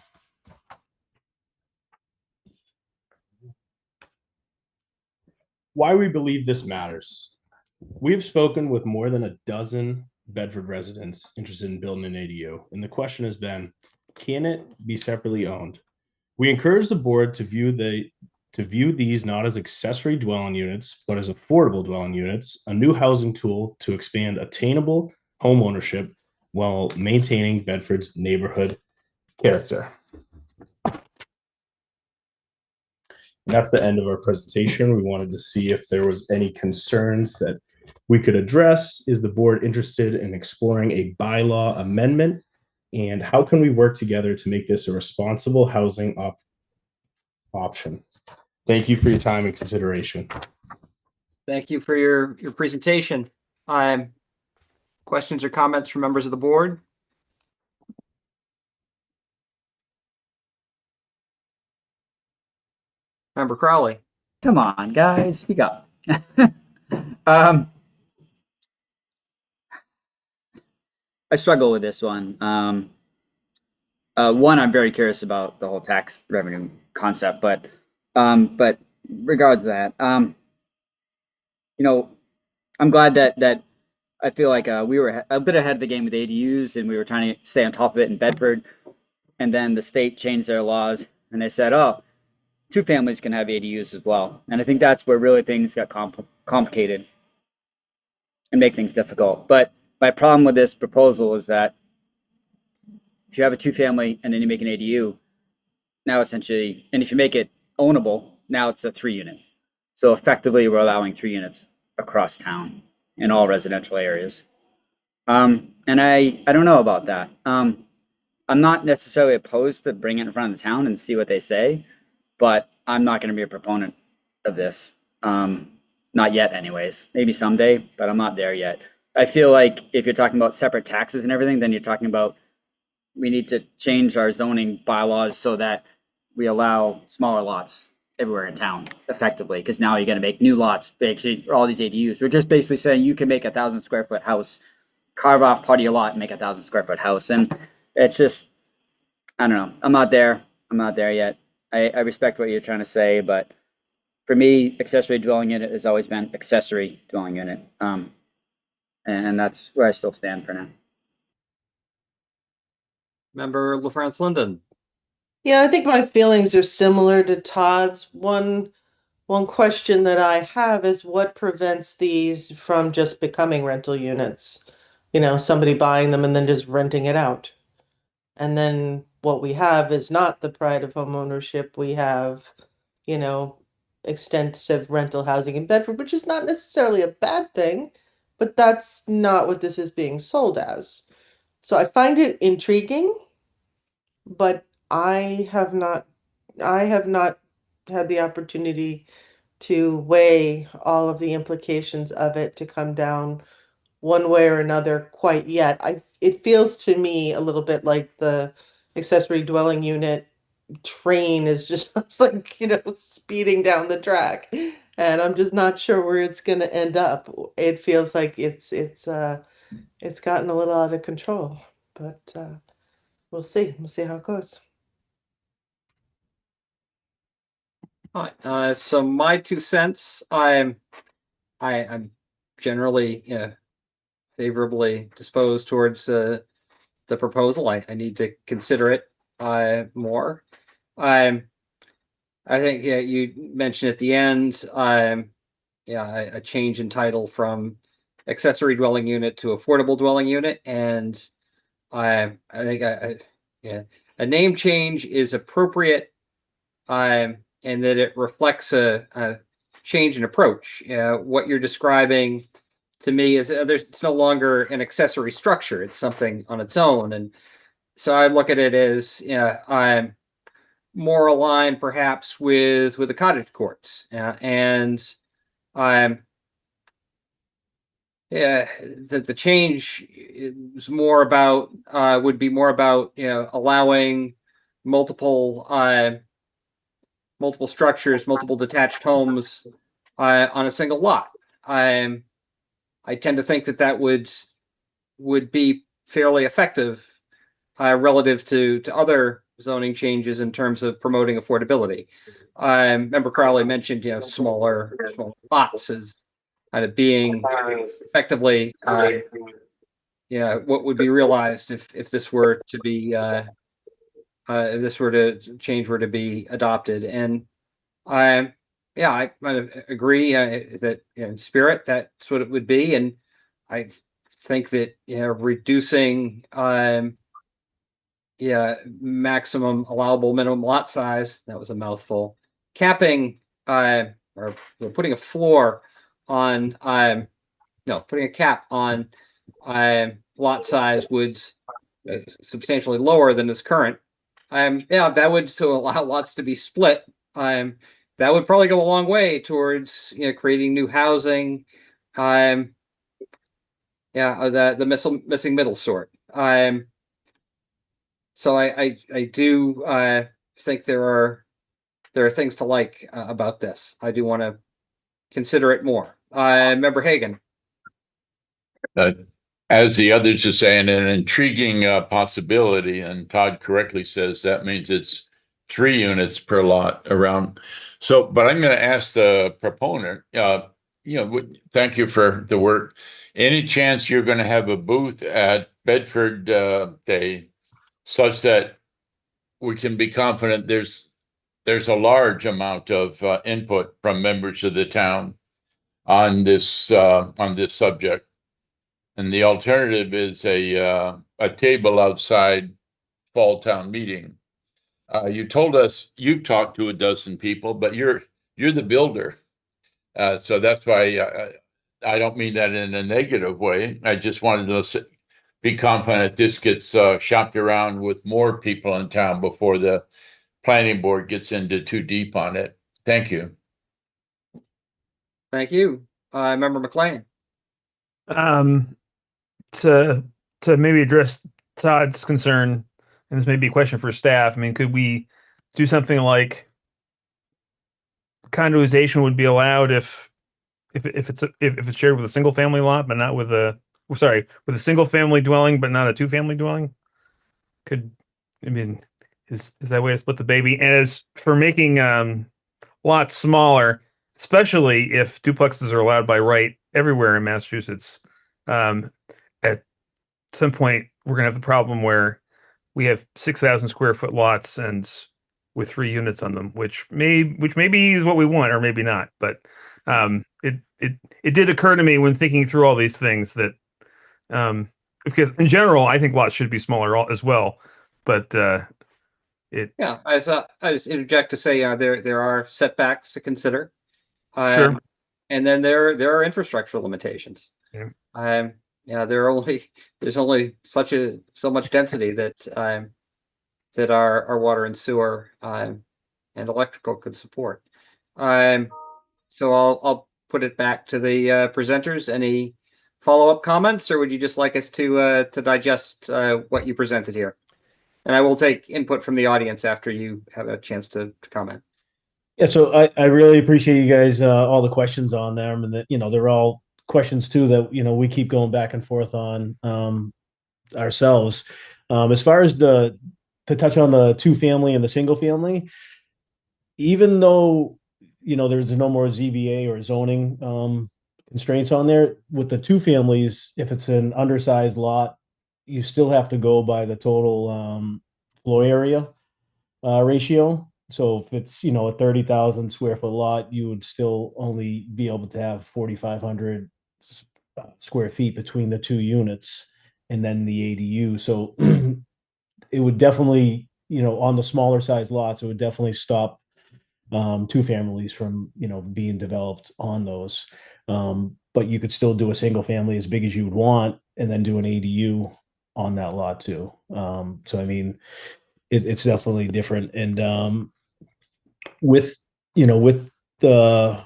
Speaker 14: Why we believe this matters. We've spoken with more than a dozen Bedford residents interested in building an ADU, and the question has been, can it be separately owned? We encourage the board to view these not as accessory dwelling units, but as affordable dwelling units, a new housing tool to expand attainable home ownership while maintaining Bedford's neighborhood character. And that's the end of our presentation. We wanted to see if there was any concerns that we could address. Is the board interested in exploring a bylaw amendment? And how can we work together to make this a responsible housing option? Thank you for your time and consideration.
Speaker 1: Thank you for your presentation. Questions or comments from members of the board? Member Crowley.
Speaker 4: Come on, guys, speak up. I struggle with this one. One, I'm very curious about the whole tax revenue concept, but regards to that, I'm glad that I feel like we were a bit ahead of the game with ADUs, and we were trying to stay on top of it in Bedford, and then the state changed their laws, and they said, oh, two families can have ADUs as well, and I think that's where really things got complicated and make things difficult. But my problem with this proposal is that if you have a two-family and then you make an ADU, now essentially, and if you make it ownable, now it's a 3-unit. So effectively, we're allowing 3 units across town in all residential areas. And I don't know about that. I'm not necessarily opposed to bring it in front of the town and see what they say, but I'm not going to be a proponent of this. Not yet, anyways. Maybe someday, but I'm not there yet. I feel like if you're talking about separate taxes and everything, then you're talking about we need to change our zoning bylaws so that we allow smaller lots everywhere in town effectively, because now you're going to make new lots, actually, all these ADUs. We're just basically saying you can make a 1,000 square foot house, carve off part of your lot and make a 1,000 square foot house. And it's just, I don't know. I'm not there. I'm not there yet. I respect what you're trying to say, but for me, accessory dwelling unit has always been accessory dwelling unit. And that's where I still stand for now.
Speaker 1: Member LaFrance Linden.
Speaker 12: Yeah, I think my feelings are similar to Todd's. One question that I have is what prevents these from just becoming rental units? Somebody buying them and then just renting it out. And then what we have is not the pride of home ownership. We have, extensive rental housing in Bedford, which is not necessarily a bad thing, but that's not what this is being sold as. So I find it intriguing, but I have not had the opportunity to weigh all of the implications of it to come down one way or another quite yet. It feels to me a little bit like the accessory dwelling unit train is just it's like, speeding down the track. And I'm just not sure where it's gonna end up. It feels like it's gotten a little out of control. But we'll see. We'll see how it goes.
Speaker 1: All right, so my 2 cents, I'm generally favorably disposed towards the proposal. I need to consider it more. I think you mentioned at the end a change in title from accessory dwelling unit to affordable dwelling unit, and I think a name change is appropriate. And that it reflects a change in approach. What you're describing to me is it's no longer an accessory structure; it's something on its own. And so I look at it as I'm more aligned, perhaps, with the cottage courts, and I'm the change is more about would be more about allowing multiple structures, multiple detached homes on a single lot. I tend to think that would be fairly effective relative to other zoning changes in terms of promoting affordability. Member Crowley mentioned smaller lots as kind of being effectively what would be realized if this were to be change were to be adopted. And I agree that in spirit that's what it would be. And I think that reducing maximum allowable minimum lot size, that was a mouthful, capping or putting a floor on putting a cap on lot size would substantially lower than its current. That would allow lots to be split. That would probably go a long way towards creating new housing. The missing middle sort. So I do think there are things to like about this. I do want to consider it more. Member Hagan.
Speaker 3: As the others are saying, an intriguing possibility, and Todd correctly says that means it's 3 units per lot around. So, but I'm going to ask the proponent, thank you for the work. Any chance you're going to have a booth at Bedford Day such that we can be confident there's a large amount of input from members of the town on this subject? And the alternative is a table outside fall town meeting. You told us you've talked to a dozen people, but you're the builder, so that's why I don't mean that in a negative way. I just wanted to be confident this gets shopped around with more people in town before the planning board gets into too deep on it. Thank you.
Speaker 1: Thank you. Member McLean.
Speaker 5: To maybe address Todd's concern, and this may be a question for staff. I mean, could we do something like condoization would be allowed if it's shared with a single family lot, but not with a with a single family dwelling, but not a 2-family dwelling? Is that way to split the baby? And as for making lots smaller, especially if duplexes are allowed by right everywhere in Massachusetts, at some point we're gonna have the problem where we have 6,000 square foot lots and with 3 units on them, which maybe is what we want or maybe not. But it did occur to me when thinking through all these things that because in general I think lots should be smaller as well, but
Speaker 1: Yeah, I just interject to say there are setbacks to consider.
Speaker 5: Sure.
Speaker 1: And then there are infrastructural limitations.
Speaker 5: Yeah.
Speaker 1: There's only so much density that that our water and sewer and electrical could support. So I'll put it back to the presenters. Any follow-up comments, or would you just like us to digest what you presented here? And I will take input from the audience after you have a chance to comment.
Speaker 13: Yeah, so I really appreciate you guys all the questions on them, and that they're all questions too that we keep going back and forth on ourselves. As far as to touch on the 2-family and the single family, even though there's no more ZBA or zoning constraints on there, with the 2 families, if it's an undersized lot, you still have to go by the total floor area ratio. So if it's a 30,000 square foot lot, you would still only be able to have 4,500 square feet between the 2 units and then the ADU. So it would definitely, on the smaller size lots, it would definitely stop 2 families from being developed on those. But you could still do a single family as big as you would want and then do an ADU on that lot too. So I mean, it's definitely different. And with the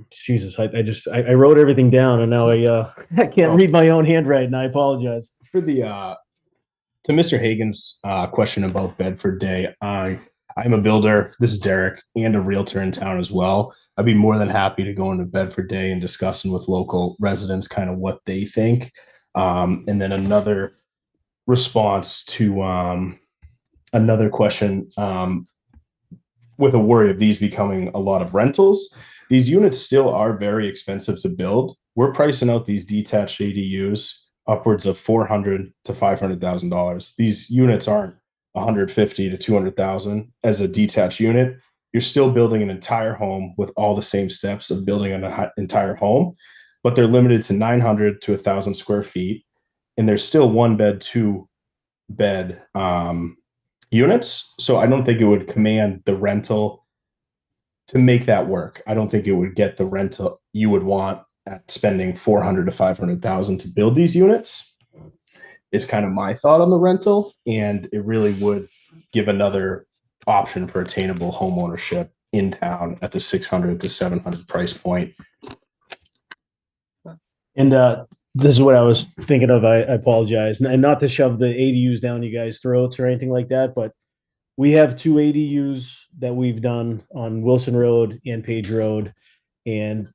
Speaker 13: Jesus, I wrote everything down and now I can't read my own handwriting. I apologize.
Speaker 14: For the to Mr. Hagan's question about Bedford Day, I'm a builder. This is Derek, and a realtor in town as well. I'd be more than happy to go into Bedford Day and discussing with local residents kind of what they think. And then another response to another question, with a worry of these becoming a lot of rentals. These units still are very expensive to build. We're pricing out these detached ADUs upwards of $400,000 to $500,000. These units aren't $150,000 to $200,000 as a detached unit. You're still building an entire home with all the same steps of building an entire home, but they're limited to 900 to 1,000 square feet, and there's still 1-bed, 2-bed units. So I don't think it would command the rental to make that work. I don't think it would get the rental you would want at spending $400,000 to $500,000 to build these units. Is kind of my thought on the rental, and it really would give another option for attainable home ownership in town at the 600 to 700 price point.
Speaker 13: And this is what I was thinking of. I apologize, and not to shove the ADUs down you guys' throats or anything like that, but we have 2 ADUs that we've done on Wilson Road and Page Road, and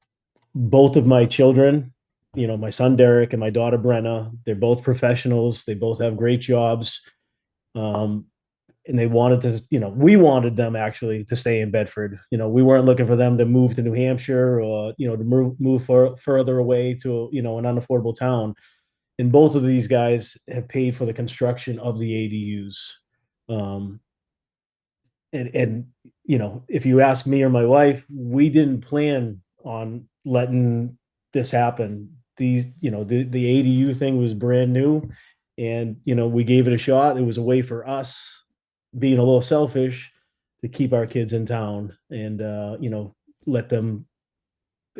Speaker 13: both of my children my son Derek and my daughter Brenna. They're both professionals. They both have great jobs. And they wanted to, we wanted them actually to stay in Bedford. We weren't looking for them to move to New Hampshire or, to move further away to, an unaffordable town. And both of these guys have paid for the construction of the ADUs. And if you ask me or my wife, we didn't plan on letting this happen. The ADU thing was brand new, and we gave it a shot. It was a way for us, being a little selfish, to keep our kids in town and let them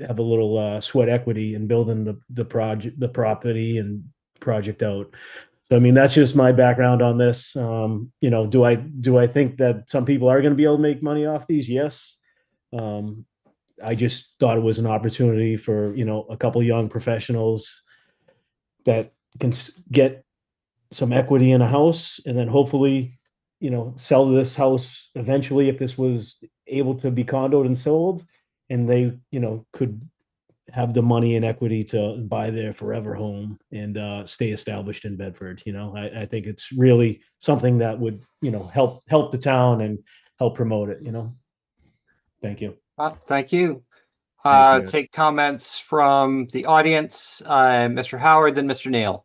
Speaker 13: have a little sweat equity in building the property and project out. So I mean, that's just my background on this. Do I think that some people are going to be able to make money off these? Yes. I just thought it was an opportunity for a couple young professionals that can get some equity in a house, and then hopefully sell this house eventually if this was able to be condoed and sold, and they could have the money and equity to buy their forever home and stay established in Bedford. I think it's really something that would help the town and help promote it. Thank you.
Speaker 1: Thank you.
Speaker 13: Thank you.
Speaker 1: Take comments from the audience. Mr. Howard, then Mr. Neal.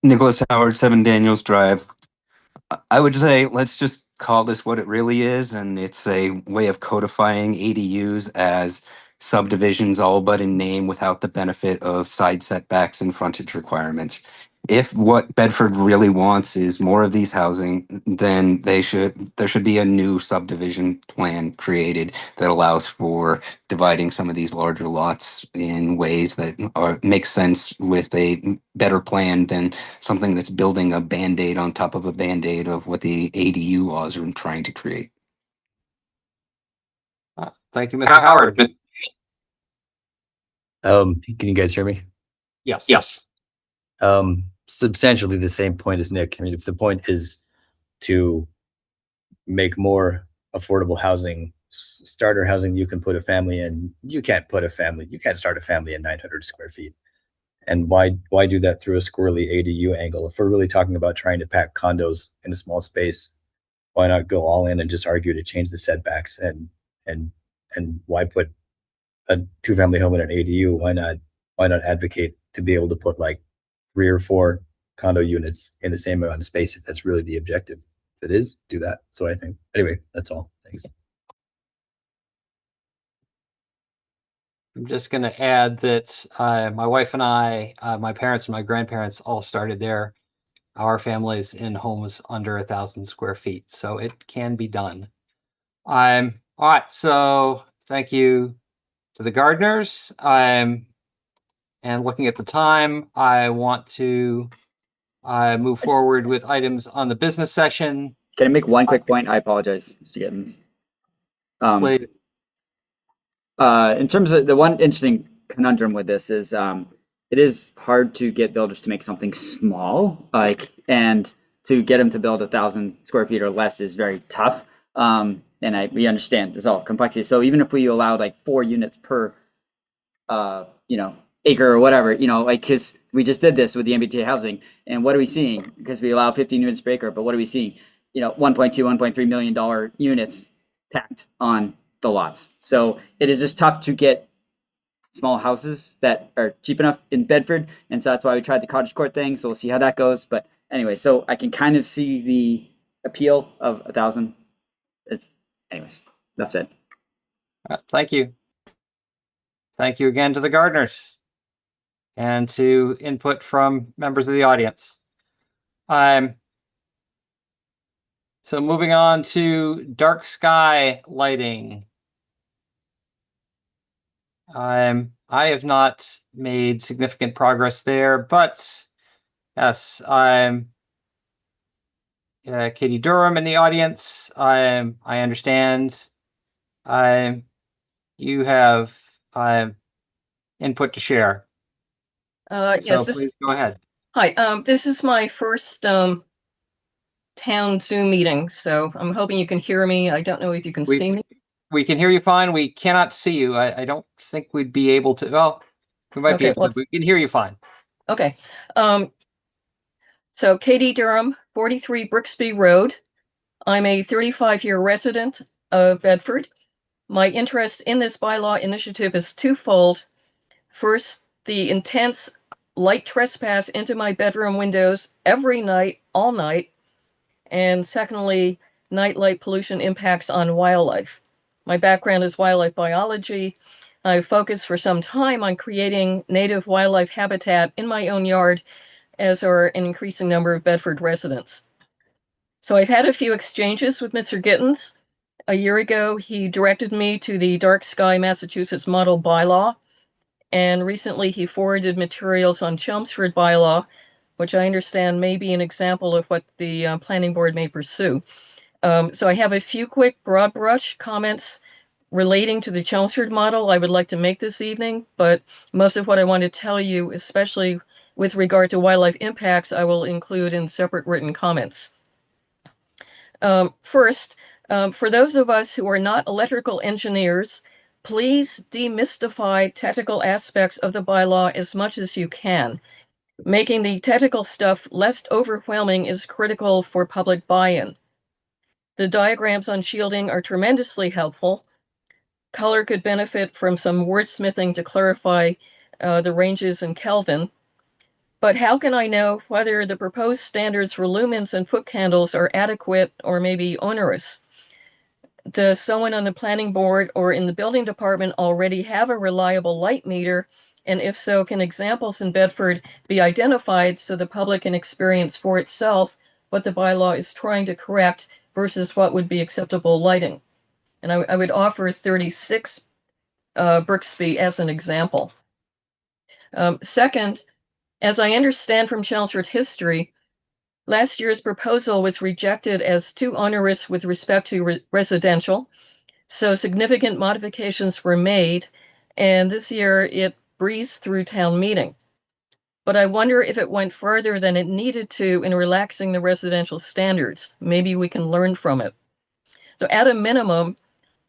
Speaker 10: Nicholas Howard, 7 Daniels Drive. I would say let's just call this what it really is, and it's a way of codifying ADUs as subdivisions, all but in name, without the benefit of side setbacks and frontage requirements. If what Bedford really wants is more of these housing, then there should be a new subdivision plan created that allows for dividing some of these larger lots in ways that make sense with a better plan than something that's building a Band-Aid on top of a Band-Aid of what the ADU laws are trying to create.
Speaker 1: Thank you, Mr. Howard.
Speaker 11: Can you guys hear me?
Speaker 1: Yes.
Speaker 11: Substantially the same point as Nick. I mean, if the point is to make more affordable housing, starter housing you can put a family in, you can't start a family in 900 square feet. And why do that through a squirrely ADU angle? If we're really talking about trying to pack condos in a small space, why not go all in and just argue to change the setbacks? And why put a 2-family home in an ADU? Why not advocate to be able to put like 3 or 4 condo units in the same amount of space if that's really the objective? If it is, do that. So I think, anyway, that's all. Thanks.
Speaker 1: I'm just going to add that my wife and I, my parents and my grandparents all started our families in homes under 1,000 square feet. So it can be done. All right. So thank you to the gardeners. And looking at the time, I want to move forward with items on the business session.
Speaker 4: Can I make one quick point? I apologize, Mr. Gittens.
Speaker 1: Please.
Speaker 4: In terms of the one interesting conundrum with this is it is hard to get builders to make something small, and to get them to build 1,000 square feet or less is very tough. And we understand there's all complexity. So even if we allow like 4 units per acre or whatever, because we just did this with the MBTA housing, and what are we seeing? Because we allow 15 units per acre, but what are we seeing? $1.2-1.3 million units packed on the lots. So it is just tough to get small houses that are cheap enough in Bedford, and so that's why we tried the cottage court thing. So we'll see how that goes. But anyway, so I can kind of see the appeal of 1,000. Anyways, that's it.
Speaker 1: Thank you. Thank you again to the gardeners and to input from members of the audience. So moving on to dark sky lighting. I have not made significant progress there, but yes, Katie Durham in the audience. I understand. You have input to share.
Speaker 15: Yes,
Speaker 1: please go ahead.
Speaker 15: Hi, this is my first town Zoom meeting, so I'm hoping you can hear me. I don't know if you can see me.
Speaker 1: We can hear you fine. We cannot see you. I don't think we'd be able to, well, we might be
Speaker 15: Okay,
Speaker 1: able
Speaker 15: well-
Speaker 1: to, we can hear you fine.
Speaker 15: Okay. So Katie Durham, 43 Brixby Road. I'm a 35-year resident of Bedford. My interest in this bylaw initiative is twofold. First, the intense light trespass into my bedroom windows every night, all night. And secondly, night light pollution impacts on wildlife. My background is wildlife biology. I've focused for some time on creating native wildlife habitat in my own yard, as are an increasing number of Bedford residents. So I've had a few exchanges with Mr. Gittens. A year ago, he directed me to the Dark Sky, Massachusetts model bylaw. And recently he forwarded materials on Chelmsford bylaw, which I understand may be an example of what the planning board may pursue. So I have a few quick broad brush comments relating to the Chelmsford model I would like to make this evening, but most of what I want to tell you, especially with regard to wildlife impacts, I will include in separate written comments. First, for those of us who are not electrical engineers, please demystify technical aspects of the bylaw as much as you can. Making the technical stuff less overwhelming is critical for public buy-in. The diagrams on shielding are tremendously helpful. Color could benefit from some wordsmithing to clarify the ranges in Kelvin. But how can I know whether the proposed standards for lumens and foot candles are adequate or maybe onerous? Does someone on the planning board or in the building department already have a reliable light meter? And if so, can examples in Bedford be identified so the public can experience for itself what the bylaw is trying to correct versus what would be acceptable lighting? And I would offer 36 Brixby as an example. Second, as I understand from Chelmsford history, last year's proposal was rejected as too onerous with respect to residential, so significant modifications were made, and this year it breezed through town meeting. But I wonder if it went further than it needed to in relaxing the residential standards. Maybe we can learn from it. So at a minimum,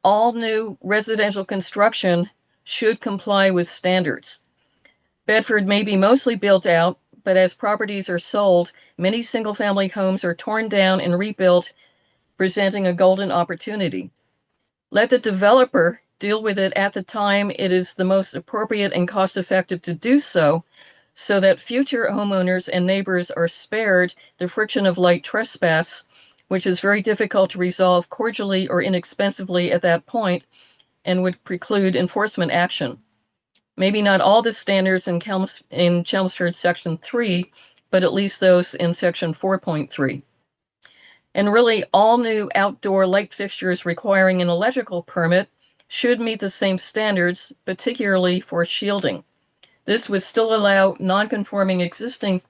Speaker 15: all new residential construction should comply with standards. Bedford may be mostly built out, but as properties are sold, many single-family homes are torn down and rebuilt, presenting a golden opportunity. Let the developer deal with it at the time it is the most appropriate and cost-effective to do so, so that future homeowners and neighbors are spared the friction of light trespass, which is very difficult to resolve cordially or inexpensively at that point and would preclude enforcement action. Maybe not all the standards in Chelmsford Section 3, but at least those in Section 4.3. And really, all new outdoor light fixtures requiring an electrical permit should meet the same standards, particularly for shielding. This would still allow non-conforming existing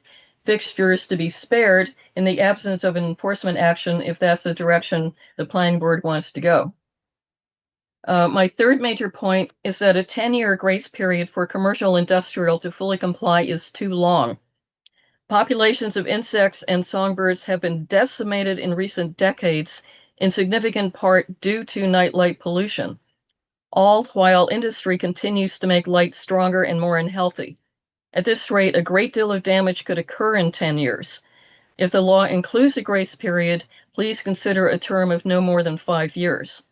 Speaker 15: fixtures to be spared in the absence of an enforcement action if that's the direction the planning board wants to go. My third major point is that a 10-year grace period for commercial industrial to fully comply is too long. Populations of insects and songbirds have been decimated in recent decades, in significant part due to nightlight pollution, all while industry continues to make light stronger and more unhealthy. At this rate, a great deal of damage could occur in 10 years. If the law includes a grace period, please consider a term of no more than 5 years.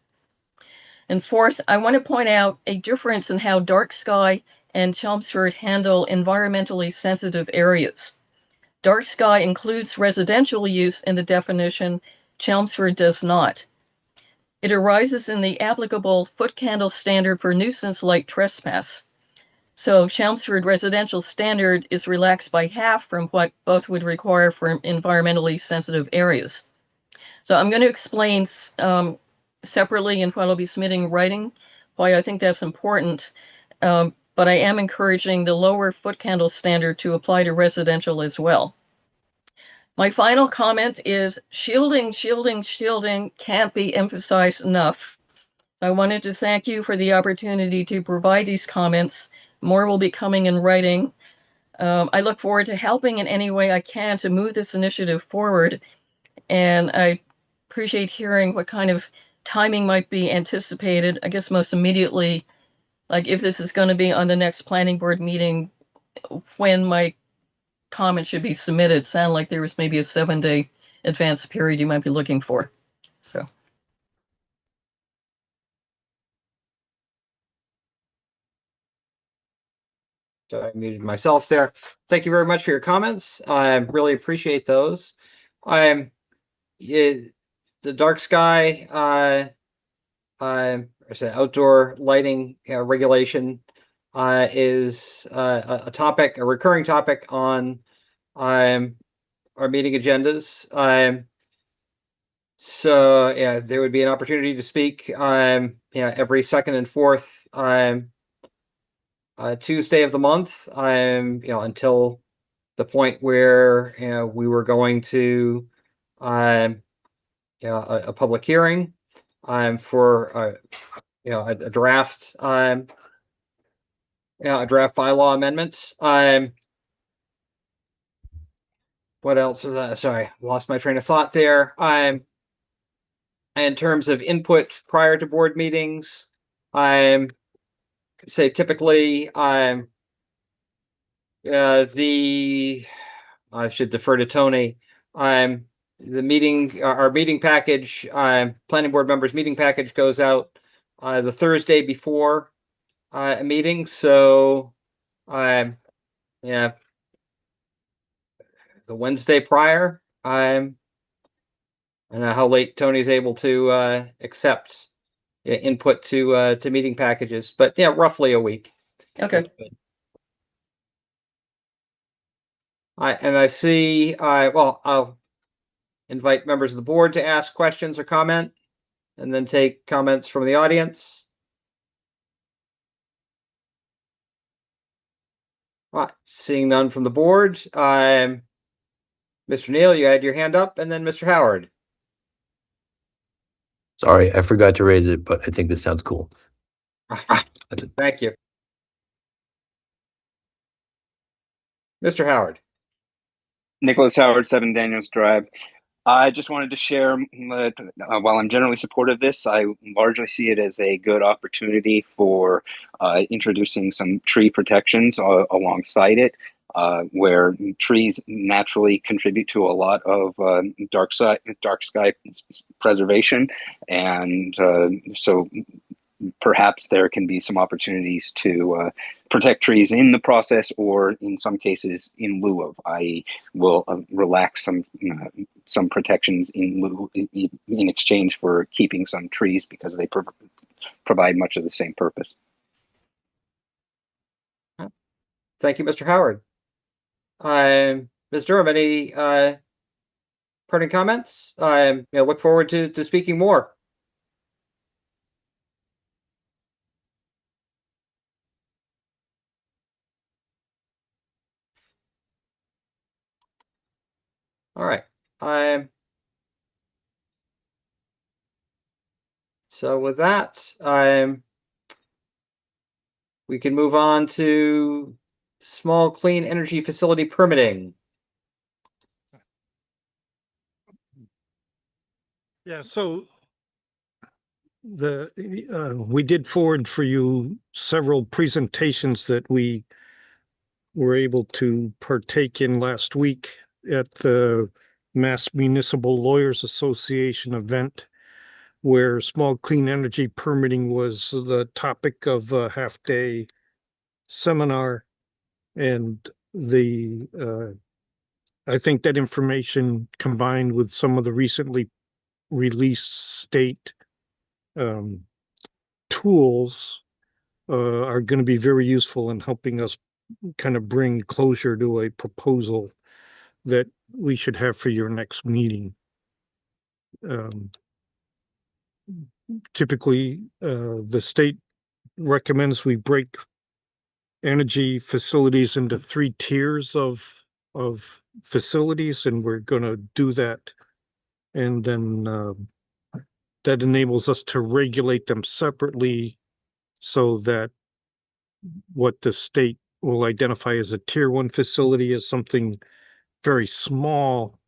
Speaker 15: And fourth, I want to point out a difference in how Dark Sky and Chelmsford handle environmentally sensitive areas. Dark Sky includes residential use in the definition, Chelmsford does not. It arises in the applicable foot candle standard for nuisance light trespass. So Chelmsford residential standard is relaxed by half from what both would require for environmentally sensitive areas. So I'm going to explain separately in what I'll be submitting writing why I think that's important, but I am encouraging the lower foot candle standard to apply to residential as well. My final comment is shielding can't be emphasized enough. I wanted to thank you for the opportunity to provide these comments. More will be coming in writing. I look forward to helping in any way I can to move this initiative forward, and I appreciate hearing what kind of timing might be anticipated. I guess most immediately, like if this is going to be on the next planning board meeting, when my comment should be submitted. Sound like there was maybe a 7-day advance period you might be looking for. So.
Speaker 1: So I muted myself there. Thank you very much for your comments. I really appreciate those. The dark sky, I said outdoor lighting regulation is a topic, a recurring topic on our meeting agendas. So yeah, there would be an opportunity to speak every second and fourth Tuesday of the month, until the point where we were going to a public hearing for a draft a draft bylaw amendments. What else was that? Sorry, lost my train of thought there. In terms of input prior to board meetings, say typically I should defer to Tony. Our meeting package, planning board members meeting package goes out the Thursday before a meeting. So the Wednesday prior, I don't know how late Tony's able to accept input to meeting packages, but yeah, roughly a week.
Speaker 15: Okay.
Speaker 1: I see. I'll invite members of the board to ask questions or comment, and then take comments from the audience. Seeing none from the board, Mr. Neal, you had your hand up, and then Mr. Howard.
Speaker 11: Sorry, I forgot to raise it, but I think this sounds cool. That's it.
Speaker 1: Thank you. Mr. Howard.
Speaker 16: Nicholas Howard, 7 Daniels Drive. I just wanted to share that while I'm generally supportive of this, I largely see it as a good opportunity for introducing some tree protections alongside it, where trees naturally contribute to a lot of dark sky preservation. And so perhaps there can be some opportunities to protect trees in the process, or in some cases in lieu of. I will relax some protections in lieu in exchange for keeping some trees, because they provide much of the same purpose.
Speaker 1: Thank you, Mr. Howard. Ms. Durham, any parting comments? Look forward to speaking more. All right. So with that, we can move on to small clean energy facility permitting.
Speaker 2: Yeah, so we did forward for you several presentations that we were able to partake in last week at the Mass Municipal Lawyers Association event, where small clean energy permitting was the topic of a half-day seminar. And I think that information, combined with some of the recently released state tools, are going to be very useful in helping us kind of bring closure to a proposal that we should have for your next meeting. Typically, the state recommends we break energy facilities into 3 tiers of facilities, and we're going to do that. And then that enables us to regulate them separately, so that what the state will identify as a tier 1 facility is something very small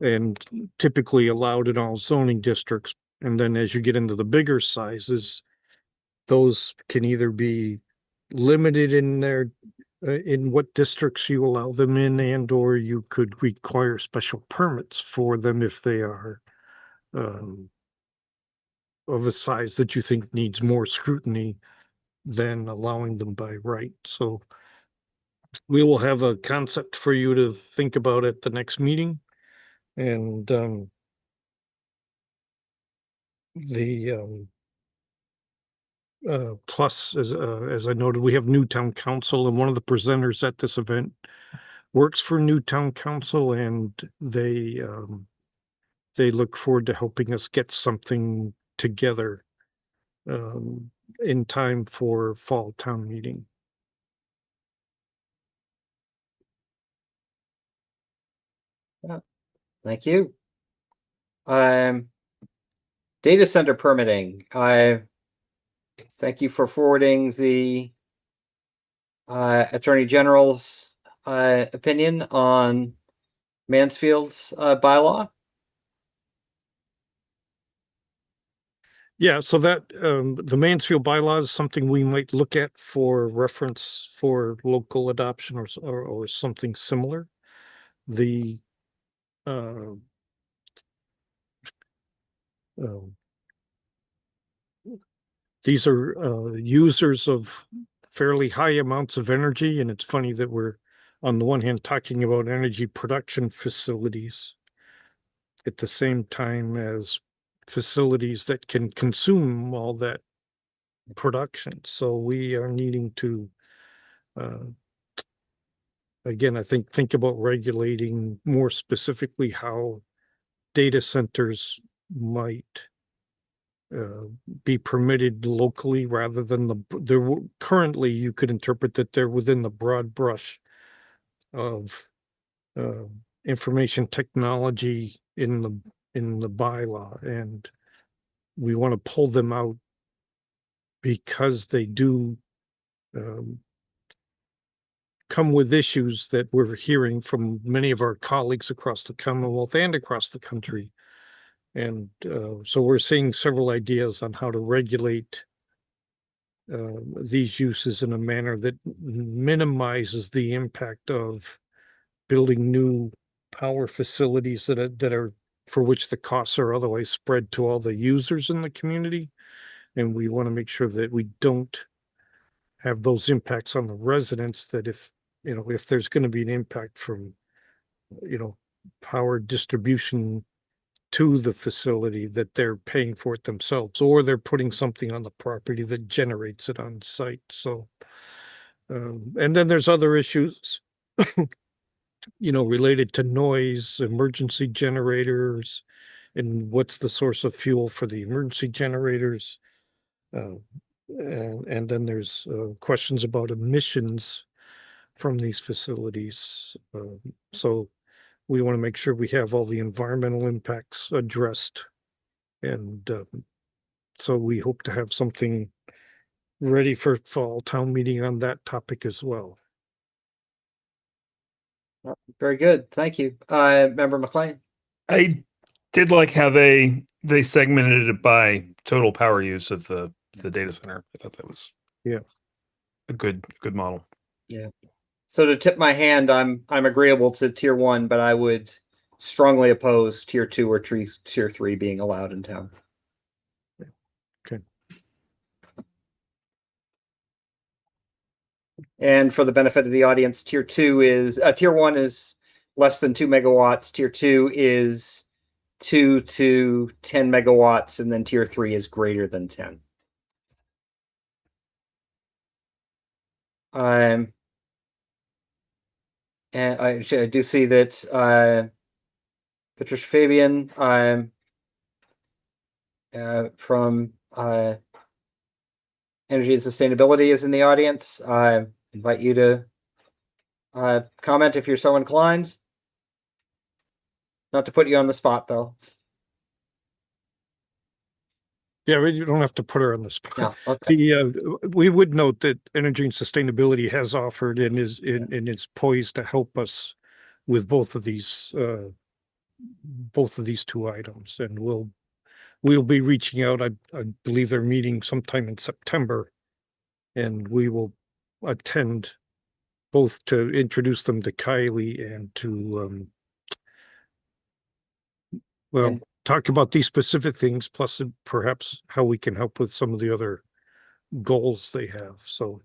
Speaker 2: and typically allowed in all zoning districts, And then as you get into the bigger sizes, those can either be limited in their in what districts you allow them in, and or you could require special permits for them if they are of a size that you think needs more scrutiny than allowing them by right. So we will have a concept for you to think about at the next meeting. And plus, as I noted, we have Newtown Council, and one of the presenters at this event works for Newtown Council, and they look forward to helping us get something together in time for fall town meeting.
Speaker 1: Thank you. Data center permitting. I thank you for forwarding the Attorney General's opinion on Mansfield's bylaw.
Speaker 2: Yeah, so that the Mansfield bylaw is something we might look at for reference for local adoption or something similar. The these are users of fairly high amounts of energy, and it's funny that we're on the one hand talking about energy production facilities at the same time as facilities that can consume all that production. So we are needing to again, I think about regulating more specifically how data centers might be permitted locally rather than currently you could interpret that they're within the broad brush of information technology in the bylaw, and we want to pull them out because they do come with issues that we're hearing from many of our colleagues across the Commonwealth and across the country. And so we're seeing several ideas on how to regulate these uses in a manner that minimizes the impact of building new power facilities that are for which the costs are otherwise spread to all the users in the community. And we want to make sure that we don't have those impacts on the residents, that if there's going to be an impact from, power distribution to the facility, that they're paying for it themselves, or they're putting something on the property that generates it on site. So, and then there's other issues, related to noise, emergency generators, and what's the source of fuel for the emergency generators. And then there's questions about emissions from these facilities. So we want to make sure we have all the environmental impacts addressed. And so we hope to have something ready for fall town meeting on that topic as well.
Speaker 1: Very good. Thank you. Member McLean.
Speaker 5: I did like how they segmented it by total power use of the data center. I thought that was a good model.
Speaker 1: Yeah. So to tip my hand, I'm agreeable to tier 1, but I would strongly oppose tier 2 or tier 3 being allowed in town.
Speaker 2: Okay.
Speaker 1: And for the benefit of the audience, tier 1 is less than 2 megawatts. Tier 2 is 2 to 10 megawatts, and then tier 3 is greater than 10. And I do see that Patricia Fabian from Energy and Sustainability is in the audience. I invite you to comment if you're so inclined. Not to put you on the spot, though.
Speaker 2: Yeah, you don't have to put her on the spot.
Speaker 1: No, okay.
Speaker 2: We would note that Energy and Sustainability has offered and is poised to help us with both of these two items, and we'll we'll be reaching out. I believe they're meeting sometime in September, and we will attend both to introduce them to Kylie and to
Speaker 1: And-
Speaker 2: talk about these specific things, plus perhaps how we can help with some of the other goals they have. So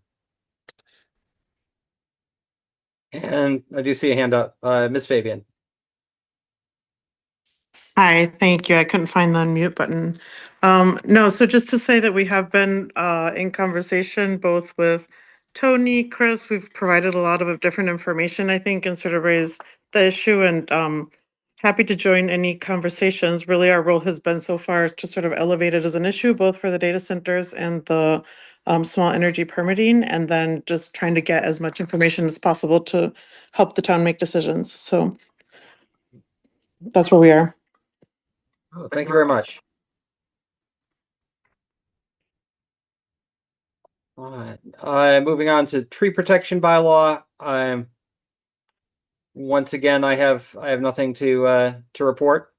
Speaker 1: And I do see a hand up, Miss Fabian.
Speaker 17: Hi, thank you. I couldn't find the unmute button. No, so just to say that we have been in conversation both with Tony, Chris, we've provided a lot of different information, I think, and sort of raised the issue, and happy to join any conversations. Really, our role has been so far is to sort of elevate it as an issue, both for the data centers and the small energy permitting, and then just trying to get as much information as possible to help the town make decisions. So that's where we are.
Speaker 1: Oh, thank you very much. All right, moving on to tree protection bylaw. Once again, I have nothing to report.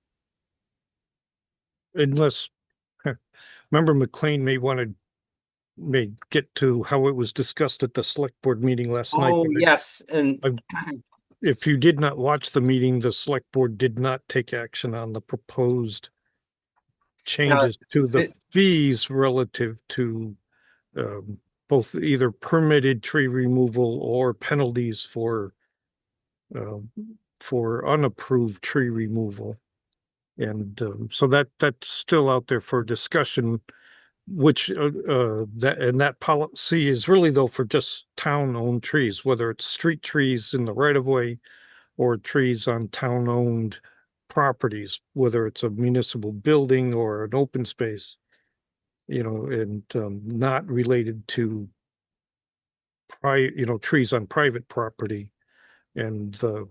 Speaker 2: unless Member McLean may get to how it was discussed at the select board meeting last night.
Speaker 1: Oh, yes, and
Speaker 2: If you did not watch the meeting, the select board did not take action on the proposed changes to the fees relative to both either permitted tree removal or penalties for unapproved tree removal. And so that's still out there for discussion, which that policy is really though for just town-owned trees, whether it's street trees in the right of way or trees on town-owned properties, whether it's a municipal building or an open space, and not related to trees on private property. And so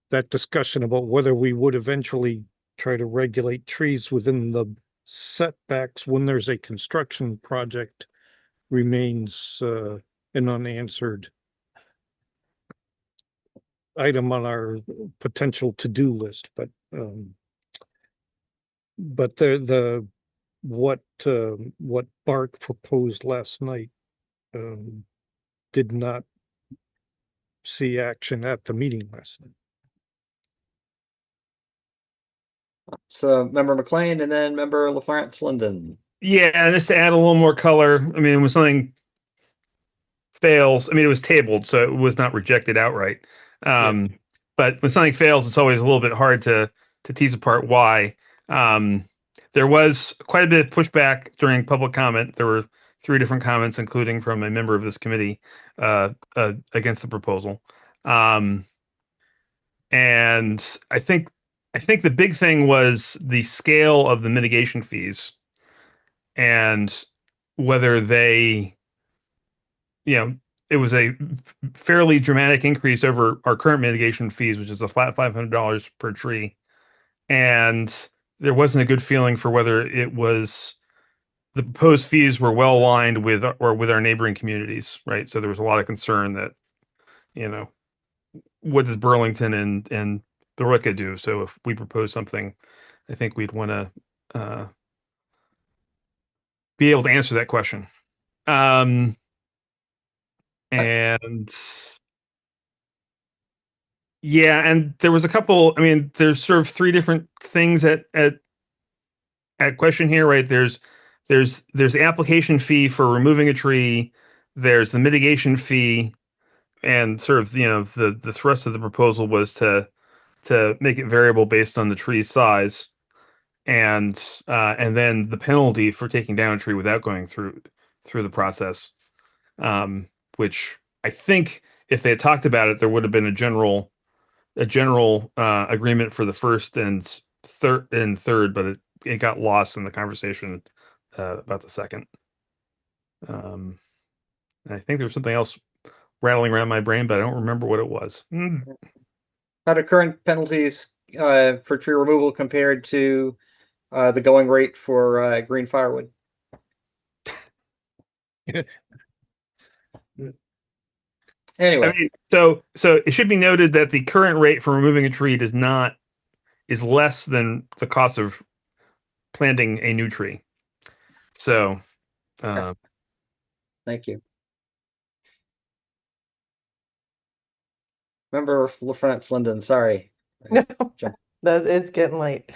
Speaker 2: that discussion about whether we would eventually try to regulate trees within the setbacks when there's a construction project remains an unanswered item on our potential to-do list. But what Bark proposed last night did not see action at the meeting last night.
Speaker 1: So Member McLean and then Member LaFrance Linden.
Speaker 5: Yeah, just to add a little more color. I mean, when something fails, I mean, it was tabled, so it was not rejected outright. But when something fails, it's always a little bit hard to tease apart why. There was quite a bit of pushback during public comment. There were 3 different comments, including from a member of this committee, against the proposal. And I think the big thing was the scale of the mitigation fees and whether they, it was a fairly dramatic increase over our current mitigation fees, which is a flat $500 per tree. And there wasn't a good feeling for whether it was the proposed fees were well aligned with our neighboring communities, right? So there was a lot of concern that, what does Burlington and Billerica do? So if we propose something, I think we'd want to be able to answer that question. And there was a couple. I mean, there's sort of 3 different things at question here, right? There's the application fee for removing a tree. There's the mitigation fee, and sort of the thrust of the proposal was to make it variable based on the tree's size, and then the penalty for taking down a tree without going through the process, which I think if they had talked about it, there would have been a general agreement for the first and third, but it got lost in the conversation about the second. And I think there was something else rattling around my brain, but I don't remember what it was.
Speaker 1: How do current penalties for tree removal compared to the going rate for green firewood? Anyway,
Speaker 5: I mean, so it should be noted that the current rate for removing a tree is less than the cost of planting a new tree. So,
Speaker 1: Thank you. Member LaFrance Linden, sorry.
Speaker 12: No, that it's getting late.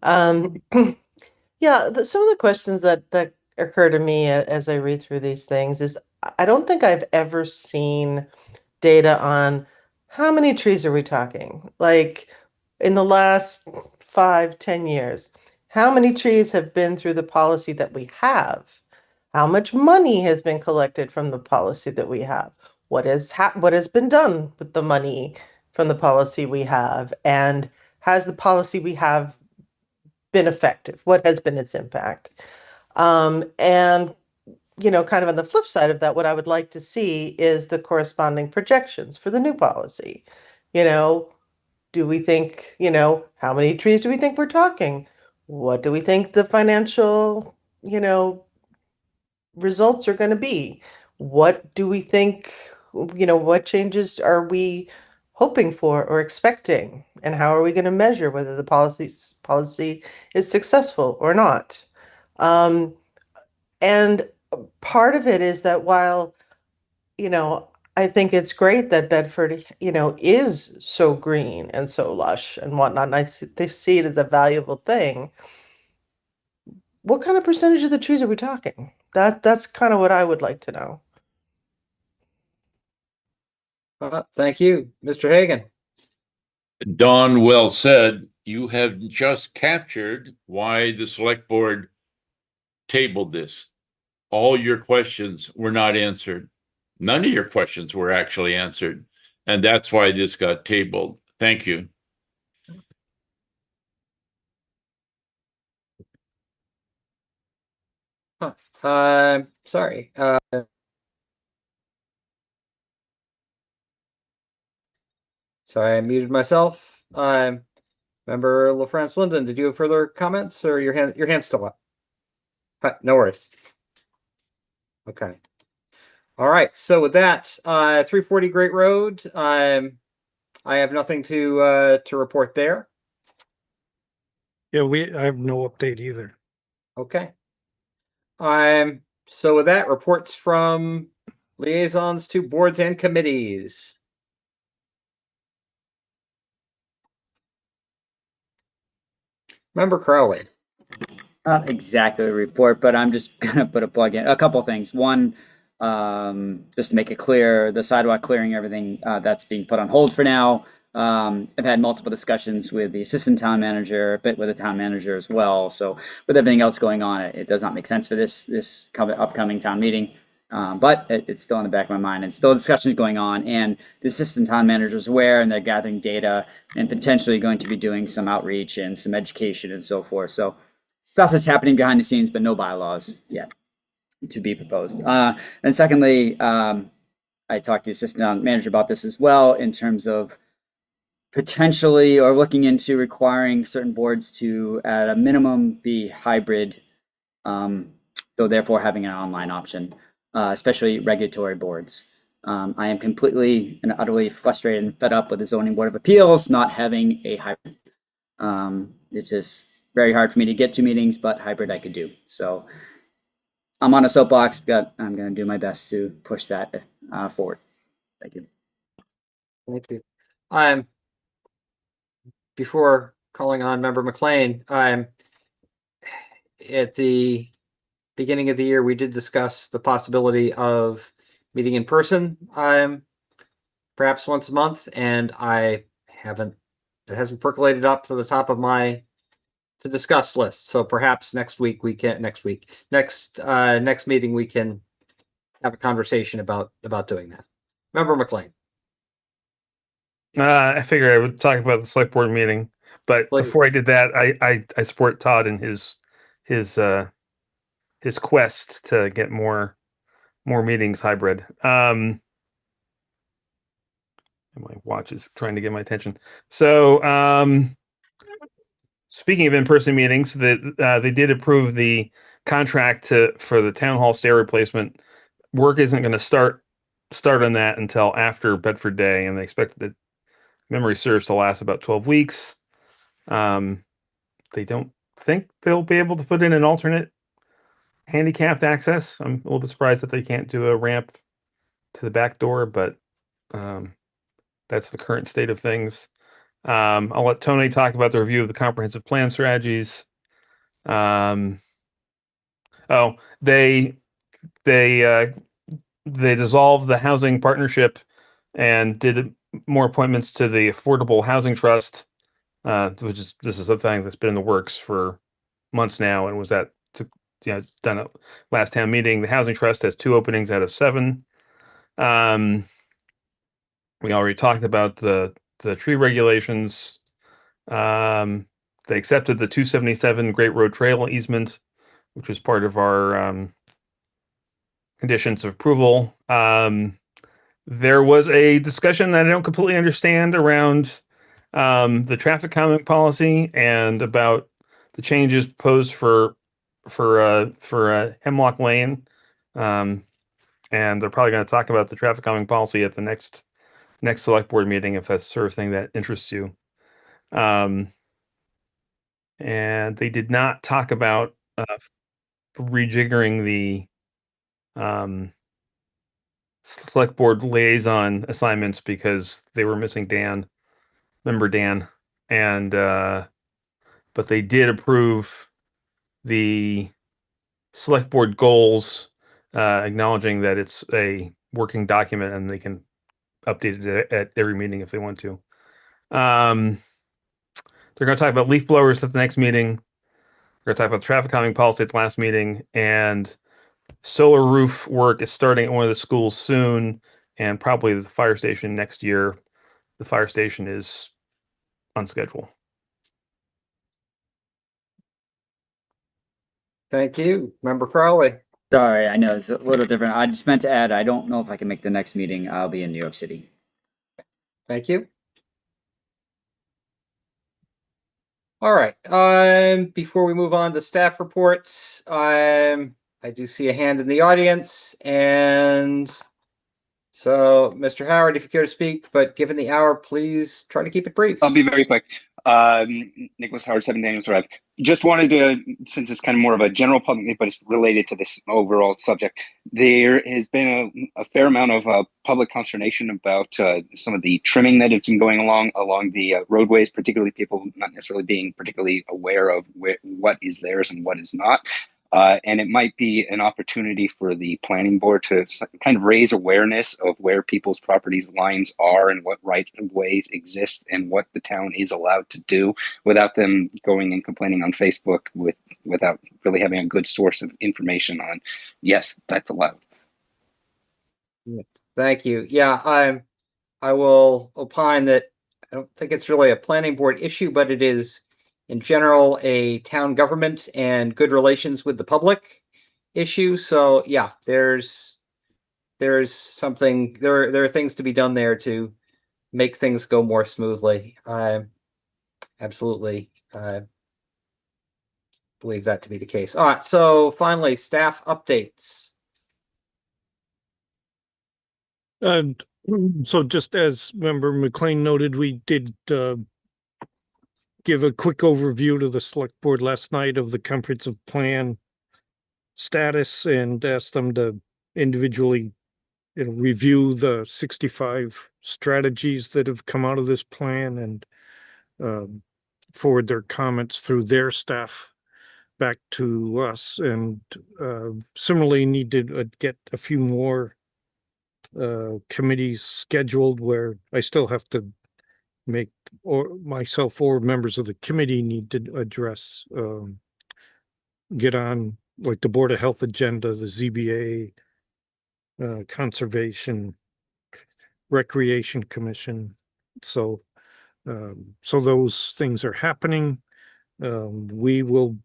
Speaker 12: Yeah, some of the questions that occur to me as I read through these things is I don't think I've ever seen data on how many trees are we talking? Like in the last 5-10 years, how many trees have been through the policy that we have? How much money has been collected from the policy that we have? What has been done with the money from the policy we have? And has the policy we have been effective? What has been its impact? And kind of on the flip side of that, what I would like to see is the corresponding projections for the new policy. Do we think, how many trees do we think we're talking? What do we think the financial, results are going to be? What do we think, what changes are we hoping for or expecting? And how are we going to measure whether the policy is successful or not? And part of it is that while, I think it's great that Bedford, is so green and so lush and whatnot, and they see it as a valuable thing. What kind of percentage of the trees are we talking? That's kind of what I would like to know.
Speaker 1: Thank you, Mr. Hagan.
Speaker 3: Don, well said. You have just captured why the select board tabled this. All your questions were not answered. None of your questions were actually answered. And that's why this got tabled. Thank you.
Speaker 1: Sorry. Sorry, I muted myself. Member LaFrance Linden, did you have further comments, or your hand's still up? No worries. Okay. All right. So with that, 340 Great Road. I have nothing to report there.
Speaker 2: Yeah, I have no update either.
Speaker 1: Okay. So with that, reports from liaisons to boards and committees. Member Crowley.
Speaker 4: Not exactly a report, but I'm just gonna put a plug in. A couple things. One, just to make it clear, the sidewalk clearing, everything that's being put on hold for now. I've had multiple discussions with the assistant town manager, a bit with the town manager as well. So with everything else going on, it does not make sense for this upcoming town meeting. But it's still in the back of my mind, and still discussions going on. And the assistant town manager is aware, and they're gathering data and potentially going to be doing some outreach and some education and so forth. So stuff is happening behind the scenes, but no bylaws yet to be proposed. And secondly, I talked to the assistant manager about this as well, in terms of potentially or looking into requiring certain boards to, at a minimum, be hybrid. So therefore having an online option, especially regulatory boards. I am completely and utterly frustrated and fed up with the Zoning Board of Appeals not having a hybrid. It's just very hard for me to get to meetings, but hybrid I could do. So I'm on a soapbox, but I'm going to do my best to push that forward. Thank you.
Speaker 1: Thank you. Before calling on Member McLean, at the beginning of the year, we did discuss the possibility of meeting in person, perhaps once a month, and it hasn't percolated up to the top of my to discuss list. So perhaps next meeting we can have a conversation about doing that. Member McLean.
Speaker 5: I figured I would talk about the select board meeting, but
Speaker 1: Please.
Speaker 5: before I did that, I support Todd in his quest to get more meetings hybrid. My watch is trying to get my attention. So, speaking of in-person meetings, they did approve the contract for the town hall stair replacement. Work isn't going to start on that until after Bedford Day, and they expect that memory serves to last about 12 weeks. They don't think they'll be able to put in an alternate handicapped access. I'm a little bit surprised that they can't do a ramp to the back door, but that's the current state of things. I'll let Tony talk about the review of the comprehensive plan strategies. They dissolved the housing partnership and did more appointments to the Affordable Housing Trust, this is a thing that's been in the works for months now, and was done at last town meeting. The Housing Trust has 2 openings out of 7. We already talked about the tree regulations. They accepted the 277 Great Road Trail easement, which was part of our conditions of approval. There was a discussion that I don't completely understand around the traffic calming policy and about the changes proposed for Hemlock Lane. And they're probably going to talk about the traffic calming policy at the next select board meeting, if that's the sort of thing that interests you. And they did not talk about rejiggering the select board liaison assignments because they were missing member Dan, and but they did approve the select board goals, acknowledging that it's a working document and they can update it at every meeting if they want to. They're going to talk about leaf blowers at the next meeting. We're going to talk about the traffic calming policy at the last meeting, and solar roof work is starting at one of the schools soon, and probably the fire station next year. The fire station is on schedule.
Speaker 1: Thank you. Member Crowley.
Speaker 4: Sorry, I know it's a little different. I just meant to add, I don't know if I can make the next meeting. I'll be in New York City.
Speaker 1: Thank you. All right. Before we move on to staff reports, I do see a hand in the audience, and so Mr. Howard, if you care to speak, but given the hour, please try to keep it brief.
Speaker 16: I'll be very quick. Nicholas Howard, 7 Daniels Drive. Just wanted to, since it's kind of more of a general public, but it's related to this overall subject, there has been a fair amount of public consternation about some of the trimming that has been going along the roadways, particularly people not necessarily being particularly aware of what is theirs and what is not. And it might be an opportunity for the planning board to kind of raise awareness of where people's properties lines are and what right of ways exist and what the town is allowed to do without them going and complaining on Facebook without really having a good source of information on, yes, that's allowed.
Speaker 1: Thank you. Yeah, I will opine that I don't think it's really a planning board issue, but it is in general a town government and good relations with the public issue. So yeah, there's something, there are things to be done there to make things go more smoothly. Absolutely believe that to be the case. All right, so finally, staff updates.
Speaker 2: And so just as Member McLean noted, we did give a quick overview to the select board last night of the comprehensive plan status and asked them to individually review the 65 strategies that have come out of this plan and forward their comments through their staff back to us. And similarly need to get a few more committees scheduled where I still have to make, or myself or members of the committee need to address, get on like the Board of Health agenda, the ZBA, Conservation, Recreation Commission. So those things are happening. We will,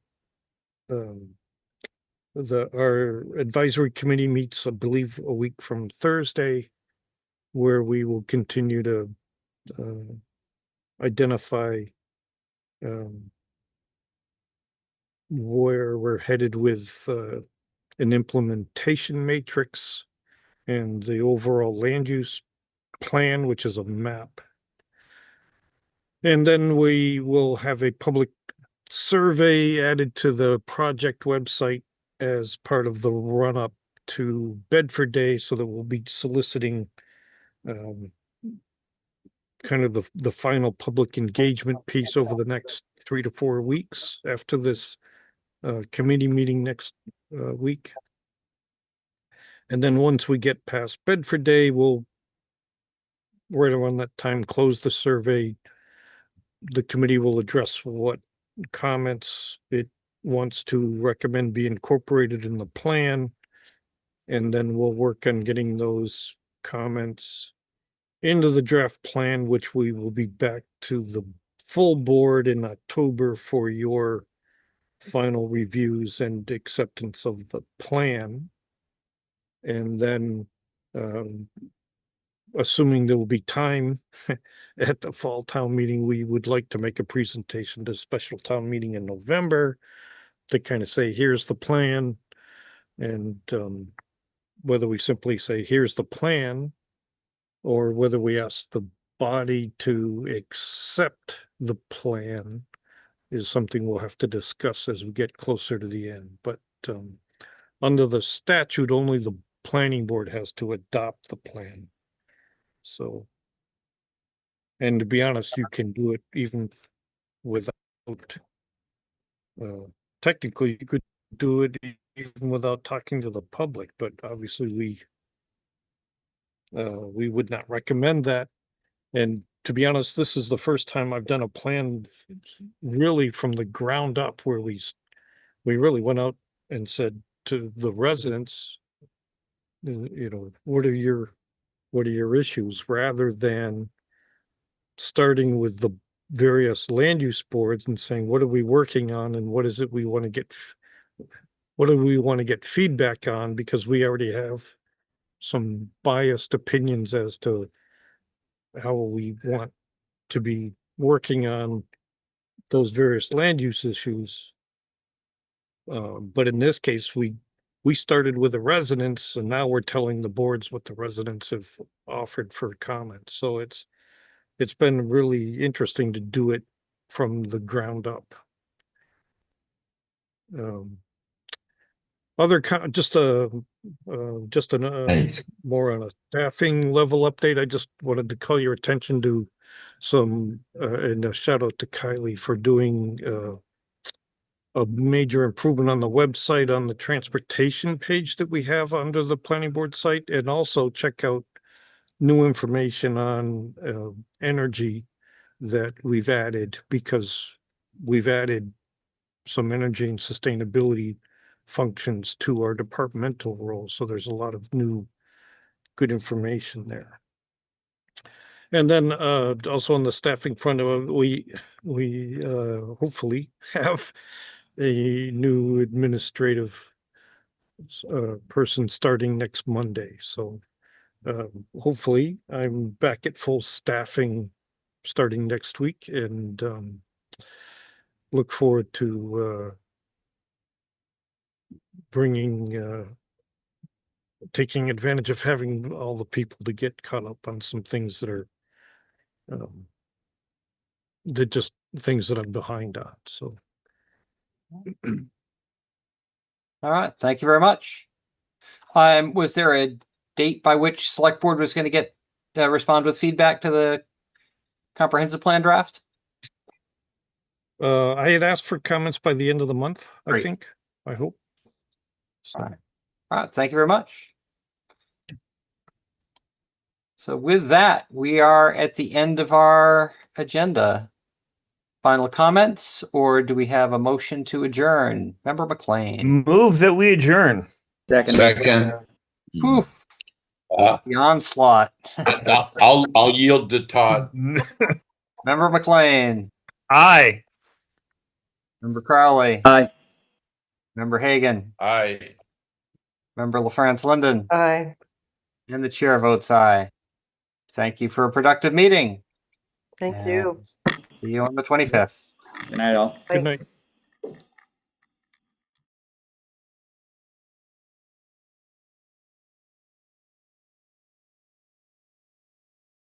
Speaker 2: our advisory committee meets, I believe, a week from Thursday, where we will continue to identify where we're headed with an implementation matrix and the overall land use plan, which is a map. And then we will have a public survey added to the project website as part of the run-up to Bedford Day, so that we'll be soliciting kind of the final public engagement piece over the next 3 to 4 weeks after this committee meeting next week. And then once we get past Bedford Day, we'll right around that time close the survey. The committee will address what comments it wants to recommend be incorporated in the plan. And then we'll work on getting those comments into the draft plan, which we will be back to the full board in October for your final reviews and acceptance of the plan. And then, assuming there will be time at the fall town meeting, we would like to make a presentation to special town meeting in November to kind of say, here's the plan. And whether we simply say, here's the plan, or whether we ask the body to accept the plan is something we'll have to discuss as we get closer to the end. But under the statute, only the planning board has to adopt the plan. So, and to be honest, you can do it even without, technically you could do it even without talking to the public, but obviously we would not recommend that. And to be honest, this is the first time I've done a plan really from the ground up, where we really went out and said to the residents, you know, what are your issues, rather than starting with the various land use boards and saying, what are we working on and what is it we want to get, what do we want to get feedback on, because we already have some biased opinions as to how we want to be working on those various land use issues. But in this case, we started with the residents, and now we're telling the boards what the residents have offered for comment. So it's been really interesting to do it from the ground up. Just more on a staffing level update. I just wanted to call your attention to some, and a shout out to Kylie for doing a major improvement on the website on the transportation page that we have under the planning board site, and also check out new information on energy that we've added, because we've added some energy and sustainability functions to our departmental roles. So there's a lot of new good information there. And then also on the staffing front, we hopefully have a new administrative person starting next Monday. So hopefully I'm back at full staffing starting next week, and look forward to taking advantage of having all the people to get caught up on some things that are just things that I'm behind on. So
Speaker 1: All right, thank you very much. Was there a date by which select board was going to get respond with feedback to the comprehensive plan draft?
Speaker 2: I had asked for comments by the end of the month,
Speaker 1: Great.
Speaker 2: I think, I hope. So.
Speaker 1: All right, thank you very much. So with that, we are at the end of our agenda. Final comments, or do we have a motion to adjourn? Member McLean.
Speaker 5: Move that we adjourn.
Speaker 3: Second.
Speaker 1: Whew. The onslaught.
Speaker 3: I'll yield to Todd.
Speaker 1: Member McLean.
Speaker 5: Aye.
Speaker 1: Member Crowley.
Speaker 4: Aye.
Speaker 1: Member Hagan.
Speaker 3: Aye.
Speaker 1: Member LaFrance Linden.
Speaker 12: Aye.
Speaker 1: And the chair votes aye. Thank you for a productive meeting.
Speaker 12: Thank you.
Speaker 1: See you on the 25th.
Speaker 4: Good night, all.
Speaker 2: Good night.